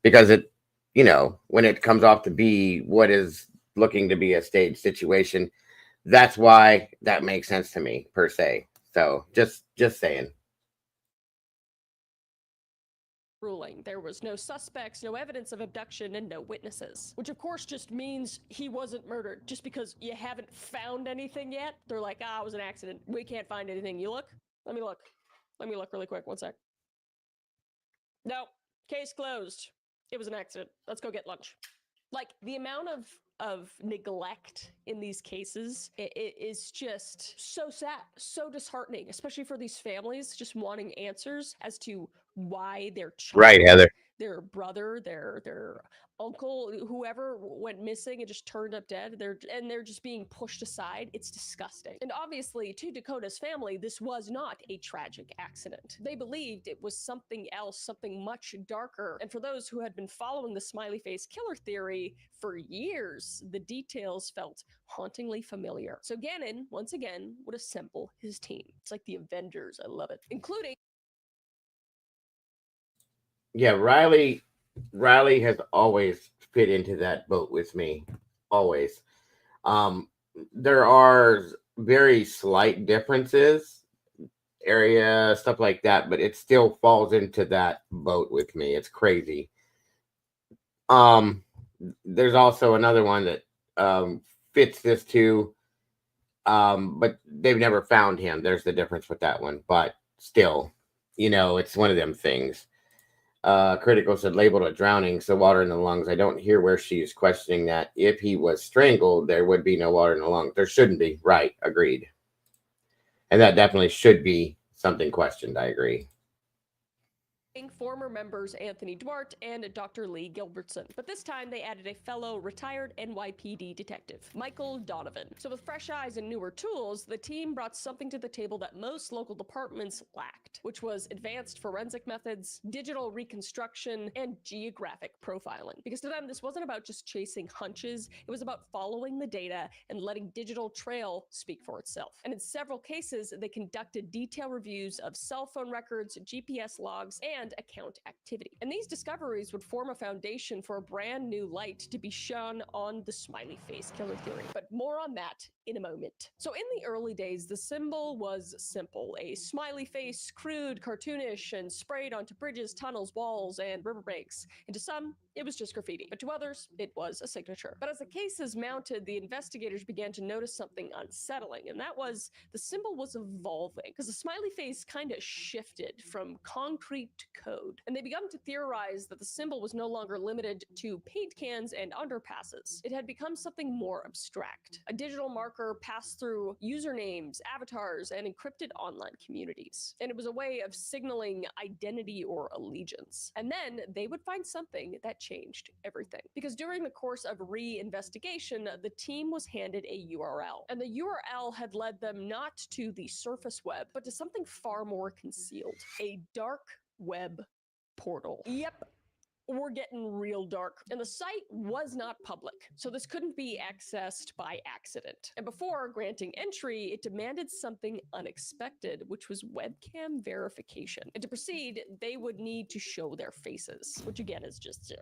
because it, you know, when it comes off to be what is looking to be a staged situation, that's why that makes sense to me per se. So just saying. Ruling. There was no suspects, no evidence of abduction, and no witnesses. Which of course just means he wasn't murdered. Just because you haven't found anything yet, they're like, it was an accident. We can't find anything. You look? Let me look. Let me look really quick. One sec. No. Case closed. It was an accident. Let's go get lunch. Like, the amount of neglect in these cases, it is just so sad, so disheartening, especially for these families just wanting answers as to why their child, Right, Heather. their brother, their uncle, whoever went missing and just turned up dead, they're just being pushed aside. It's disgusting. And obviously, to Dakota's family, this was not a tragic accident. They believed it was something else, something much darker. And for those who had been following the smiley face killer theory for years, the details felt hauntingly familiar. So Gannon, once again, would assemble his team. It's like the Avengers. I love it. Including Yeah, Riley has always fit into that boat with me. Always. There are very slight differences, area, stuff like that, but it still falls into that boat with me. It's crazy. There's also another one that fits this too. But they've never found him. There's the difference with that one. But still, you know, it's one of them things. Critical said labeled a drowning, so water in the lungs. I don't hear where she is questioning that. If he was strangled, there would be no water in the lungs. There shouldn't be. Right. Agreed. And that definitely should be something questioned. I agree. former members Anthony Duarte and Dr. Lee Gilbertson, but this time they added a fellow retired NYPD detective, Michael Donovan. So with fresh eyes and newer tools, the team brought something to the table that most local departments lacked, which was advanced forensic methods, digital reconstruction, and geographic profiling. Because to them, this wasn't about just chasing hunches, it was about following the data and letting digital trail speak for itself. And in several cases, they conducted detailed reviews of cell phone records, GPS logs, and and account activity. And these discoveries would form a foundation for a brand new light to be shone on the smiley face killer theory. But more on that in a moment. So in the early days, the symbol was simple: a smiley face, crude, cartoonish, and sprayed onto bridges, tunnels, walls, and riverbanks. And to some, it was just graffiti, but to others, it was a signature. But as the cases mounted, the investigators began to notice something unsettling, and that was the symbol was evolving, because the smiley face kind of shifted from concrete to code. And they began to theorize that the symbol was no longer limited to paint cans and underpasses. It had become something more abstract, a digital marker passed through usernames, avatars, and encrypted online communities. And it was a way of signaling identity or allegiance. And then they would find something that changed everything. Because during the course of re-investigation, the team was handed a URL. And the URL had led them not to the surface web, but to something far more concealed: a dark web portal. Yep. We're getting real dark. And the site was not public, so this couldn't be accessed by accident. And before granting entry, it demanded something unexpected, which was webcam verification. And to proceed, they would need to show their faces, which again is just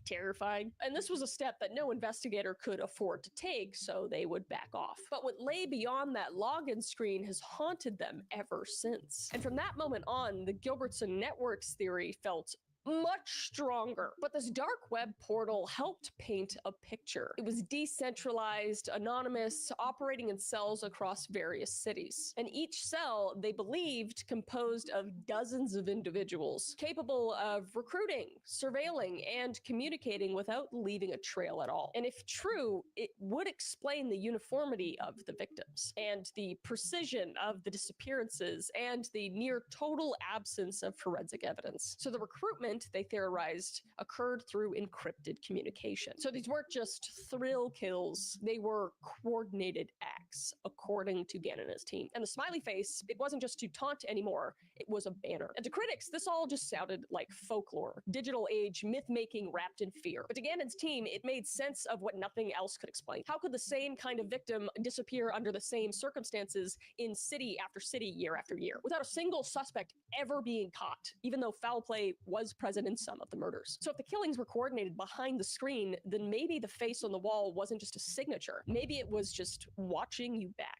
terrifying. And this was a step that no investigator could afford to take, so they would back off. But what lay beyond that login screen has haunted them ever since. And from that moment on, the Gilbertson Networks theory felt much stronger. But this dark web portal helped paint a picture. It was decentralized, anonymous, operating in cells across various cities. And each cell, they believed, composed of dozens of individuals capable of recruiting, surveilling, and communicating without leaving a trail at all. And if true, it would explain the uniformity of the victims and the precision of the disappearances and the near total absence of forensic evidence. So the recruitment, they theorized, occurred through encrypted communication. So these weren't just thrill kills, they were coordinated acts, according to Gannon and his team. And the smiley face, it wasn't just to taunt anymore, it was a banner. And to critics, this all just sounded like folklore, digital age myth-making wrapped in fear. But to Gannon's team, it made sense of what nothing else could explain. How could the same kind of victim disappear under the same circumstances in city after city, year after year, without a single suspect ever being caught, even though foul play was present in some of the murders? So if the killings were coordinated behind the screen, then maybe the face on the wall wasn't just a signature. Maybe it was just watching you back.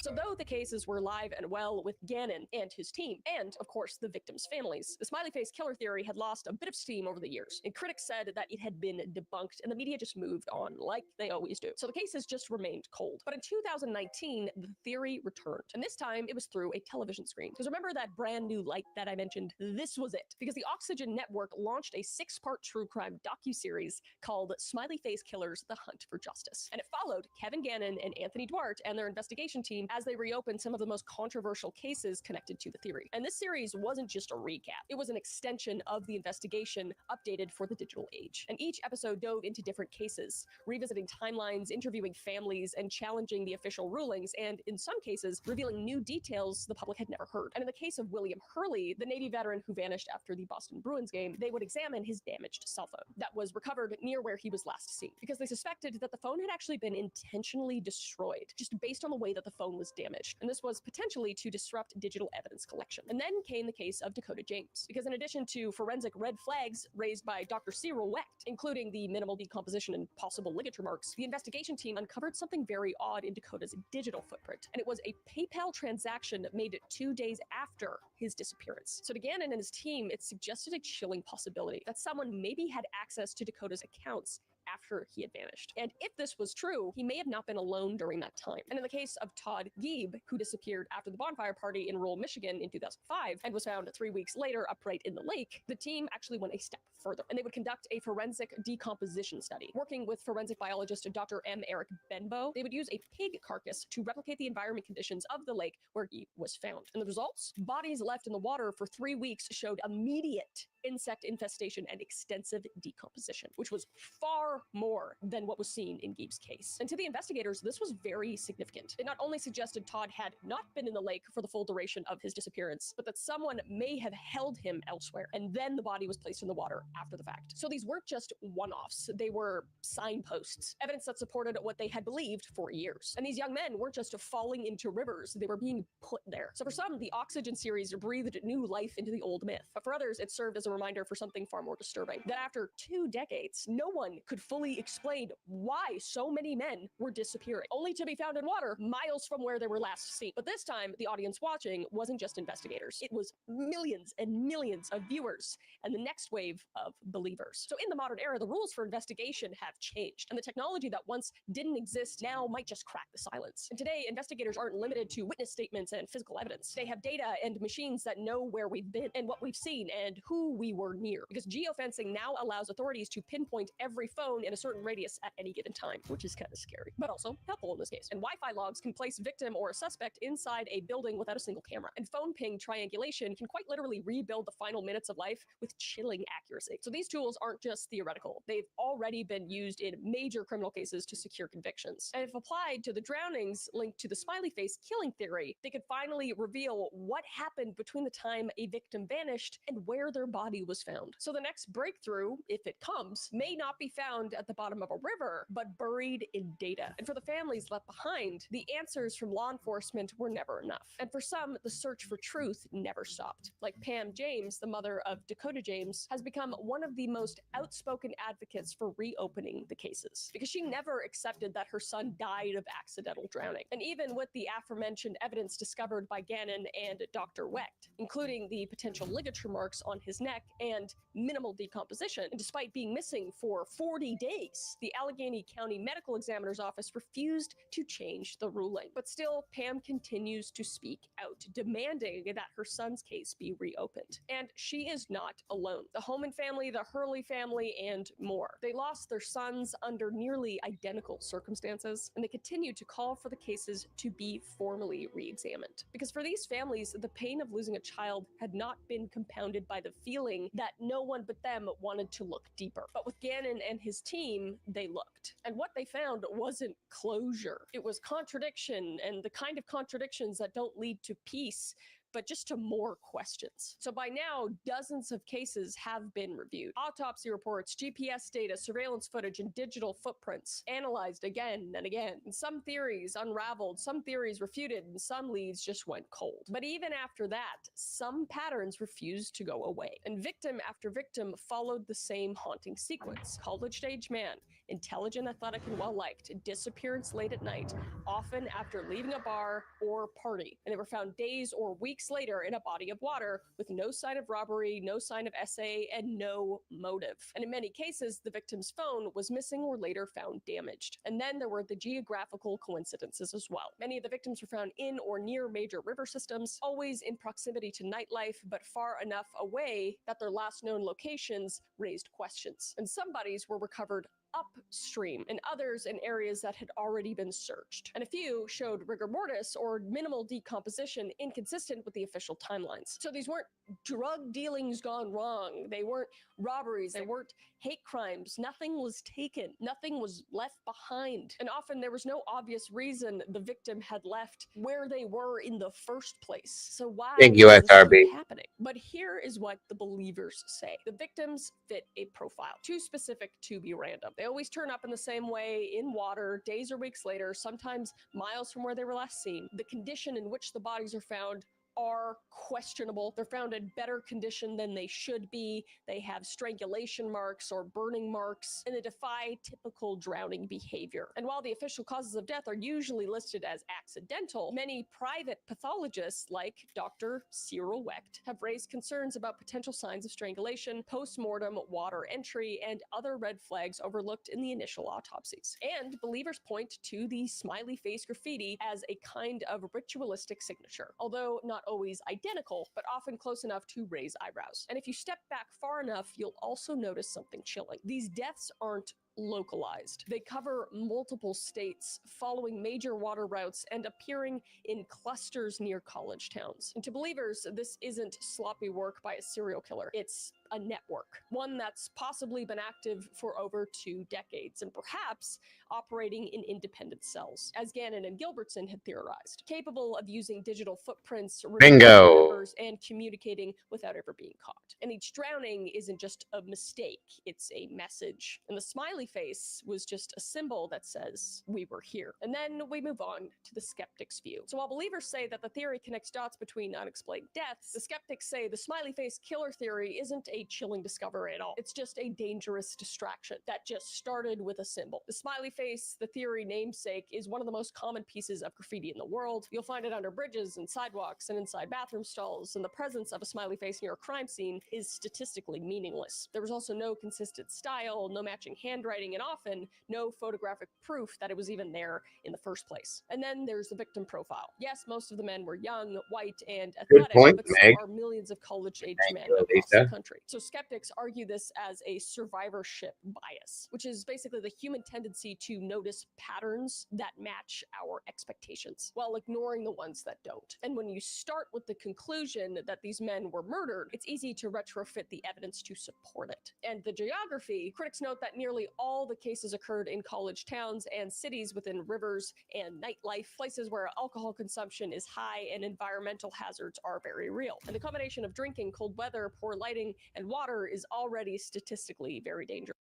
So though the cases were live and well with Gannon and his team, and of course the victims' families, the smiley face killer theory had lost a bit of steam over the years, and critics said that it had been debunked and the media just moved on like they always do. So the cases just remained cold. But in 2019, the theory returned, and this time it was through a television screen. Because remember that brand new light that I mentioned? This was it. Because the Oxygen Network launched a 6-part true crime docuseries called Smiley Face Killers: The Hunt for Justice. And it followed Kevin Gannon and Anthony Duarte and their investigation team as they reopened some of the most controversial cases connected to the theory. And this series wasn't just a recap, it was an extension of the investigation updated for the digital age. And each episode dove into different cases, revisiting timelines, interviewing families, and challenging the official rulings, and in some cases, revealing new details the public had never heard. And in the case of William Hurley, the Navy veteran who vanished after the Boston Bruins game, they would examine his damaged cell phone that was recovered near where he was last seen, because they suspected that the phone had actually been intentionally destroyed, just based on the way that the phone was damaged. And this was potentially to disrupt digital evidence collection. And then came the case of Dakota James, because in addition to forensic red flags raised by Dr. Cyril Wecht, including the minimal decomposition and possible ligature marks, the investigation team uncovered something very odd in Dakota's digital footprint. And it was a PayPal transaction made 2 days after his disappearance. So to Gannon and his team, it suggested a chilling possibility that someone maybe had access to Dakota's accounts after he had vanished. And if this was true, he may have not been alone during that time. And in the case of Todd Gieb, who disappeared after the bonfire party in rural Michigan in 2005 and was found 3 weeks later upright in the lake, the team actually went a step further, and they would conduct a forensic decomposition study. Working with forensic biologist Dr. M. Eric Benbow, they would use a pig carcass to replicate the environment conditions of the lake where Gieb was found. And the results? Bodies left in the water for 3 weeks showed immediate insect infestation, and extensive decomposition, which was far more than what was seen in Gieb's case. And to the investigators, this was very significant. It not only suggested Todd had not been in the lake for the full duration of his disappearance, but that someone may have held him elsewhere, and then the body was placed in the water after the fact. So these weren't just one-offs, they were signposts, evidence that supported what they had believed for years. And these young men weren't just falling into rivers, they were being put there. So for some, the Oxygen series breathed new life into the old myth, but for others, it served as a reminder for something far more disturbing, that after 2 decades, no one could fully explain why so many men were disappearing, only to be found in water miles from where they were last seen. But this time, the audience watching wasn't just investigators. It was millions and millions of viewers and the next wave of believers. So in the modern era, the rules for investigation have changed, and the technology that once didn't exist now might just crack the silence. And today, investigators aren't limited to witness statements and physical evidence. They have data and machines that know where we've been and what we've seen and who we were near, because geofencing now allows authorities to pinpoint every phone in a certain radius at any given time, which is kind of scary, but also helpful in this case. And Wi-Fi logs can place victim or a suspect inside a building without a single camera. And phone ping triangulation can quite literally rebuild the final minutes of life with chilling accuracy. So these tools aren't just theoretical. They've already been used in major criminal cases to secure convictions. And if applied to the drownings linked to the smiley face killing theory, they could finally reveal what happened between the time a victim vanished and where their body was found. So the next breakthrough, if it comes, may not be found at the bottom of a river, but buried in data. And for the families left behind, the answers from law enforcement were never enough. And for some, the search for truth never stopped. Like Pam James, the mother of Dakota James, has become one of the most outspoken advocates for reopening the cases, because she never accepted that her son died of accidental drowning. And even with the aforementioned evidence discovered by Gannon and Dr. Wecht, including the potential ligature marks on his neck and minimal decomposition, and despite being missing for 40 days, the Allegheny County Medical Examiner's Office refused to change the ruling. But still, Pam continues to speak out, demanding that her son's case be reopened. And she is not alone. The Homan family, the Hurley family, and more. They lost their sons under nearly identical circumstances, and they continue to call for the cases to be formally re-examined. Because for these families, the pain of losing a child had not been compounded by the feeling that no one but them wanted to look deeper. But with Gannon and his team, they looked. And what they found wasn't closure. It was contradiction, and the kind of contradictions that don't lead to peace, but just to more questions. So by now, dozens of cases have been reviewed. Autopsy reports, GPS data, surveillance footage, and digital footprints analyzed again and again. And some theories unraveled, some theories refuted, and some leads just went cold. But even after that, some patterns refused to go away. And victim after victim followed the same haunting sequence. College-age man, intelligent, athletic, and well-liked, disappearance late at night, often after leaving a bar or party. And they were found days or weeks later in a body of water with no sign of robbery, no sign of SA, and no motive. And in many cases, the victim's phone was missing or later found damaged. And then there were the geographical coincidences as well. Many of the victims were found in or near major river systems, always in proximity to nightlife, but far enough away that their last known locations raised questions. And some bodies were recovered upstream, and others in areas that had already been searched. And a few showed rigor mortis or minimal decomposition inconsistent with the official timelines. So these weren't drug dealings gone wrong. They weren't robberies. They weren't hate crimes. Nothing was taken. Nothing was left behind. And often there was no obvious reason the victim had left where they were in the first place. So why Thank you, was this SRB. keep happening? But here is what the believers say. The victims fit a profile, too specific to be random. They always turn up in the same way, in water, days or weeks later, sometimes miles from where they were last seen. The condition in which the bodies are found are questionable. They're found in better condition than they should be. They have strangulation marks or burning marks, and they defy typical drowning behavior. And while the official causes of death are usually listed as accidental, many private pathologists like Dr. Cyril Wecht have raised concerns about potential signs of strangulation, post-mortem water entry, and other red flags overlooked in the initial autopsies. And believers point to the smiley face graffiti as a kind of ritualistic signature, although not always identical, but often close enough to raise eyebrows. And if you step back far enough, you'll also notice something chilling. These deaths aren't localized. They cover multiple states, following major water routes and appearing in clusters near college towns. And to believers, this isn't sloppy work by a serial killer. It's a network, one that's possibly been active for over 2 decades and perhaps operating in independent cells, as Gannon and Gilbertson had theorized, capable of using digital footprints, Bingo. members, and communicating without ever being caught. And each drowning isn't just a mistake, it's a message. And the smiley face was just a symbol that says, we were here. And then we move on to the skeptic's view. So while believers say that the theory connects dots between unexplained deaths, the skeptics say the smiley face killer theory isn't a chilling discovery at all. It's just a dangerous distraction that just started with a symbol. The smiley face, the theory namesake, is one of the most common pieces of graffiti in the world. You'll find it under bridges and sidewalks and inside bathroom stalls, and the presence of a smiley face near a crime scene is statistically meaningless. There was also no consistent style, no matching handwriting, and often no photographic proof that it was even there in the first place. And then there's the victim profile. Yes, most of the men were young, white, and Good athletic, point, but Meg. so are millions of college-age Thank men you, across the Elisa. country. So skeptics argue this as a survivorship bias, which is basically the human tendency to notice patterns that match our expectations while ignoring the ones that don't. And when you start with the conclusion that these men were murdered, it's easy to retrofit the evidence to support it. And the geography, critics note that nearly all the cases occurred in college towns and cities within rivers and nightlife, places where alcohol consumption is high and environmental hazards are very real. And the combination of drinking, cold weather, poor lighting, and water is already statistically very dangerous.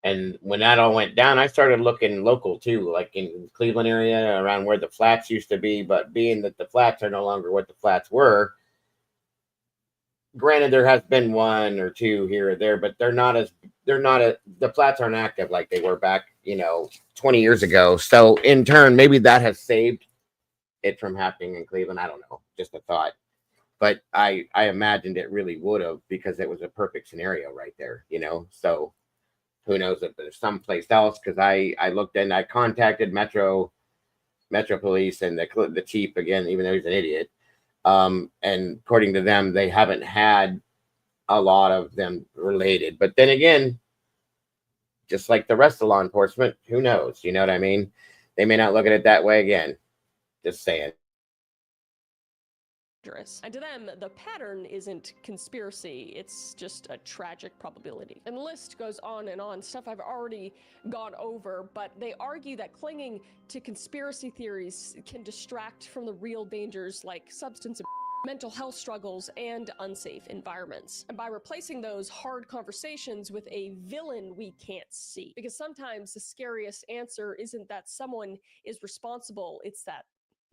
And when that all went down, I started looking local too, like in Cleveland area around where the flats used to be. But being that the flats are no longer what the flats were, granted, there has been one or two here or there, but the flats aren't active like they were back, 20 years ago. So in turn, maybe that has saved it from happening in Cleveland. I don't know, just a thought. But I imagined it really would have, because it was a perfect scenario right there, so who knows if there's someplace else, because I looked in, I contacted Metro Police and the chief again, even though he's an idiot. And according to them, they haven't had a lot of them related. But then again, just like the rest of law enforcement, who knows? You know what I mean? They may not look at it that way again. Just saying. And to them, the pattern isn't conspiracy, it's just a tragic probability. And the list goes on and on, stuff I've already gone over, but they argue that clinging to conspiracy theories can distract from the real dangers like substance abuse, mental health struggles, and unsafe environments. And by replacing those hard conversations with a villain we can't see. Because sometimes the scariest answer isn't that someone is responsible, it's that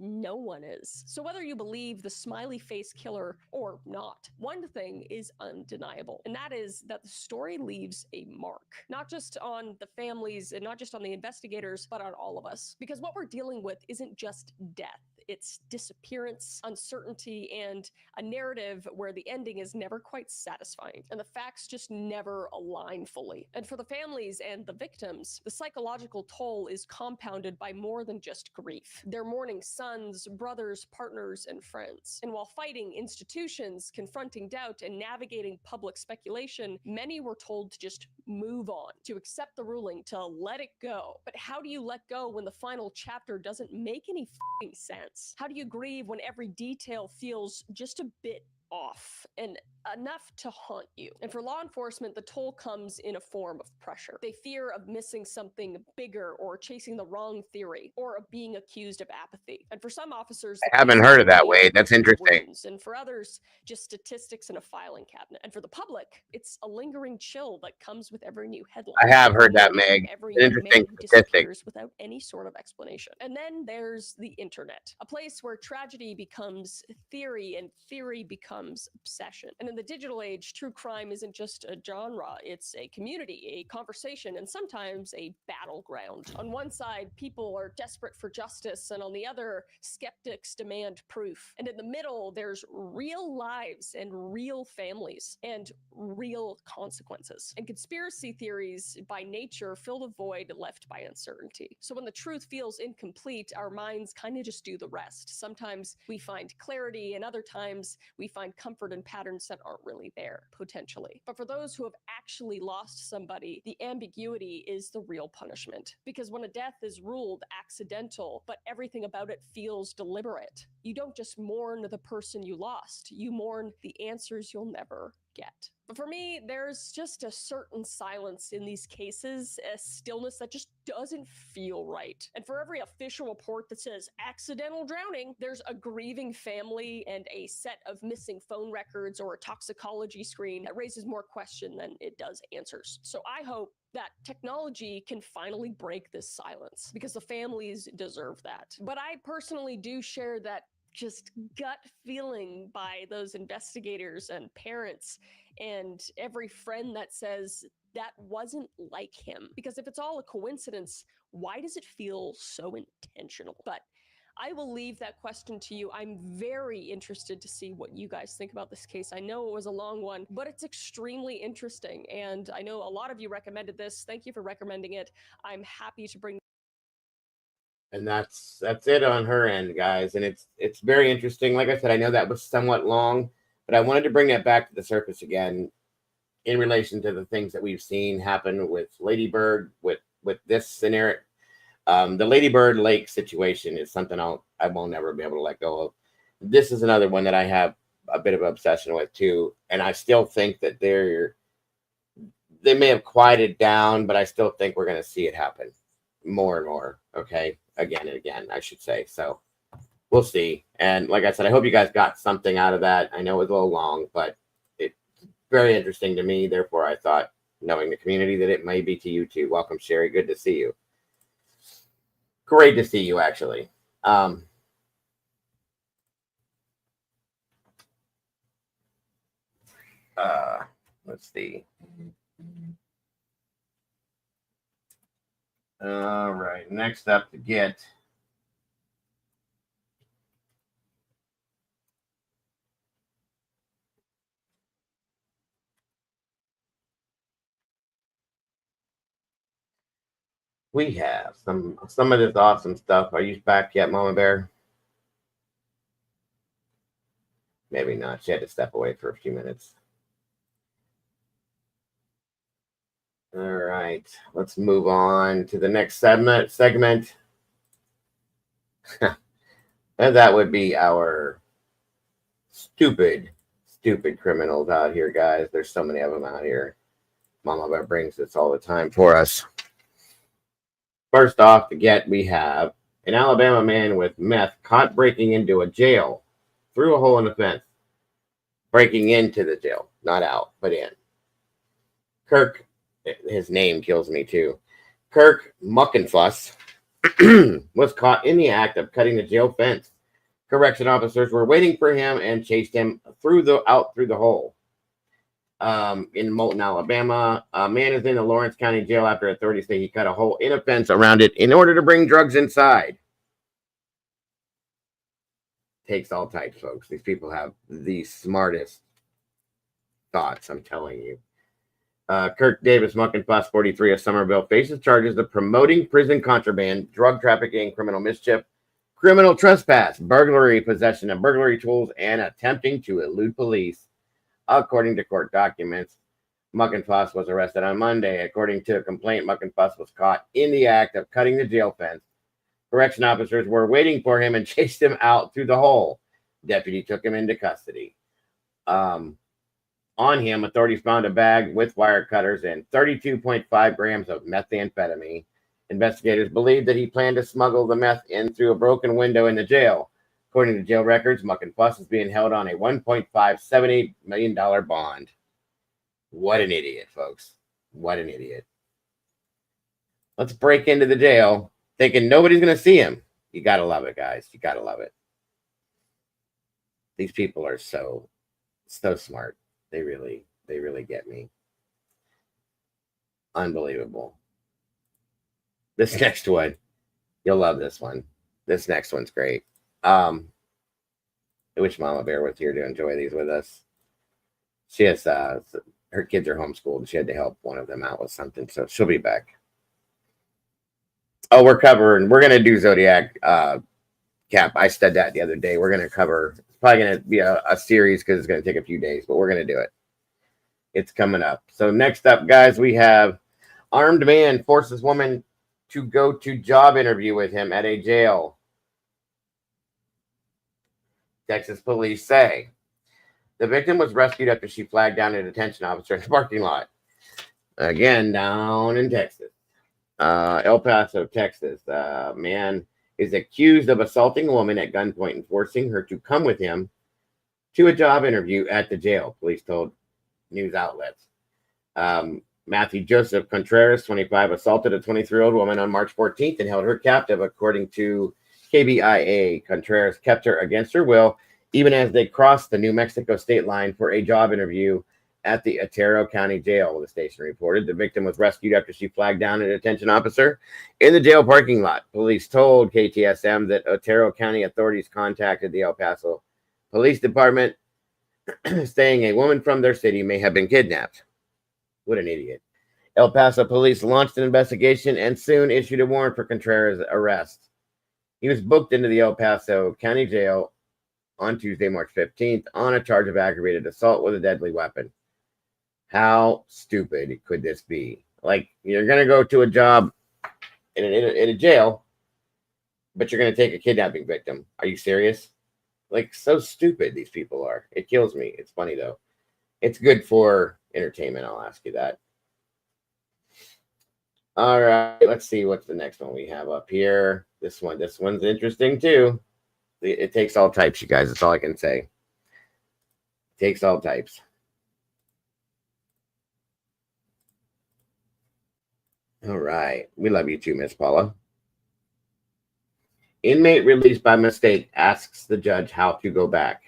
no one is. So whether you believe the smiley face killer or not, one thing is undeniable, and that is that the story leaves a mark, not just on the families and not just on the investigators, but on all of us. Because what we're dealing with isn't just death. It's disappearance, uncertainty, and a narrative where the ending is never quite satisfying, and the facts just never align fully. And for the families and the victims, the psychological toll is compounded by more than just grief. They're mourning sons, brothers, partners, and friends. And while fighting institutions, confronting doubt, and navigating public speculation, many were told to just move on, to accept the ruling, to let it go. But how do you let go when the final chapter doesn't make any f***ing sense? How do you grieve when every detail feels just a bit off and enough to haunt you? And for law enforcement, the toll comes in a form of pressure. They fear of missing something bigger, or chasing the wrong theory, or of being accused of apathy. And for some officers, I haven't heard of that way. That's interesting. wounds, and for others, just statistics in a filing cabinet. And for the public, it's a lingering chill that comes with every new headline. I have heard that, Every Meg. Every An interesting man who statistic. disappears without any sort of explanation. And then there's the internet, a place where tragedy becomes theory and theory becomes obsession. And in the digital age, true crime isn't just a genre, it's a community, a conversation, and sometimes a battleground. On one side, people are desperate for justice, and on the other, skeptics demand proof. And in the middle, there's real lives and real families and real consequences. And conspiracy theories, by nature, fill the void left by uncertainty. So when the truth feels incomplete, our minds kind of just do the rest. Sometimes we find clarity, and other times we find comfort in patterns that aren't really there, potentially. But for those who have actually lost somebody, the ambiguity is the real punishment. Because when a death is ruled accidental, but everything about it feels deliberate, you don't just mourn the person you lost, you mourn the answers you'll never get. But for me, there's just a certain silence in these cases, a stillness that just doesn't feel right. And for every official report that says accidental drowning, there's a grieving family and a set of missing phone records or a toxicology screen that raises more question than it does answers. So I hope that technology can finally break this silence because the families deserve that. But I personally do share that just gut feeling by those investigators and parents and every friend that says that wasn't like him. Because if it's all a coincidence, why does it feel so intentional? But I will leave that question to you. I'm very interested to see what you guys think about this case. I know it was a long one, but it's extremely interesting. And I know a lot of you recommended this. Thank you for recommending it. I'm happy to bring. And that's it on her end, guys. And it's very interesting. Like I said, I know that was somewhat long, but I wanted to bring that back to the surface again in relation to the things that we've seen happen with Lady Bird, with this scenario. The Lady Bird Lake situation is something I will never be able to let go of. This is another one that I have a bit of an obsession with too, and I still think that they may have quieted down, but I still think we're going to see it happen more and more. Okay, again and again, I should say. So we'll see. And like I said, I hope you guys got something out of that. I know it was a little long, but it's very interesting to me. Therefore, I thought, knowing the community, that it may be to you too. Welcome, Sherry. Good to see you. Great to see you, actually. Let's see. All right, next up to get we have some of this awesome stuff. Are you back yet, Mama Bear? Maybe not. She had to step away for a few minutes. All right, let's move on to the next segment. And that would be our stupid criminals out here, guys. There's so many of them out here. Mama Bear brings this all the time for us. First off, we have an Alabama man with meth caught breaking into a jail through a hole in the fence. Breaking into the jail, not out, but in. Kirk, his name kills me too. Kirk Muckenfuss was caught in the act of cutting the jail fence. Correction officers were waiting for him and chased him out through the hole. In Moulton, Alabama, a man is in the Lawrence County Jail after authorities say he cut a hole in a fence around it in order to bring drugs inside. Takes all types, folks. These people have the smartest thoughts, I'm telling you. Kirk Davis Muckenfuss, 43 of Somerville, faces charges of promoting prison contraband, drug trafficking, criminal mischief, criminal trespass, burglary, possession of burglary tools, and attempting to elude police. According to court documents, Muckenfuss was arrested on Monday. According to a complaint, Muckenfuss was caught in the act of cutting the jail fence. Correction officers were waiting for him and chased him out through the hole. Deputy took him into custody. On him, authorities found a bag with wire cutters and 32.5 grams of methamphetamine. Investigators believe that he planned to smuggle the meth in through a broken window in the jail. According to jail records, Muckenfuss is being held on a $1.578 million bond. What an idiot, folks. What an idiot. Let's break into the jail thinking nobody's going to see him. You got to love it, guys. You got to love it. These people are so smart. They really get me. Unbelievable. This next one, you'll love this one. This next one's great. I wish Mama Bear was here to enjoy these with us. She has her kids are homeschooled. She had to help one of them out with something, so she'll be back. Oh, we're going to do Zodiac Cap. I said that the other day. We're going to cover, it's probably going to be a series because it's going to take a few days, but we're going to do it. It's coming up. So next up, guys, we have armed man forces woman to go to job interview with him at a jail. Texas police say The victim was rescued after she flagged down a detention officer in the parking lot. Again, down in Texas. El Paso, Texas. Man is accused of assaulting a woman at gunpoint and forcing her to come with him to a job interview at the jail, police told news outlets. Matthew Joseph Contreras, 25, assaulted a 23-year-old woman on March 14th and held her captive, according to KBIA. Contreras kept her against her will, even as they crossed the New Mexico state line for a job interview at the Otero County Jail, the station reported. The victim was rescued after she flagged down a detention officer in the jail parking lot. Police told KTSM that Otero County authorities contacted the El Paso Police Department, saying a woman from their city may have been kidnapped. What an idiot. El Paso police launched an investigation and soon issued a warrant for Contreras' arrest. He was booked into the El Paso County Jail on Tuesday, March 15th, on a charge of aggravated assault with a deadly weapon. How stupid could this be? Like, you're going to go to a job in a jail, but you're going to take a kidnapping victim. Are you serious? Like, so stupid these people are. It kills me. It's funny, though. It's good for entertainment, I'll ask you that. All right, let's see what's the next one we have up here. This one's interesting, too. It takes all types, you guys. That's all I can say. It takes all types. All right. We love you too, Miss Paula. Inmate released by mistake asks the judge how to go back.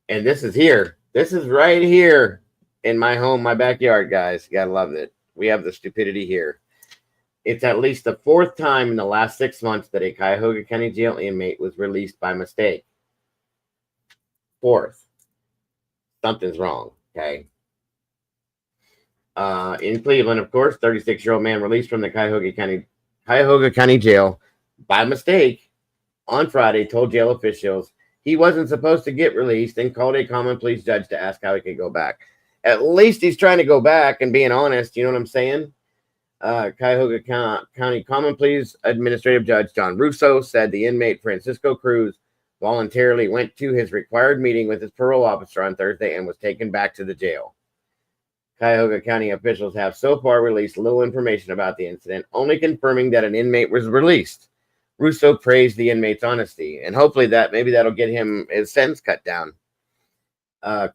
And this is here. This is right here in my home, my backyard, guys. You gotta love it. We have the stupidity here. It's at least the fourth time in the last 6 months that a Cuyahoga County Jail inmate was released by mistake. Fourth. Something's wrong, okay? In Cleveland, of course, 36-year-old man released from the Cuyahoga County Jail by mistake on Friday told jail officials he wasn't supposed to get released and called a common pleas judge to ask how he could go back. At least he's trying to go back and being honest. You know what I'm saying? Cuyahoga County Common Pleas Administrative Judge John Russo said the inmate Francisco Cruz voluntarily went to his required meeting with his parole officer on Thursday and was taken back to the jail. Cuyahoga County officials have so far released little information about the incident, only confirming that an inmate was released. Russo praised the inmate's honesty, and hopefully maybe that'll get him his sentence cut down.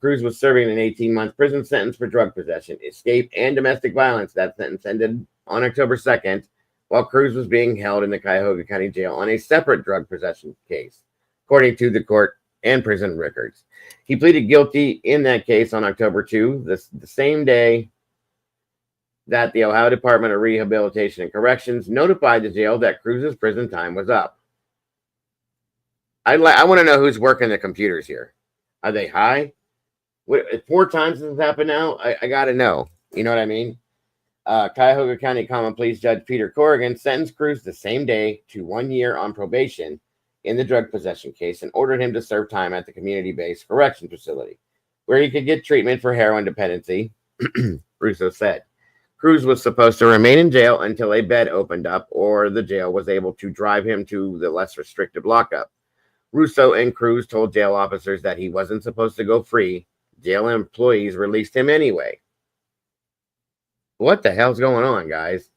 Cruz was serving an 18-month prison sentence for drug possession, escape, and domestic violence. That sentence ended on October 2nd, while Cruz was being held in the Cuyahoga County Jail on a separate drug possession case, according to the court and prison records. He pleaded guilty in that case on October 2, the same day that the Ohio Department of Rehabilitation and Corrections notified the jail that Cruz's prison time was up. I want to know who's working the computers here. Are they high? 4 times this has happened now? I got to know. You know what I mean? Cuyahoga County Common Pleas Judge Peter Corrigan sentenced Cruz the same day to 1 year on probation in the drug possession case and ordered him to serve time at the community-based correction facility, where he could get treatment for heroin dependency, Russo said. Cruz was supposed to remain in jail until a bed opened up or the jail was able to drive him to the less restrictive lockup. Russo and Cruz told jail officers that he wasn't supposed to go free. Jail employees released him anyway. What the hell's going on, guys?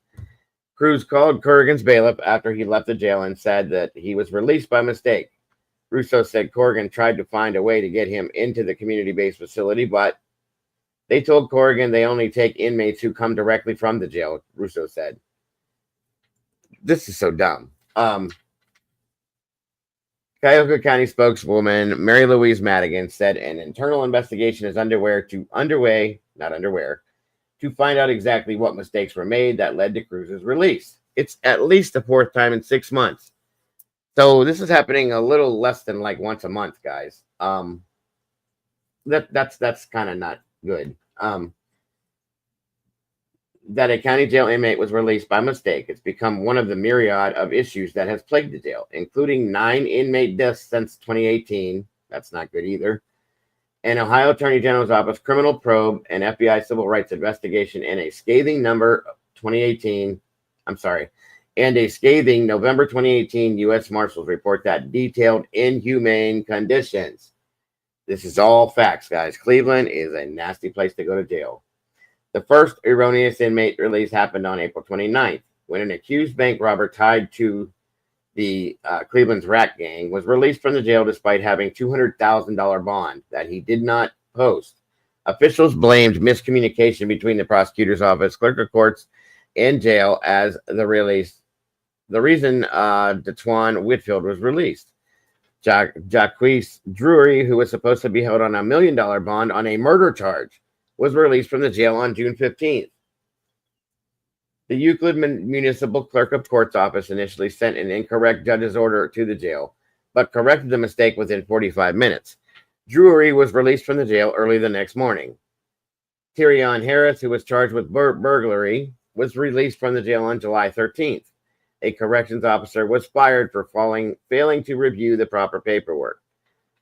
Cruz called Corrigan's bailiff after he left the jail and said that he was released by mistake. Russo said Corrigan tried to find a way to get him into the community-based facility, but they told Corrigan they only take inmates who come directly from the jail, Russo said. This is so dumb. Cuyahoga County spokeswoman Mary Louise Madigan said an internal investigation is underway to find out exactly what mistakes were made that led to Cruz's release. It's at least the 4th time in 6 months. So this is happening a little less than like once a month, guys. That's kind of not good. That a county jail inmate was released by mistake. It's become one of the myriad of issues that has plagued the jail, including 9 inmate deaths since 2018. That's not good either. An Ohio Attorney General's Office criminal probe, an FBI civil rights investigation, and a scathing number of 2018. and a scathing November 2018 U.S. Marshals report that detailed inhumane conditions. This is all facts, guys. Cleveland is a nasty place to go to jail. The first erroneous inmate release happened on April 29th, when an accused bank robber tied to the Cleveland's rat gang was released from the jail despite having $200,000 bond that he did not post. Officials blamed miscommunication between the prosecutor's office, clerk of courts, and jail as the release. The reason De'Twan Whitfield was released. Jacquees Drury, who was supposed to be held on $1 million bond on a murder charge, was released from the jail on June 15th. The Euclid Municipal Clerk of Court's office initially sent an incorrect judge's order to the jail, but corrected the mistake within 45 minutes. Drury was released from the jail early the next morning. Tyrion Harris, who was charged with burglary, was released from the jail on July 13th. A corrections officer was fired for failing to review the proper paperwork,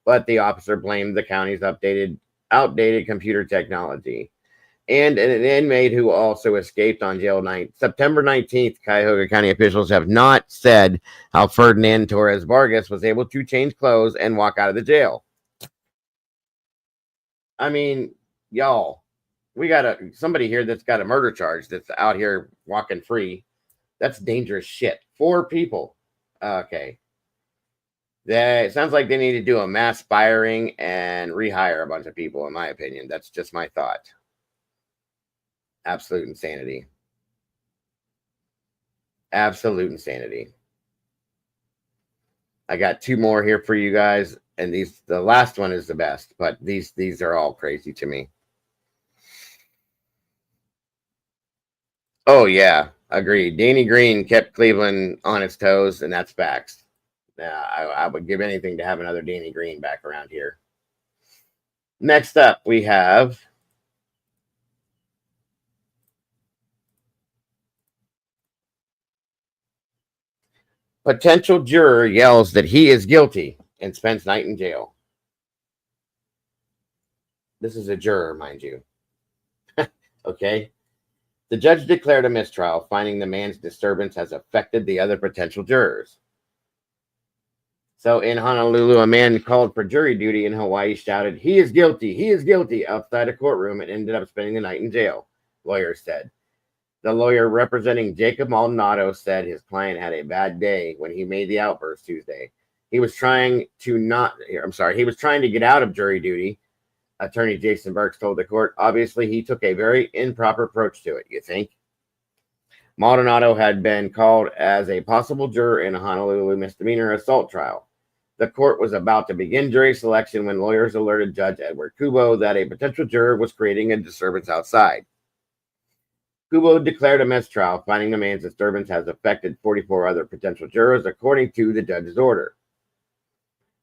but the officer blamed the county's outdated computer technology. And an inmate who also escaped on September 19th. Cuyahoga County officials have not said how Ferdinand Torres Vargas was able to change clothes and walk out of the jail. I mean, y'all, we got somebody here that's got a murder charge that's out here walking free. That's dangerous shit. 4 people. Okay. It sounds like they need to do a mass firing and rehire a bunch of people, in my opinion. That's just my thought. Absolute insanity. Absolute insanity. I got 2 more here for you guys, and the last one is the best, but these are all crazy to me. Oh yeah, agreed. Danny Green kept Cleveland on its toes, and that's facts. I would give anything to have another Danny Green back around here. Next up, we have potential juror yells that he is guilty and spends night in jail. This is a juror, mind you. Okay. The judge declared a mistrial, finding the man's disturbance has affected the other potential jurors. So in Honolulu, a man called for jury duty in Hawaii shouted, "He is guilty," outside a courtroom and ended up spending the night in jail, lawyers said. The lawyer representing Jacob Maldonado said his client had a bad day when he made the outburst Tuesday. He was trying to get out of jury duty. Attorney Jason Burks told the court, obviously he took a very improper approach to it, you think? Maldonado had been called as a possible juror in a Honolulu misdemeanor assault trial. The court was about to begin jury selection when lawyers alerted Judge Edward Kubo that a potential juror was creating a disturbance outside. Kubo declared a mistrial, finding the man's disturbance has affected 44 other potential jurors, according to the judge's order.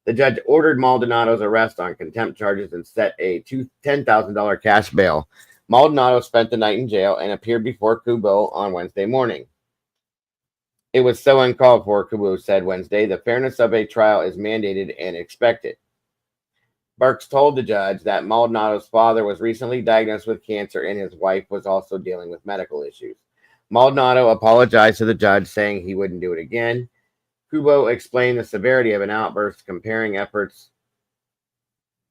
The judge ordered Maldonado's arrest on contempt charges and set a $10,000 cash bail. Maldonado spent the night in jail and appeared before Kubo on Wednesday morning. It was so uncalled for, Kubo said Wednesday. The fairness of a trial is mandated and expected. Burks told the judge that Maldonado's father was recently diagnosed with cancer and his wife was also dealing with medical issues. Maldonado apologized to the judge, saying he wouldn't do it again. Kubo explained the severity of an outburst, comparing efforts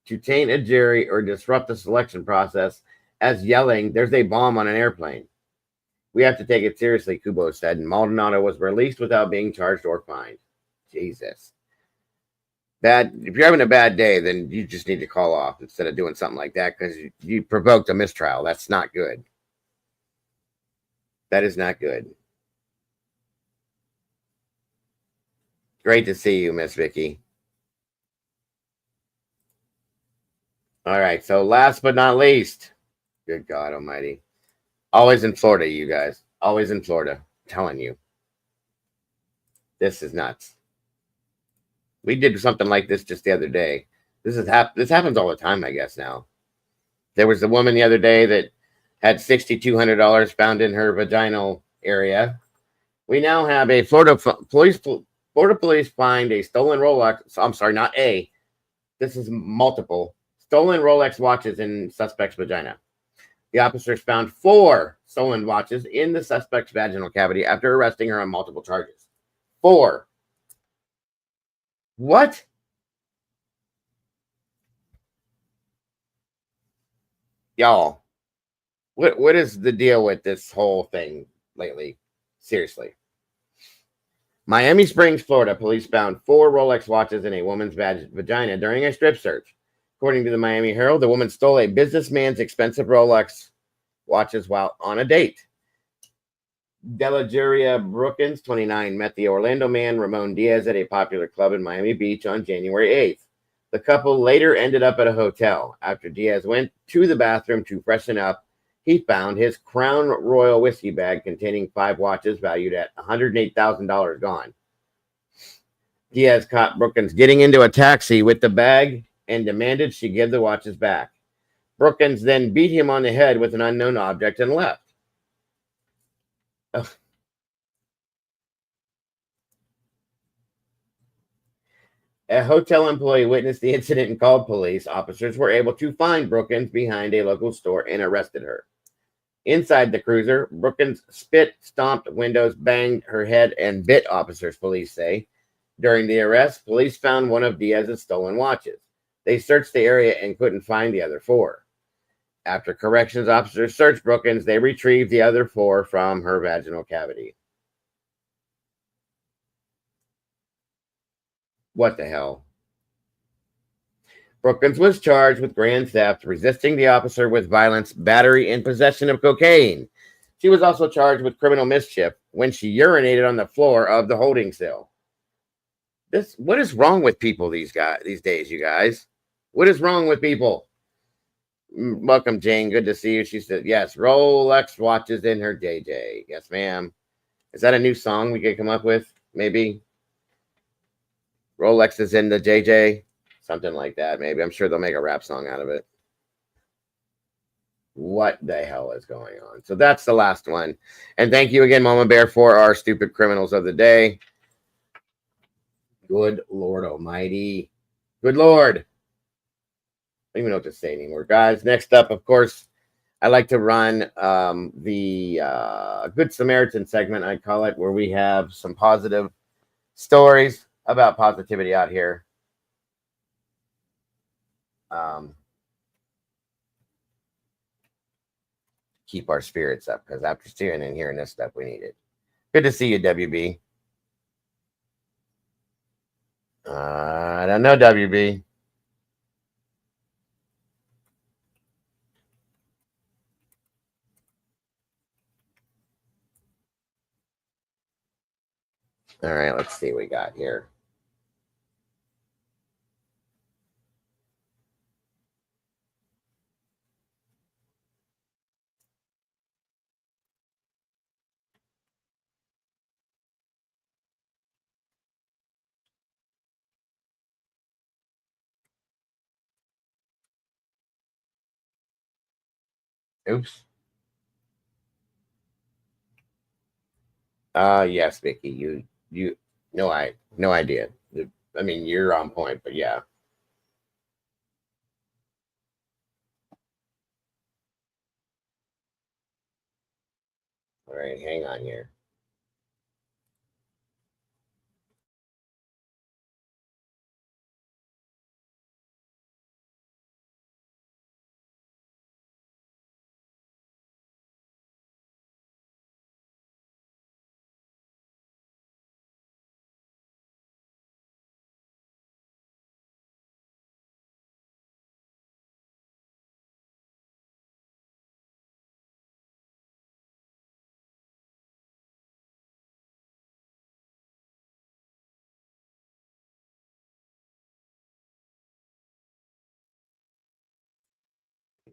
to taint a jury or disrupt the selection process as yelling, "There's a bomb on an airplane." We have to take it seriously, Kubo said, and Maldonado was released without being charged or fined. Jesus. If you're having a bad day, then you just need to call off instead of doing something like that because you provoked a mistrial. That's not good. That is not good. Great to see you, Miss Vicky. All right, so last but not least, good God almighty. Always in Florida, you guys. Always in Florida. I'm telling you. This is nuts. We did something like this just the other day. This happens all the time, I guess, now. There was a woman the other day that had $6,200 found in her vaginal area. We now have a Florida police find a stolen Rolex. I'm sorry, not a. This is multiple. Stolen Rolex watches in suspect's vagina. The officers found 4 stolen watches in the suspect's vaginal cavity after arresting her on multiple charges. 4. What? Y'all, what is the deal with this whole thing lately? Seriously. Miami Springs, Florida, police found 4 Rolex watches in a woman's vagina during a strip search. According to the Miami Herald, the woman stole a businessman's expensive Rolex watches while on a date. Delajuria Brookins, 29, met the Orlando man Ramon Diaz at a popular club in Miami Beach on January 8th. The couple later ended up at a hotel. After Diaz went to the bathroom to freshen up, he found his Crown Royal whiskey bag containing 5 watches valued at $108,000 gone. Diaz caught Brookins getting into a taxi with the bag and demanded she give the watches back. Brookins then beat him on the head with an unknown object and left. Ugh. A hotel employee witnessed the incident and called police. Officers were able to find Brookins behind a local store and arrested her. Inside the cruiser, Brookins spit, stomped windows, banged her head, and bit officers, police say. During the arrest, police found one of Diaz's stolen watches. They searched the area and couldn't find the other 4. After corrections officers searched Brookins, they retrieved the other 4 from her vaginal cavity. What the hell? Brookins was charged with grand theft, resisting the officer with violence, battery, and possession of cocaine. She was also charged with criminal mischief when she urinated on the floor of the holding cell. What is wrong with people these days, you guys? What is wrong with people? Welcome, Jane. Good to see you. She said, yes, Rolex watches in her JJ. Yes, ma'am. Is that a new song we could come up with? Maybe. Rolex is in the JJ. Something like that, maybe. I'm sure they'll make a rap song out of it. What the hell is going on? So that's the last one. And thank you again, Mama Bear, for our stupid criminals of the day. Good Lord Almighty. Good Lord. I don't even know what to say anymore. Guys, next up, of course, I like to run the Good Samaritan segment, I call it, where we have some positive stories about positivity out here. Keep our spirits up, because after steering and hearing this stuff, we need it. Good to see you, WB. I don't know, WB. All right, let's see what we got here. Oops. Yes, Vicky. You. No idea. I mean, you're on point, but yeah. All right, hang on here.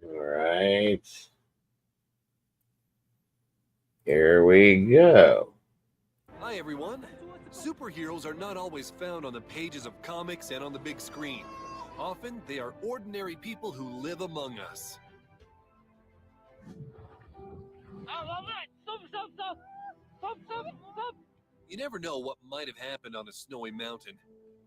All right. Here we go. Hi, everyone. Superheroes are not always found on the pages of comics and on the big screen. Often, they are ordinary people who live among us. You never know what might have happened on a snowy mountain.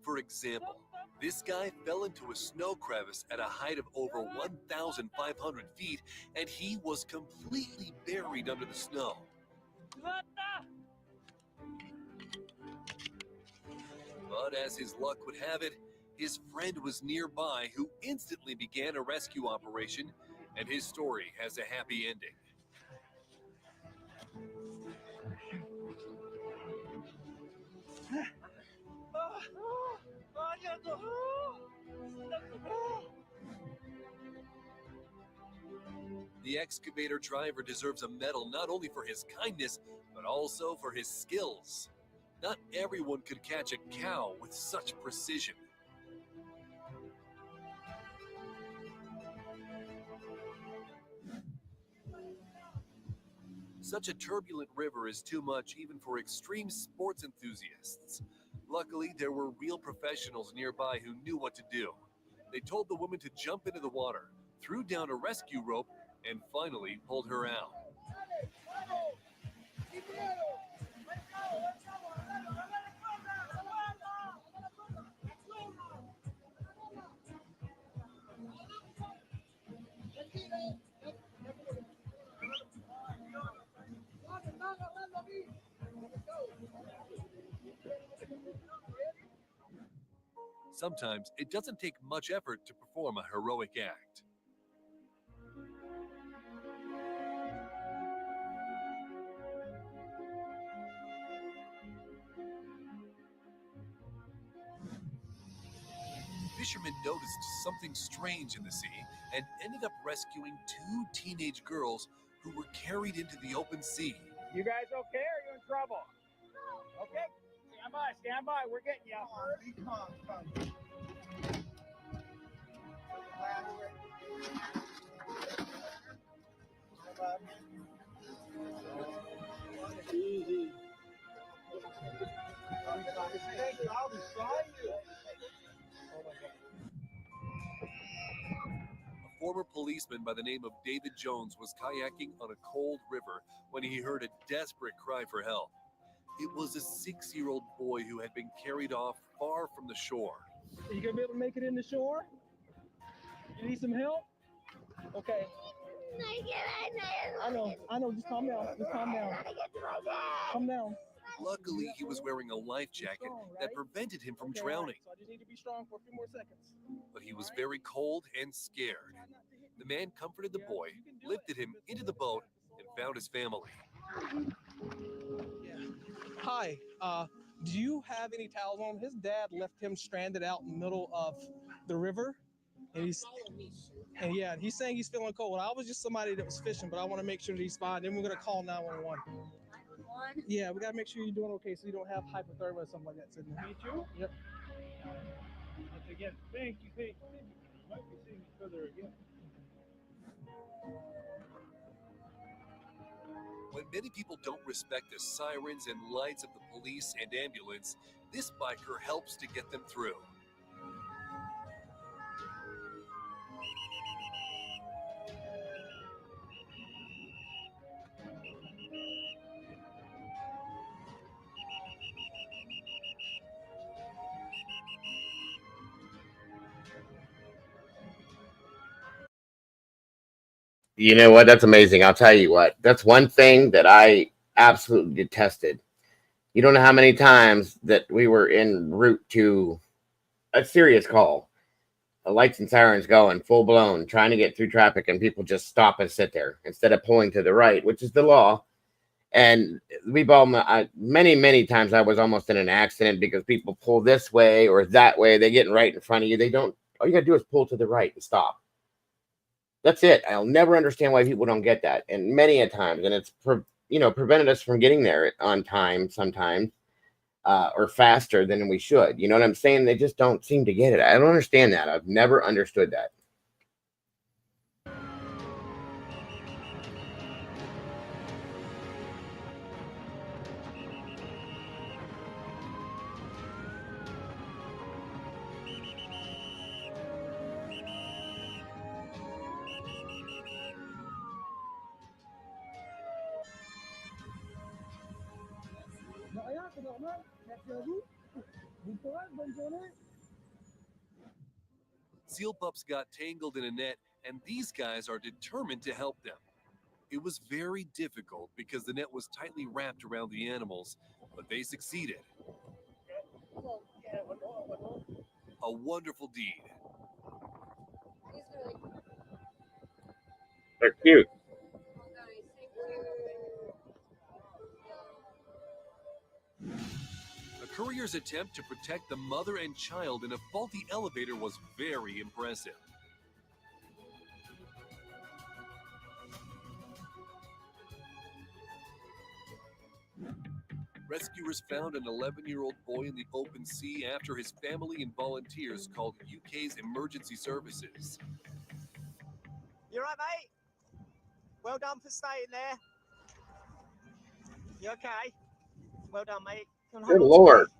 For example, This guy fell into a snow crevice at a height of over 1,500 feet, and he was completely buried under the snow. But as his luck would have it, his friend was nearby who instantly began a rescue operation, and his story has a happy ending. The excavator driver deserves a medal not only for his kindness, but also for his skills. Not everyone could catch a cow with such precision. Such a turbulent river is too much even for extreme sports enthusiasts. Luckily, there were real professionals nearby who knew what to do. They told the woman to jump into the water, threw down a rescue rope, and finally pulled her out. Sometimes it doesn't take much effort to perform a heroic act. Fishermen noticed something strange in the sea and ended up rescuing 2 teenage girls who were carried into the open sea. You guys okay, or are you in trouble? Okay, stand by, we're getting you. Easy. Thank you, I'll be behind you. A former policeman by the name of David Jones was kayaking on a cold river when he heard a desperate cry for help. It was a 6-year-old boy who had been carried off far from the shore. Are you gonna be able to make it in the shore? You need some help? Okay. I know, just calm down, Calm down. Luckily, he was wearing a life jacket that prevented him from drowning. So I just need to be strong for a few more seconds. But he was very cold and scared. The man comforted the boy, lifted him into the boat, and found his family. Hi, do you have any towels on? His dad left him stranded out in the middle of the river. And he's saying he's feeling cold. I was just somebody that was fishing, but I want to make sure that he's fine. Then we're gonna call 911. Yeah, we gotta make sure you're doing okay, so you don't have hypothermia or something like that sitting there. Me too. Yep. Again, thank you. You might be seeing each other again. When many people don't respect the sirens and lights of the police and ambulance, this biker helps to get them through. You know what? That's amazing. I'll tell you what. That's one thing that I absolutely detested. You don't know how many times that we were en route to a serious call, lights and sirens going full blown, trying to get through traffic, and people just stop and sit there instead of pulling to the right, which is the law. And we've all many times I was almost in an accident because people pull this way or that way. They're getting right in front of you. They don't. All you gotta do is pull to the right and stop. That's it. I'll never understand why people don't get that. And many a times, and it's prevented us from getting there on time sometimes, or faster than we should. You know what I'm saying? They just don't seem to get it. I don't understand that. I've never understood that. seal pups got tangled in a net, and these guys are determined to help them. It was very difficult because the net was tightly wrapped around the animals, but they succeeded. A wonderful deed. They're cute. A courier's attempt to protect the mother and child in a faulty elevator was very impressive. Rescuers found an 11-year-old boy in the open sea after his family and volunteers called UK's emergency services. You right, mate? Well done for staying there. You okay? Well done, mate. Come on, Good hold on to Lord. me.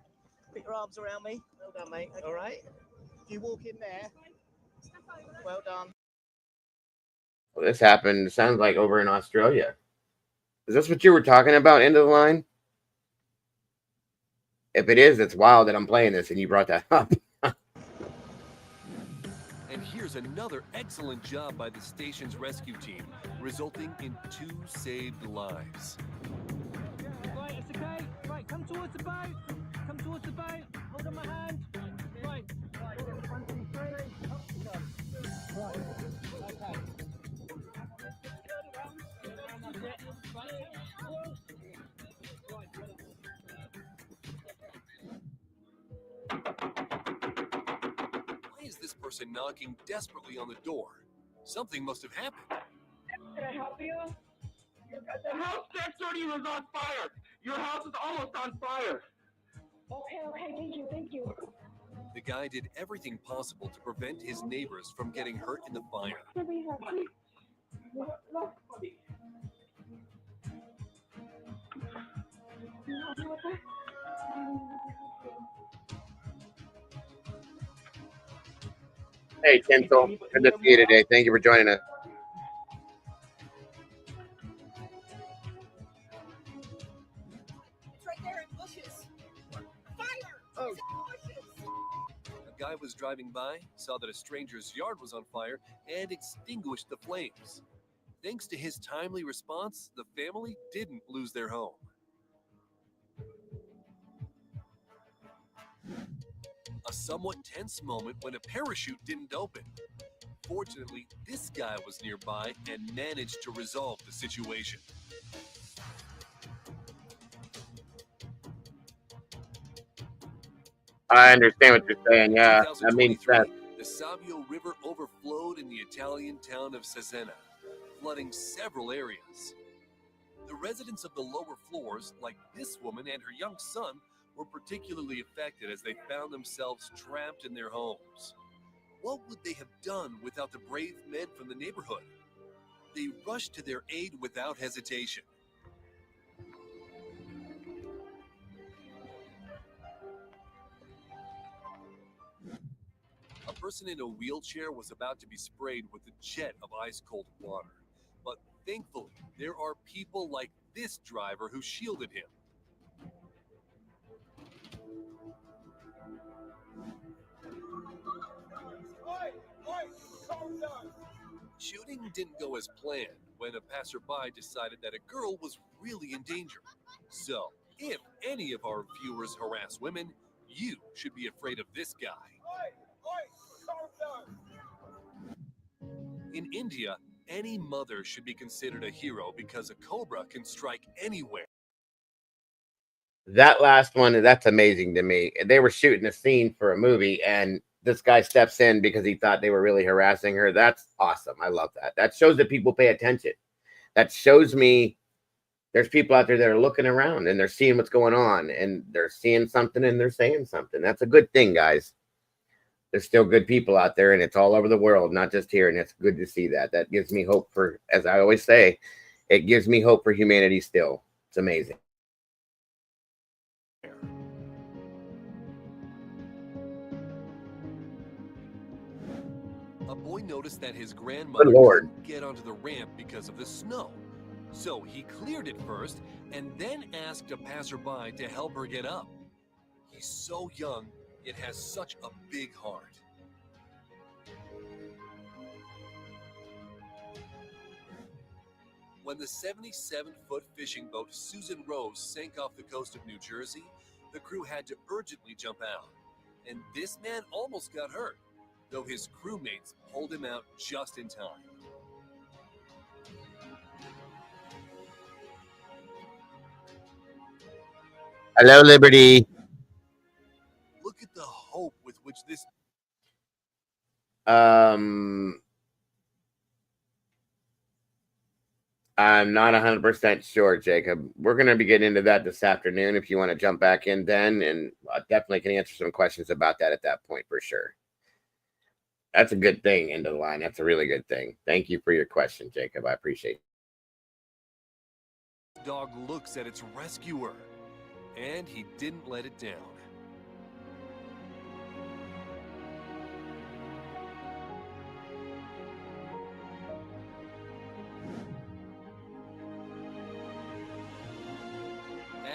Put your arms around me. Well done, mate. All right. You walk in there. Well done. Well, this happened, sounds like over in Australia. Is this what you were talking about, end of the line? If it is, it's wild that I'm playing this and you brought that up. And here's another excellent job by the station's rescue team, resulting in 2 saved lives. Right, it's okay. Right, come towards the boat. Come towards the boat. Hold on my hand. Right. Right. 1, 2, 3. Up you go. Right. Okay. That's it. Right. Why is this person knocking desperately on the door? Something must have happened. Can I help you? The house next door to you is on fire. Your house is almost on fire. Okay, thank you. The guy did everything possible to prevent his neighbors from getting hurt in the fire. Hey, Tinsel. Good to see you today. Thank you for joining us. It's right there in bushes. Fire! Oh. Bushes. A guy was driving by, saw that a stranger's yard was on fire, and extinguished the flames. Thanks to his timely response, the family didn't lose their home. A somewhat tense moment when a parachute didn't open. Fortunately, this guy was nearby and managed to resolve the situation. I understand what you're saying. Yeah, that makes sense. The Savio River overflowed in the Italian town of Cesena, flooding several areas. The residents of the lower floors, like this woman and her young son, were particularly affected as they found themselves trapped in their homes. What would they have done without the brave men from the neighborhood? They rushed to their aid without hesitation. A person in a wheelchair was about to be sprayed with a jet of ice-cold water. But thankfully, there are people like this driver who shielded him. Shooting didn't go as planned when a passerby decided that a girl was really in danger. So, if any of our viewers harass women, you should be afraid of this guy. In India, any mother should be considered a hero because a cobra can strike anywhere. That last one, that's amazing to me. They were shooting a scene for a movie, and this guy steps in because he thought they were really harassing her. That's awesome. I love that. That shows that people pay attention. That shows me there's people out there that are looking around and they're seeing what's going on and they're seeing something and they're saying something. That's a good thing, guys. There's still good people out there, and it's all over the world, not just here. And it's good to see that. That gives me hope for, as I always say, it gives me hope for humanity still. It's amazing. A boy noticed that his grandmother couldn't get onto the ramp because of the snow. So he cleared it first and then asked a passerby to help her get up. He's so young, yet has such a big heart. When the 77-foot fishing boat Susan Rose sank off the coast of New Jersey, the crew had to urgently jump out. And this man almost got hurt, though his crewmates pulled him out just in time. Hello, Liberty. Look at the hope with which this I'm not 100% sure, Jacob. We're going to be getting into that this afternoon if you want to jump back in then, and I definitely can answer some questions about that at that point for sure. That's a good thing, end of the line. That's a really good thing. Thank you for your question, Jacob. I appreciate it. dog looks at its rescuer, and he didn't let it down.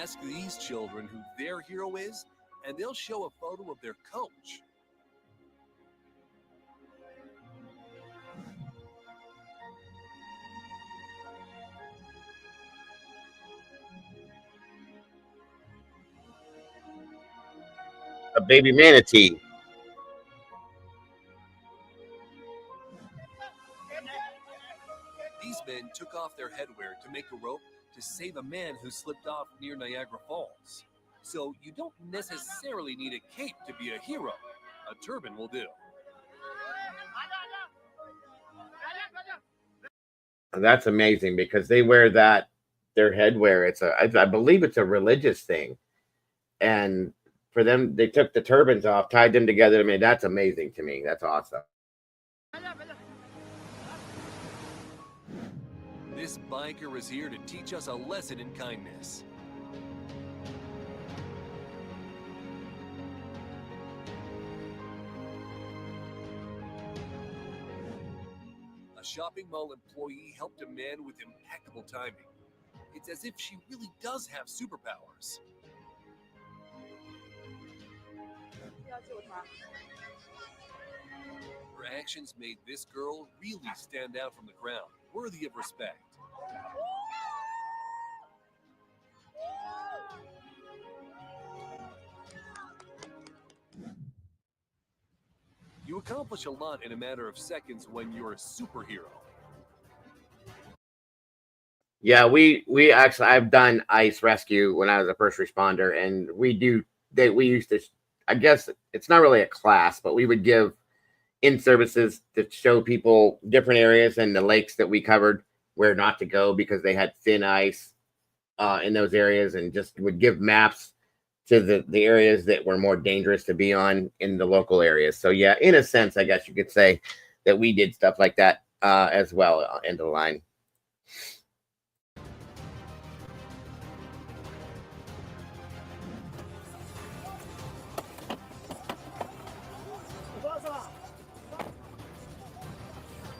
Ask these children who their hero is, and they'll show a photo of their coach. A baby manatee. These men took off their headwear to make a rope to save a man who slipped off near Niagara Falls. So you don't necessarily need a cape to be a hero. A turban will do. That's amazing because they wear that, their headwear. It's I believe it's a religious thing. And for them, they took the turbans off, tied them together. I mean, that's amazing to me. That's awesome. This biker is here to teach us a lesson in kindness. A shopping mall employee helped a man with impeccable timing. It's as if she really does have superpowers. Her actions made this girl really stand out from the crowd, worthy of respect. You accomplish a lot in a matter of seconds when you're a superhero. Yeah, we actually, I've done ice rescue when I was a first responder, and we used to, I guess it's not really a class, but we would give in services to show people different areas in the lakes that we covered where not to go because they had thin ice in those areas, and just would give maps to the areas that were more dangerous to be on in the local areas. So yeah, in a sense, I guess you could say that we did stuff like that as well, end of the line.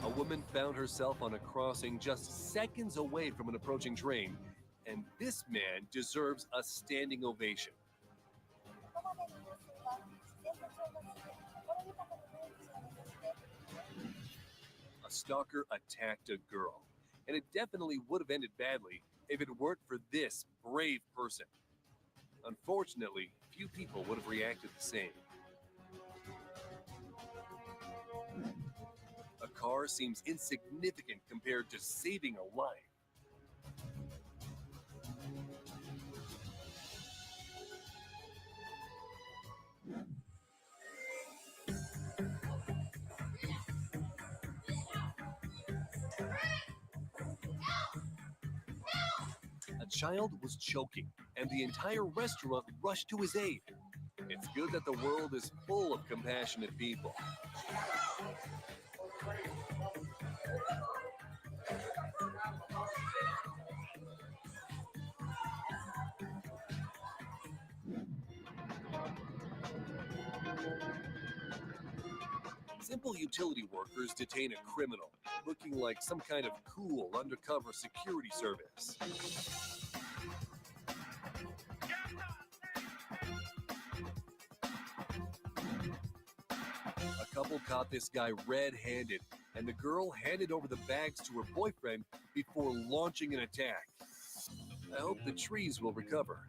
A woman found herself on a crossing just seconds away from an approaching train, and this man deserves a standing ovation. A stalker attacked a girl, and it definitely would have ended badly if it weren't for this brave person. Unfortunately, few people would have reacted the same. A car seems insignificant compared to saving a life. A child was choking, and the entire restaurant rushed to his aid. It's good that the world is full of compassionate people. Simple utility workers detain a criminal, looking like some kind of cool undercover security service. A couple caught this guy red-handed and the girl handed over the bags to her boyfriend before launching an attack. I hope the trees will recover.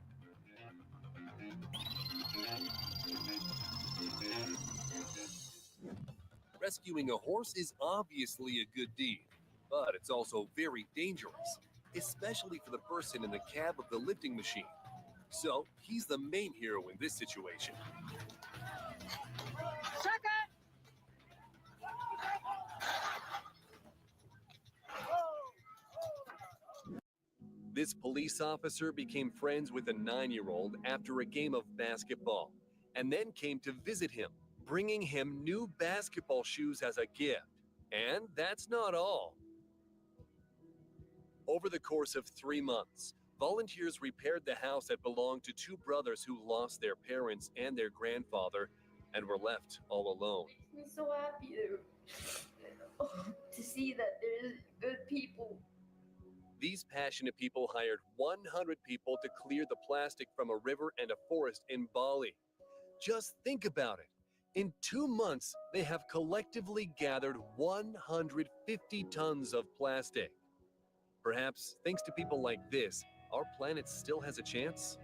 Rescuing a horse is obviously a good deed, but it's also very dangerous, especially for the person in the cab of the lifting machine. So he's the main hero in this situation. This police officer became friends with a 9-year-old after a game of basketball, and then came to visit him, bringing him new basketball shoes as a gift. And that's not all. Over the course of 3 months, volunteers repaired the house that belonged to 2 brothers who lost their parents and their grandfather and were left all alone. I'm so happy to see that there's good people. These passionate people hired 100 people to clear the plastic from a river and a forest in Bali. Just think about it. In 2 months, they have collectively gathered 150 tons of plastic. Perhaps, thanks to people like this, our planet still has a chance?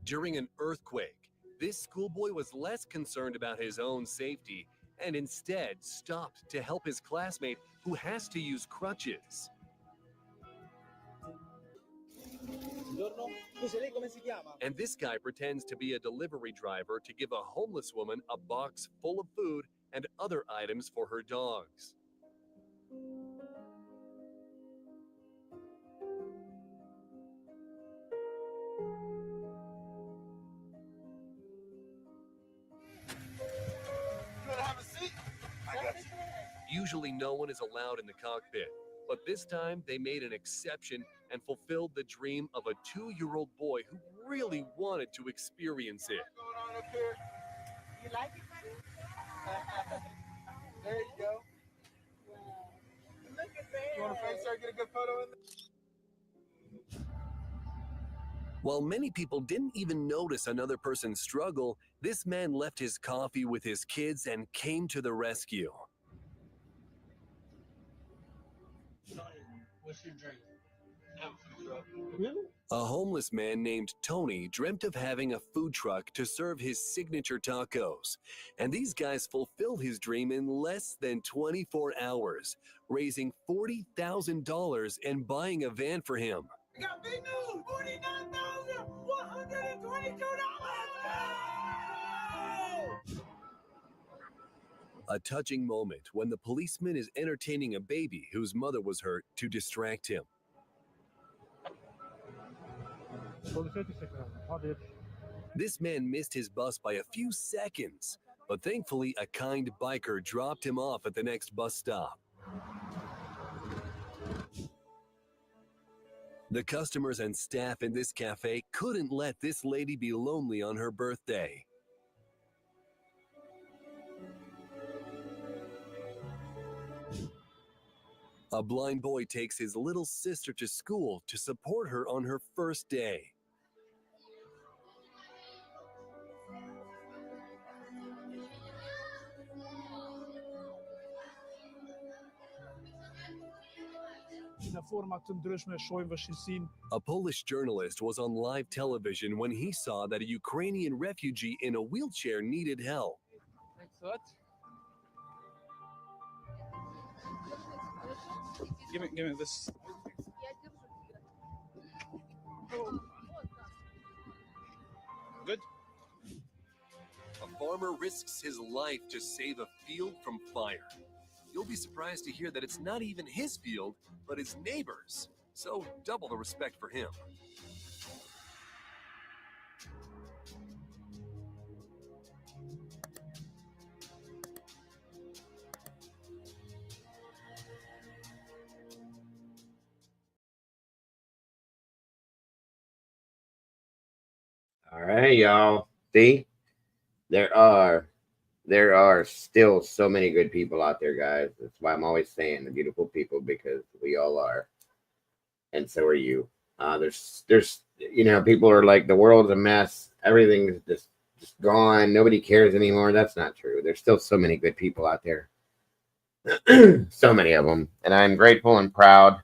During an earthquake, this schoolboy was less concerned about his own safety and instead stopped to help his classmate who has to use crutches. And this guy pretends to be a delivery driver to give a homeless woman a box full of food and other items for her dogs. Usually no one is allowed in the cockpit, but this time they made an exception and fulfilled the dream of a 2-year-old boy who really wanted to experience it. You like it, buddy? There you go. Look at that. You want to face her, get a good photo in there? While many people didn't even notice another person's struggle, this man left his coffee with his kids and came to the rescue. What's your drink? Really? A homeless man named Tony dreamt of having a food truck to serve his signature tacos. And these guys fulfilled his dream in less than 24 hours, raising $40,000 and buying a van for him. I got big news! $49,122! A touching moment when the policeman is entertaining a baby whose mother was hurt to distract him. This man missed his bus by a few seconds, but thankfully a kind biker dropped him off at the next bus stop. The customers and staff in this cafe couldn't let this lady be lonely on her birthday. A blind boy takes his little sister to school to support her on her first day. A Polish journalist was on live television when he saw that a Ukrainian refugee in a wheelchair needed help. Give me this. Good. A farmer risks his life to save a field from fire. You'll be surprised to hear that it's not even his field, but his neighbor's. So double the respect for him. All right, y'all. See, there are still so many good people out there, guys. That's why I'm always saying the beautiful people, because we all are, and so are you. There's people are like, the world's a mess, everything's just gone, nobody cares anymore. That's not true. There's still so many good people out there. So many of them, and I'm grateful and proud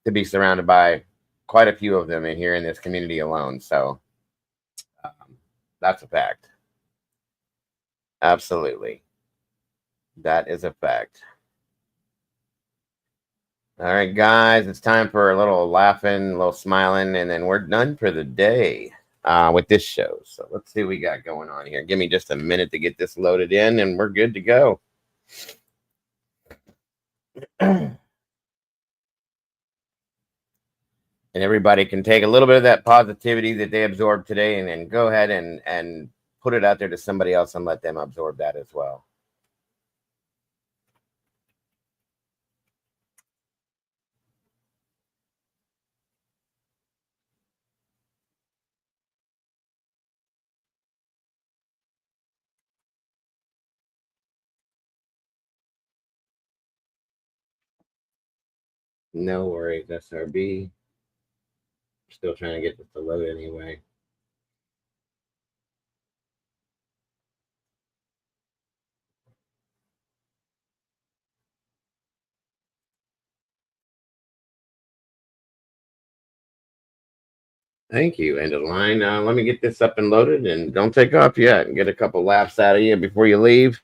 to be surrounded by quite a few of them in here in this community alone. So that's a fact. Absolutely. That is a fact. All right, guys, it's time for a little laughing, a little smiling, and then we're done for the day with this show. So let's see what we got going on here. Give me just a minute to get this loaded in, and we're good to go. And everybody can take a little bit of that positivity that they absorbed today and then go ahead and put it out there to somebody else and let them absorb that as well. No worries, SRB. Still trying to get this to load anyway. Thank you, end of line. Let me get this up and loaded, and don't take off yet, and get a couple laughs out of you before you leave.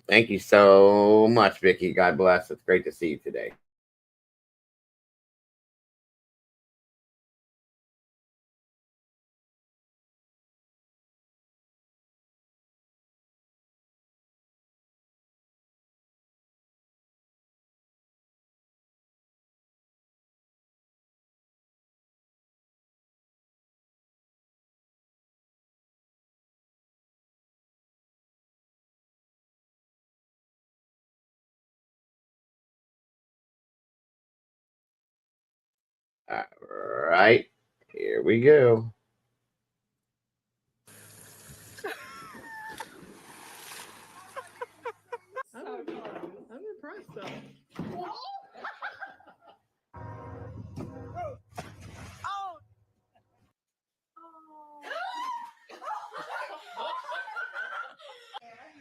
Thank you so much, Vicky. God bless. It's great to see you today. All right, here we go. I'm impressed though.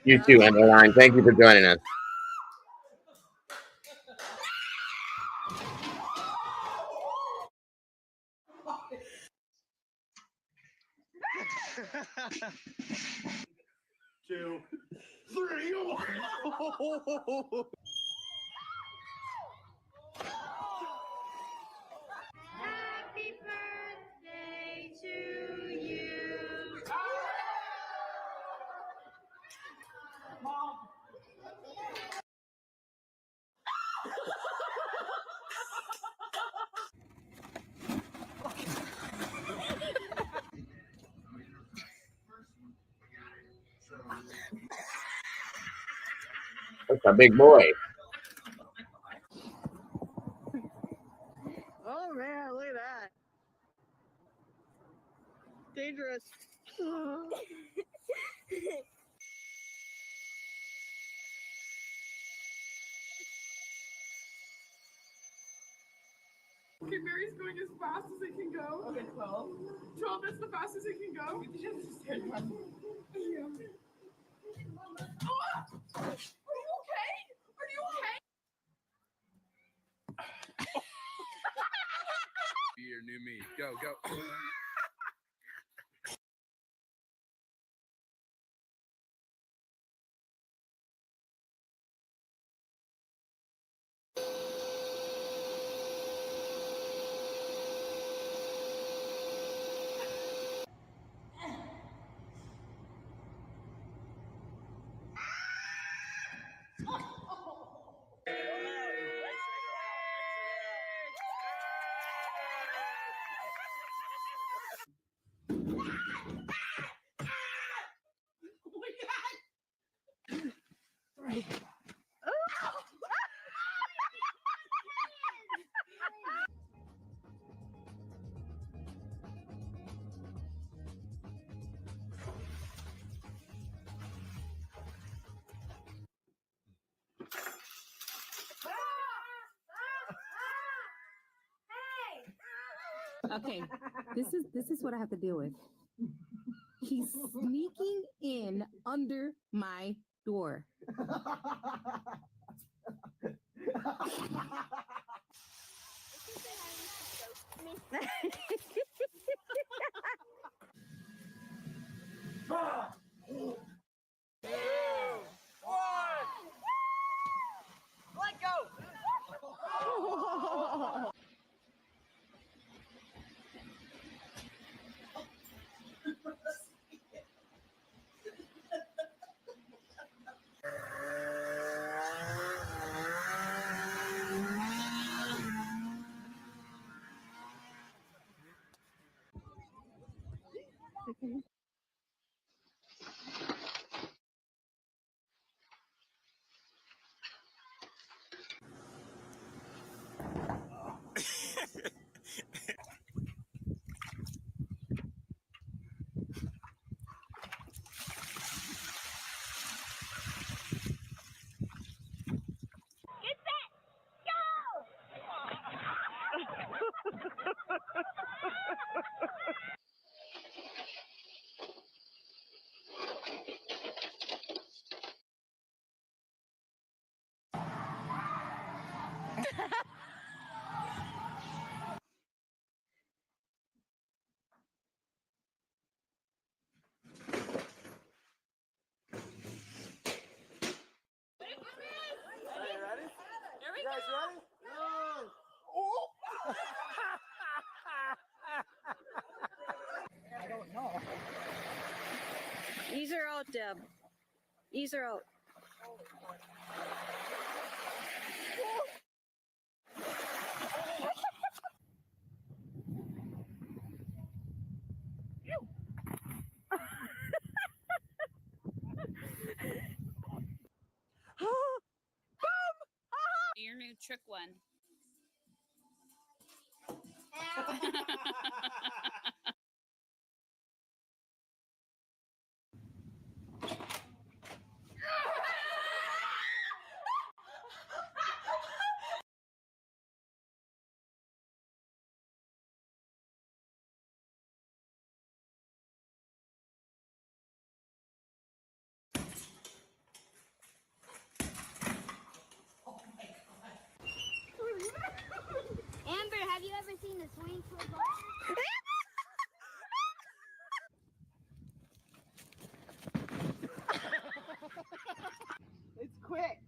You too, end of line. Thank you for joining us. Two, three. Happy birthday to you. Mom. That's a big boy. Oh man, look at that. Dangerous. Okay, Mary's going as fast as it can go. Okay, 12. 12, that's the fastest it can go. Yeah. Are you okay? Are you okay? Be your new me. Go, go. Okay, this is what I have to deal with. He's sneaking in under my door. Let go! Get set! Go! I don't know. Ease her out, Deb. Ease her out. Your new trick one. Amber, have you ever seen a swing football? It's quick.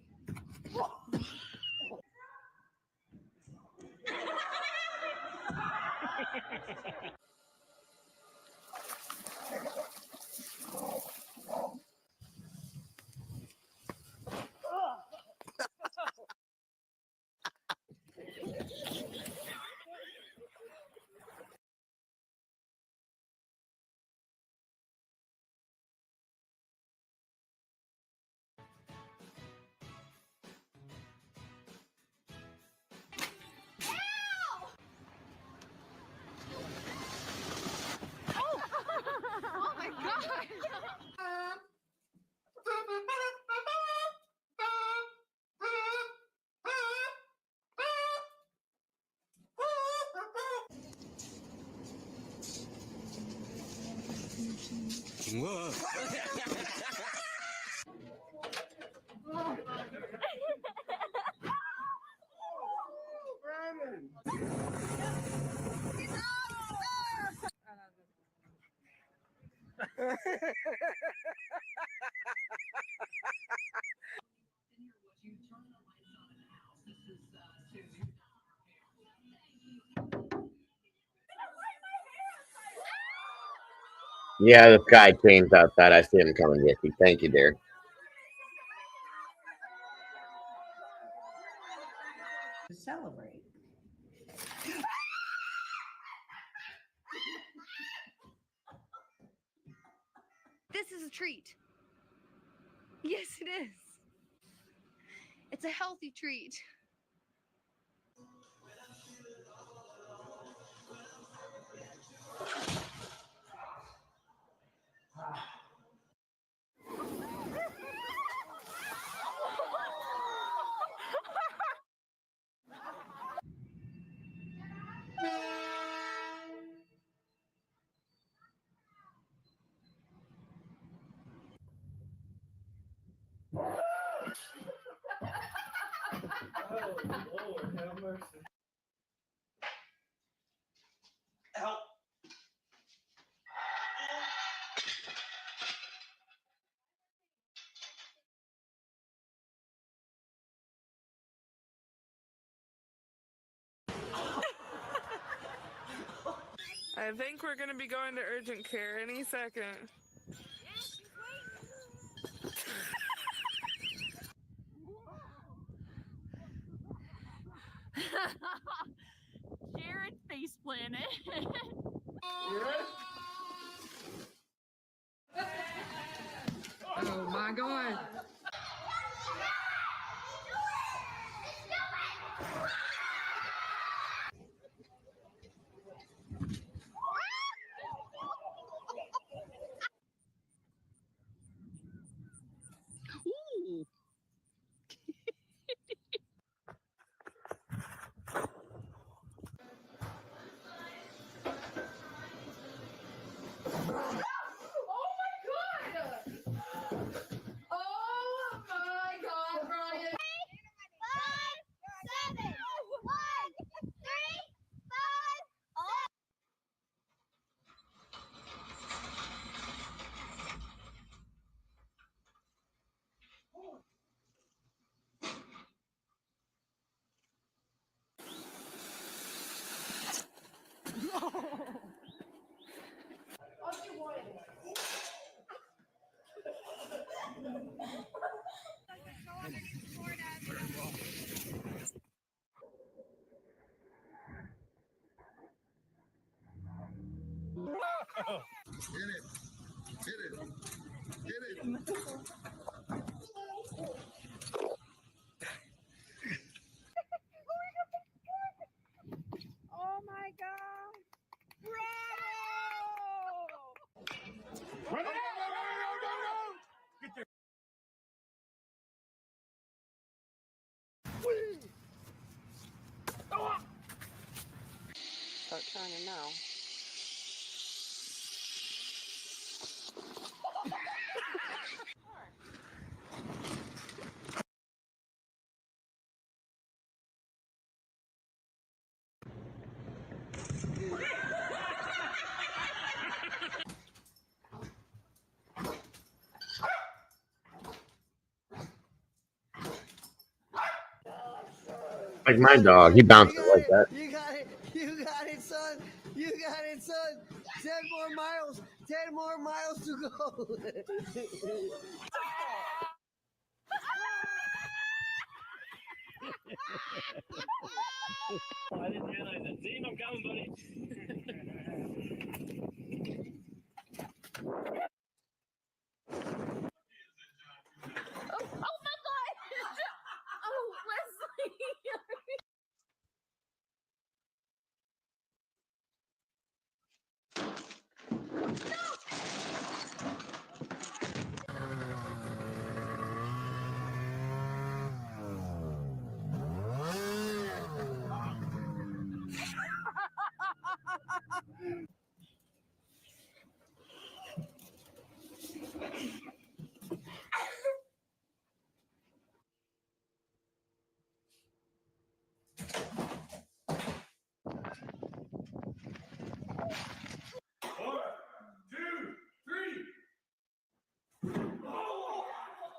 Oh my god! Yeah, the guy Kane's outside. I see him coming, Jesse. Thank you, dear. To celebrate. This is a treat. Yes, it is. It's a healthy treat. Lord, have mercy. Help. I think we're gonna be going to urgent care any second. Jared face planet. Oh my God. Ooh. Oh my God! Bravo! Run it! Get there! Start turning now. Like my dog, he bounces like that. You got it. You got it, son. You got it, son. 10 more miles. 10 more miles to go. Oh, I didn't realize that. See him, I'm coming, buddy. Oh my God! Oh, Leslie!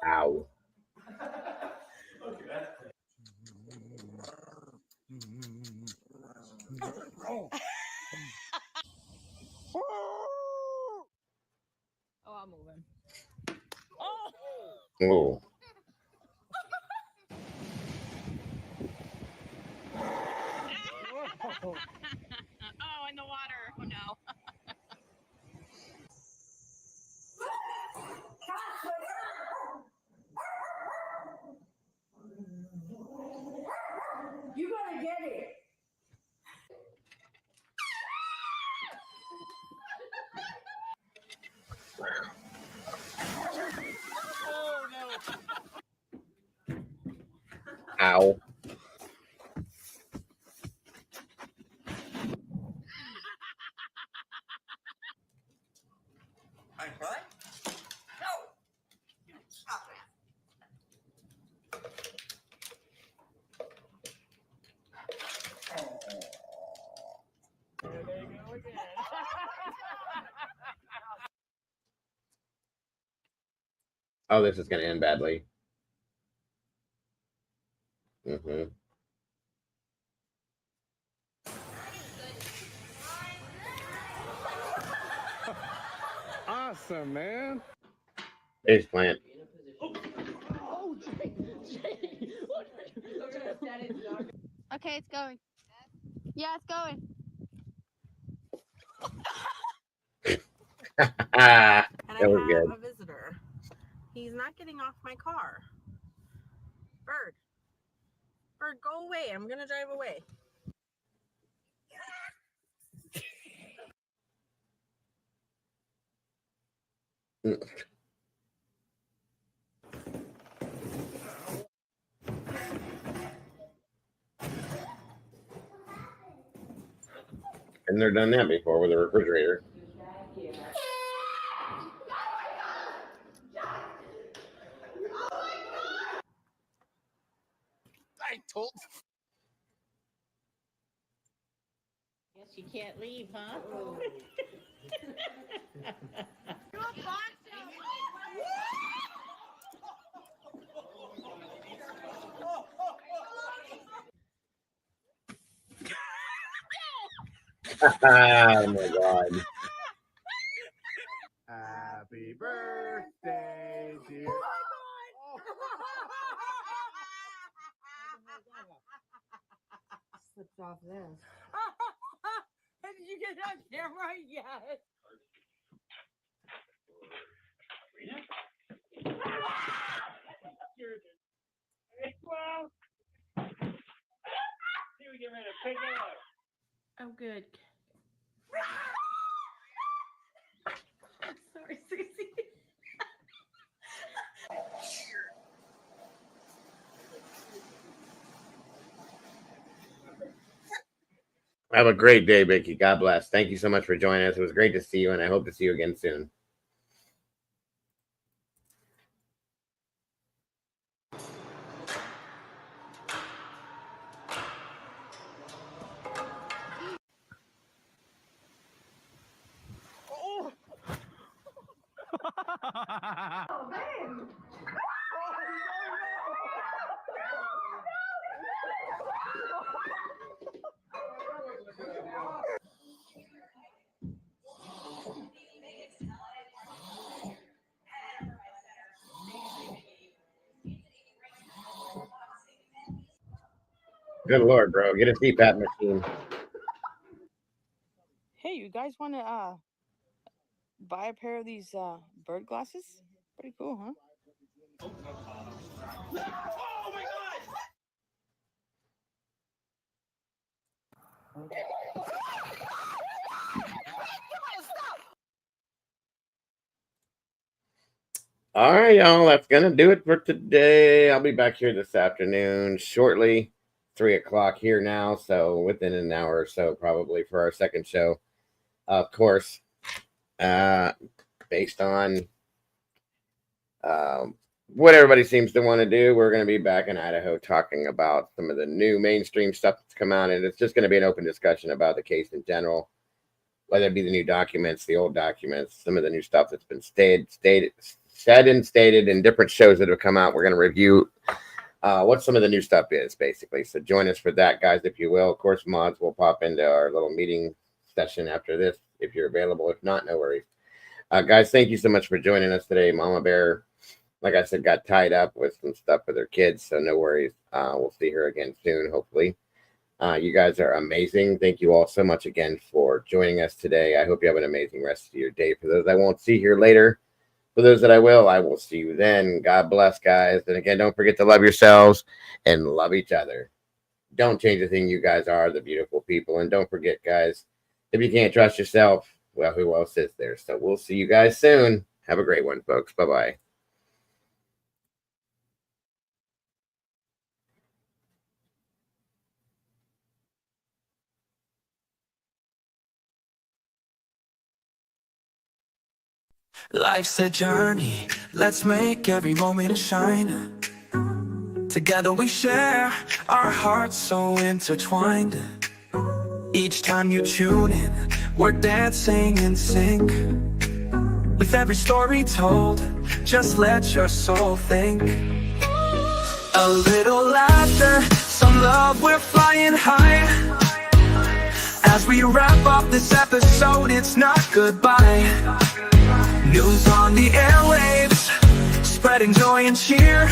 Ow. Oh, I'm moving. Oh. Oh, in the water. Oh no. You gotta get it. Oh, no. Ow. I'm fine. No. Stop it. Oh, this is going to end badly. Mm-hmm. Awesome, man. Face plant. Oh, Jay. Okay, it's going. Yeah, it's going. Ah, And that was I good. have a visitor. He's not getting off my car. Bird. Bird, go away. I'm going to drive away. And they've done that before with a refrigerator. I told. Guess you can't leave, huh? Oh my God. Happy birthday, dear. Slipped off this. Did you get on camera? Yes. Well, see, we get ready to pick it up. Oh, good. Sorry, Susie. Have a great day, Vicky. God bless. Thank you so much for joining us. It was great to see you, and I hope to see you again soon. Oh, man. Good Lord, bro. Get a CPAP machine. Hey, you guys want to buy a pair of these bird glasses? Pretty cool, huh? Oh my All right, y'all. That's going to do it for today. I'll be back here this afternoon shortly, 3 o'clock here now. So within an hour or so, probably for our second show. Of course, based on what everybody seems to want to do, we're going to be back in Idaho talking about some of the new mainstream stuff that's come out. And it's just going to be an open discussion about the case in general, whether it be the new documents, the old documents, some of the new stuff that's been said and stated in different shows that have come out. We're going to review what some of the new stuff is, basically. So join us for that, guys, if you will. Of course, mods will pop into our little meeting session after this if you're available. If not, no worries. Guys, thank you so much for joining us today. Mama Bear, like I said, got tied up with some stuff with her kids, so no worries. We'll see her again soon, hopefully. You guys are amazing. Thank you all so much again for joining us today. I hope you have an amazing rest of your day. For those I won't see here later, for those that I will see you then. God bless, guys. And again, don't forget to love yourselves and love each other. Don't change the thing. You guys are the beautiful people. And don't forget, guys, if you can't trust yourself, well, who else is there? So we'll see you guys soon. Have a great one, folks. Bye-bye. Life's a journey, let's make every moment shine. Together we share our hearts so intertwined. Each time you tune in, we're dancing in sync. With every story told, just let your soul think. A little laughter, some love, we're flying high. As we wrap up this episode, it's not goodbye. News on the airwaves, spreading joy and cheer.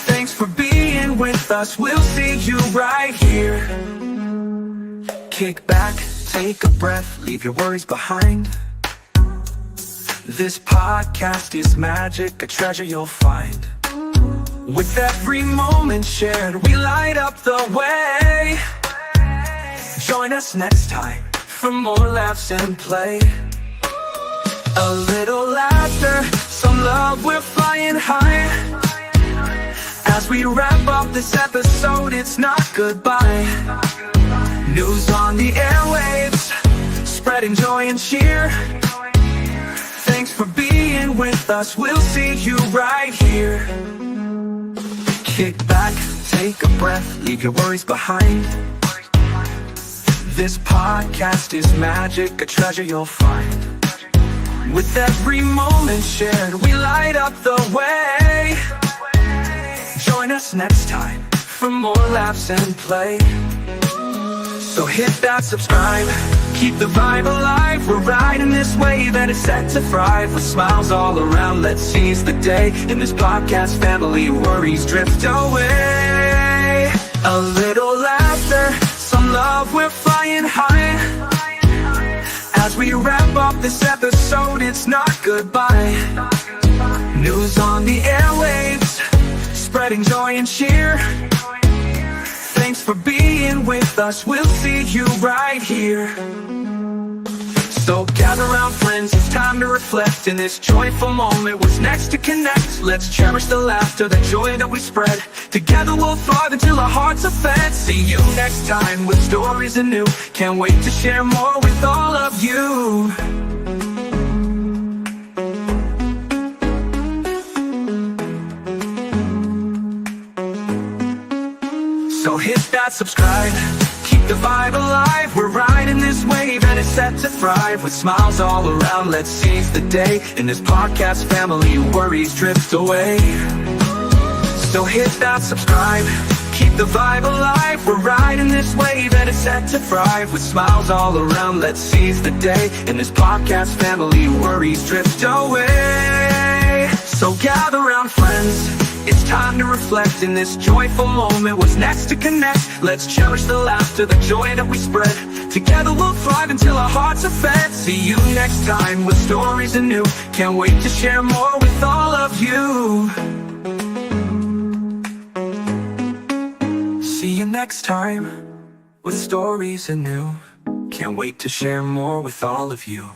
Thanks for being with us, we'll see you right here. Kick back, take a breath, leave your worries behind. This podcast is magic, a treasure you'll find. With every moment shared, we light up the way. Join us next time for more laughs and play. A little laughter, some love, we're flying high. As we wrap up this episode, it's not goodbye. News on the airwaves, spreading joy and cheer. Thanks for being with us, we'll see you right here. Kick back, take a breath, leave your worries behind. This podcast is magic, a treasure you'll find. With every moment shared, we light up the way. Join us next time for more laughs and play. So hit that subscribe, keep the vibe alive. We're riding this wave and it's set to thrive. With smiles all around, let's seize the day. In this podcast family, worries drift away. A little laughter, some love, we're flying high. As we wrap up this episode, it's not goodbye. News on the airwaves, spreading joy and cheer. Thanks for being with us, we'll see you right here. So gather round friends, it's time to reflect. In this joyful moment, what's next to connect? Let's cherish the laughter, the joy that we spread. Together we'll thrive until our hearts are fed. See you next time with stories anew. Can't wait to share more with all of you. So hit that subscribe, keep the vibe alive. We're riding this wave and it's set to thrive. With smiles all around, let's seize the day. In this podcast family, worries drift away. So hit that subscribe, keep the vibe alive. We're riding this wave and it's set to thrive. With smiles all around, let's seize the day. In this podcast family, worries drift away. So gather round friends, it's time to reflect. In this joyful moment, what's next to connect? Let's cherish the laughter, the joy that we spread. Together we'll thrive until our hearts are fed. See you next time with stories anew. Can't wait to share more with all of you. See you next time with stories anew. Can't wait to share more with all of you.